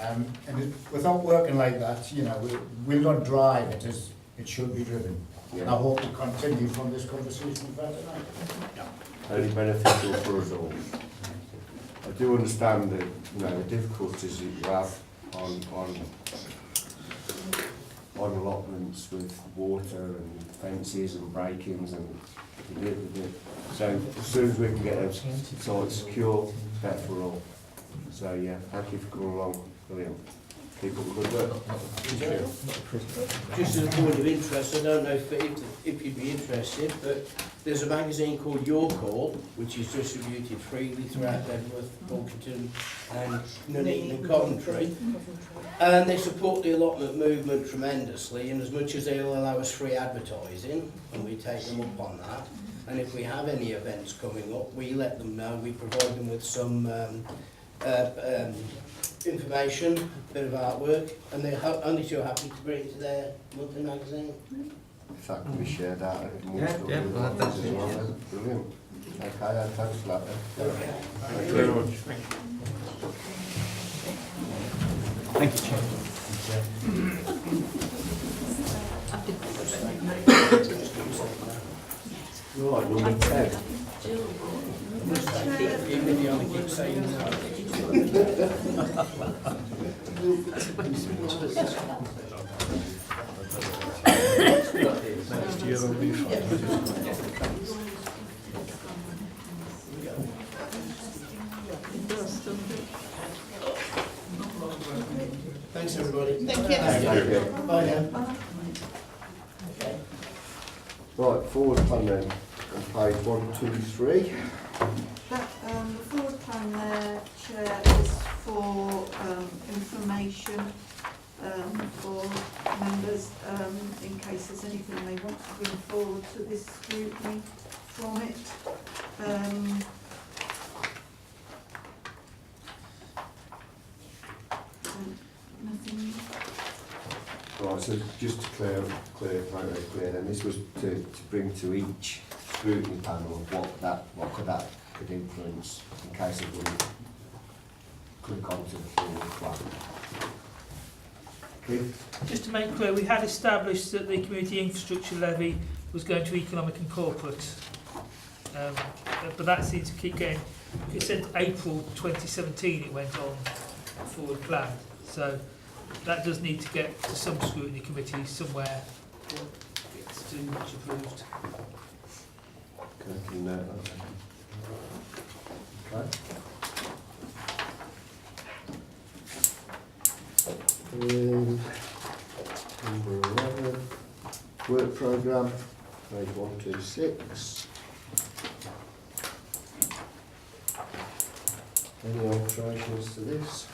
And without working like that, we'll not drive it as it should be driven. Yeah. And I hope to continue from this conversation further tonight. Yeah. Only beneficial for us all. I do understand that the difficulties that you have on allotments with water and fences and break-ins and so as soon as we can get those sites secure, better for all. So yeah, thank you for coming along. Brilliant. keep up the good work. Just as a point of interest, I don't know if you'd be interested, but there's a magazine called Your Call, which is distributed freely throughout Bedworth, Bolton and Nuneaton and Coventry. And they support the allotment movement tremendously, and as much as they'll allow us free advertising, and we take them up on that, and if we have any events coming up, we let them know, we provide them with some information, a bit of artwork, and they're only too happy to bring it to their monthly magazine. If that can be shared out amongst Yeah, all yeah, the well, others as well, then. Brilliant. Okay, thanks for that then. Okay. Thank you very much. Thank you, Chair. Right, number 10. Even if you only keep saying that. Next year will be fun. Thanks, everybody. Thank you. Thank you. Bye now. Right, forward plan then, on page 123. That, the forward plan there, Chair, is for information for members in case there's anything they want to bring forward to this scrutiny from it. Nothing. Right, so just to clear then, this was to bring to each scrutiny panel what could influence in case of we click onto the forward plan. Keith? Just to make clear, we had established that the community infrastructure levy was going to economic and corporate, but that seems to keep going. It said April 2017 it went on forward plan, so that does need to get to some scrutiny committee somewhere for it to be much approved. Okay. Number 11, work programme, page 126. Any alterations to this?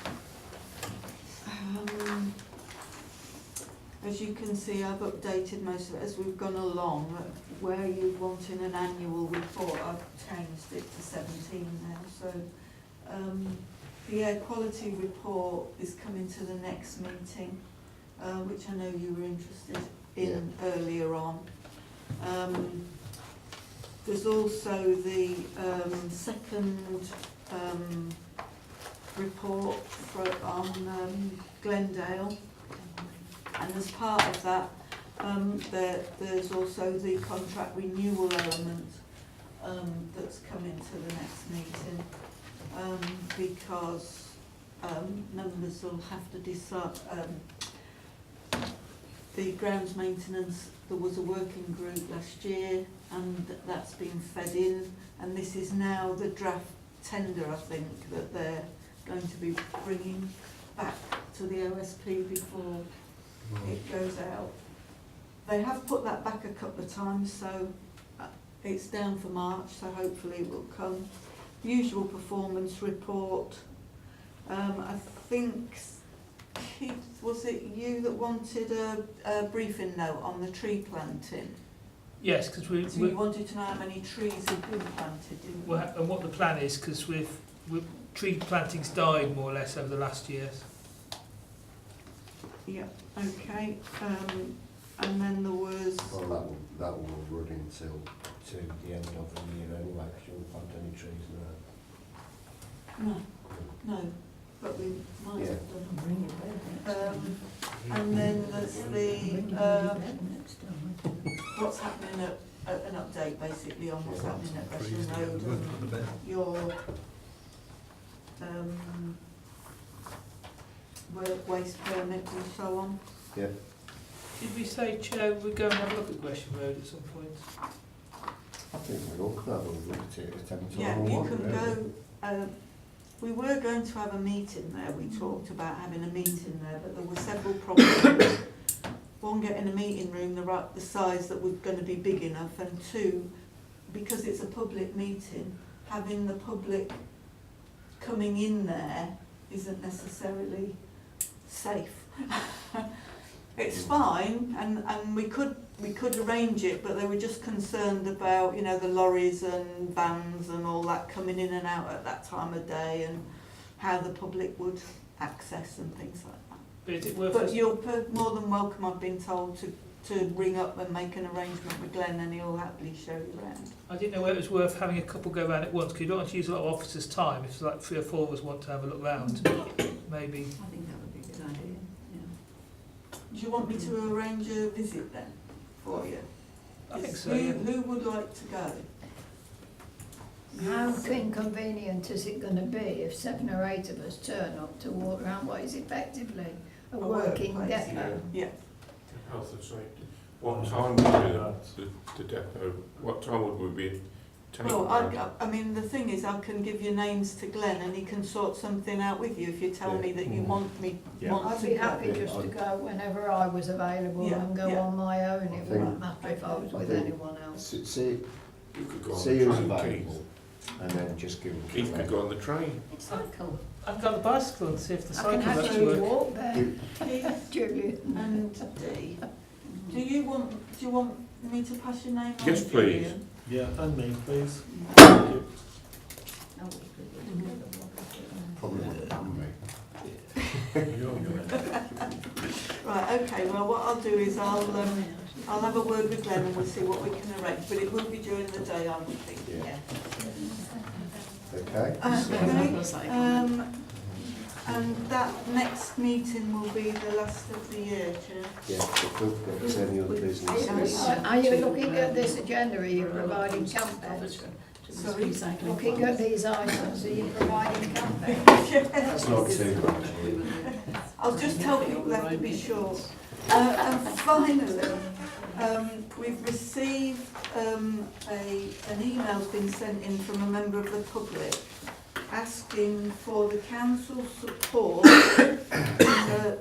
As you can see, I've updated most of it as we've gone along. Where you wanted an annual report, I've changed it to 17 now. So the air quality report is coming to the next meeting, which I know you were interested in earlier on. There's also the second report on Glendale. And as part of that, there's also the contract renewal element that's coming to the next meeting, because members will have to decide. The grounds maintenance, there was a working group last year, and that's been fed in, and this is now the draft tender, I think, that they're going to be bringing back to the OSP before it goes out. They have put that back a couple of times, so it's down for March, so hopefully it will come. Usual performance report. I think, Keith, was it you that wanted a briefing note on the tree planting? Yes, because So you wanted to know how many trees have been planted, didn't you? and what the plan is, because tree plantings died more or less over the last year. Yeah, okay. And then there was... Well, that will run until to the end of the year anyway, because you won't plant any trees now. No, but we might have done. And then there's the what's happening at an update basically on what's happening at Gresham Road and your waste permit and so on. Yeah. Did we say, Chair, we'd go and have a look at Gresham Road at some point? I think we all could have a look at it at any time. Yeah, you can go We were going to have a meeting there. We talked about having a meeting there, but there were several problems. One, getting a meeting room the size that was going to be big enough, and two, because it's a public meeting, having the public coming in there isn't necessarily safe. It's fine, and we could arrange it, but they were just concerned about, you know, the lorries and vans and all that coming in and out at that time of day, and how the public would access and things like that. But is it worth But us- you're more than welcome, I've been told, to ring up and make an arrangement with Glenn, and he'll happily show you around. I didn't know whether it was worth having a couple go round at once, because you don't want to use a lot of officers' time. If like 3 or 4 of us want to have a look round, maybe. I think that would be a good idea, yeah. Do you want me to arrange a visit then for you? I think so, Who, yeah. who would like to go? How inconvenient is it going to be if 7 or 8 of us turn up to walk around what is effectively a working workplace, depot? Yeah. Health and safety. What time would the depot, what time would we be taking? Well, I mean, the thing is, I can give your names to Glenn, and he can sort something out with you if you tell me that you want me. Yeah. Want I'd to be go. happy just to go whenever I was available Yeah, and go yeah. on my own. It think- wouldn't matter if I was I with think- anyone else. See You could go on who's the train, available, and then just give them. Keith could go on the train. Cycle. I've got the bicycle and see if the I can cycle actually actually works. walk there, Keith Julian. and Dee. Do you want me to pass your name on? Yes, please. Julian? Yeah, and me, please. Probably wouldn't happen, mate. Right, okay, well what I'll do is I'll have a word with Glenn and we'll see what we can arrange, but it will be during the day, I would think. Yeah. Okay. Okay, and that next meeting will be the last of the year, Chair. Yeah, if there's any other business. Are you looking at this agenda, are you providing campaigns? Sorry? Looking at these items, are you providing campaigns? That's not too much. I'll just tell people they have to be sure. And finally, we've received an email's been sent in from a member of the public asking for the council's support in the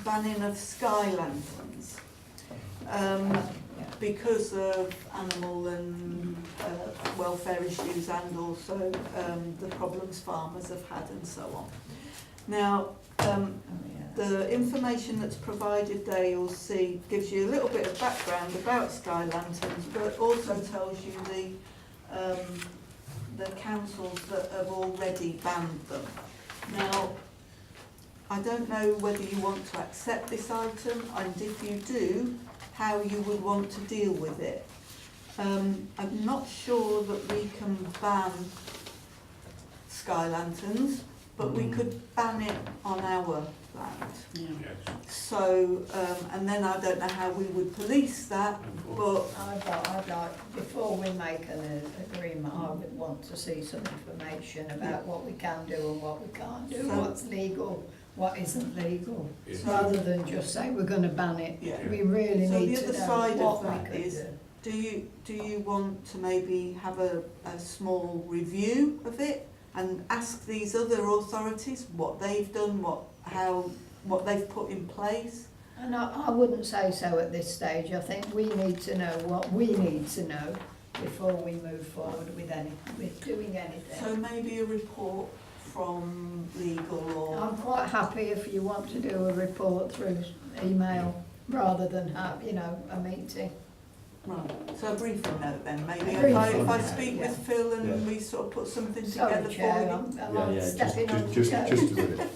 banning of sky lanterns because of animal and welfare issues, and also the problems farmers have had and so on. Now, the information that's provided there, you'll see, gives you a little bit of background about sky lanterns, but also tells you the councils that have already banned them. Now, I don't know whether you want to accept this item, and if you do, how you would want to deal with it. I'm not sure that we can ban sky lanterns, but we could ban it on our land. Yes. So, and then I don't know how we would police that, but I'd like, before we make an agreement, I would want to see some information about what we can do and what we can't do, So- what's legal, what isn't legal, Yes. rather than just say we're going to ban it. yeah. We really So need the to other know side what of we that could is, do. do you want to maybe have a small review of it and ask these other authorities what they've done, what they've put in place? And I wouldn't say so at this stage. I think we need to know what we need to know before we move forward with doing anything. So maybe a report from legal or... I'm quite happy if you want to do a report through email rather than have, a meeting. Right, so a briefing note then, maybe. A If I briefing note, speak yeah. with Phil and Yeah. we sort of put something Sorry, together Chair, for you. I'm stepping on just your a toes. minute.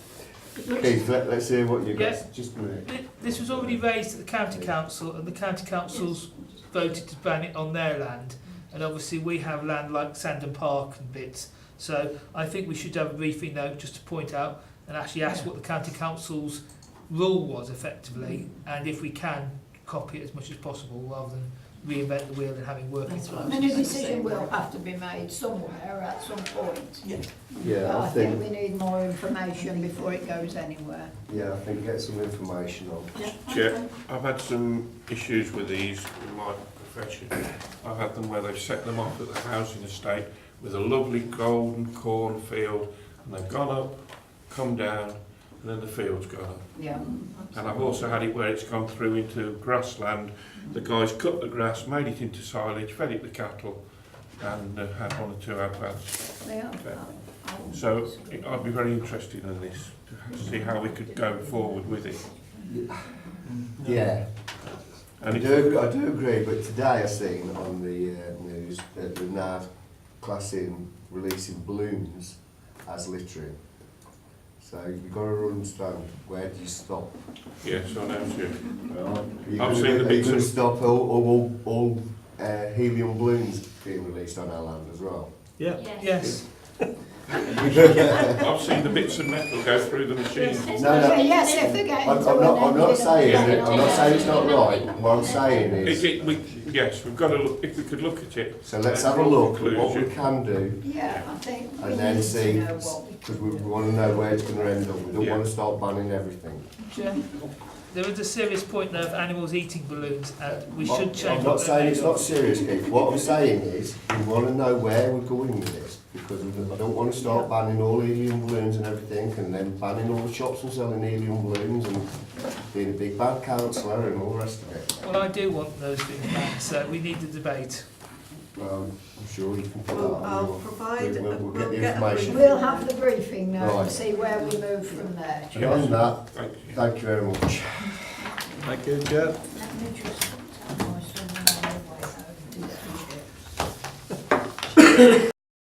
Keith, let's hear what you've got. Yes. Just a minute. This was already raised at the county council, and the county councils voted to ban it on their land. And obviously we have land like Sandon Park and bits. So I think we should have a briefing note just to point out and actually ask what the county council's rule was effectively, and if we can copy it as much as possible rather than reinvent the wheel and having working That's for what us. I mean, a decision will have to be made somewhere at some point. Yeah. Yeah, But I I think think, we need more information before it goes anywhere. yeah, I think get some information on. Chair, I've had some issues with these in my profession. I've had them where they've set them off at the housing estate with a lovely golden cornfield, and they've gone up, come down, and then the field's gone up. Yeah. And I've also had it where it's gone through into grassland. The guys cut the grass, made it into silage, fed it the cattle, and had 1 or 2 adverts. Yeah. So I'd be very interested in this, to see how we could go forward with it. Yeah. And I do agree, but today I seen on the news that they're now releasing balloons as littering. So you've got to understand, where do you stop? Yes, I know too. I've seen the bits to of- stop all helium balloons being released on our land as well. Yeah. Yes. Yes. I've seen the bits of metal go through the machine. No, no. Yes, if they get I'm into not saying it's not right. What I'm saying is, Yes, we've got to look, if we could look at it. so let's have a look at what we can do, Yeah, I think we and then need see, to know what we because we want to know where it's going to end up. We don't Yeah. want to start banning everything. There is a serious point there of animals eating balloons, and we should I'm change. not what they're saying made it's of. not serious, Keith. What I'm saying is, we want to know where we're going with this, because I don't want to start banning all helium balloons and everything, and then banning all the shops and selling helium balloons, and being a big bad councillor and all the rest of it. Well, I do want those things banned, so we need the debate. I'm sure you can put Well, that on. I'll provide, We'll we'll get the get a information. We'll have the briefing now and Right. see where we move from there. And on that, Thank you. thank you very much. Thank you, Chair. Let me just tell my son when I'm away, how to do that.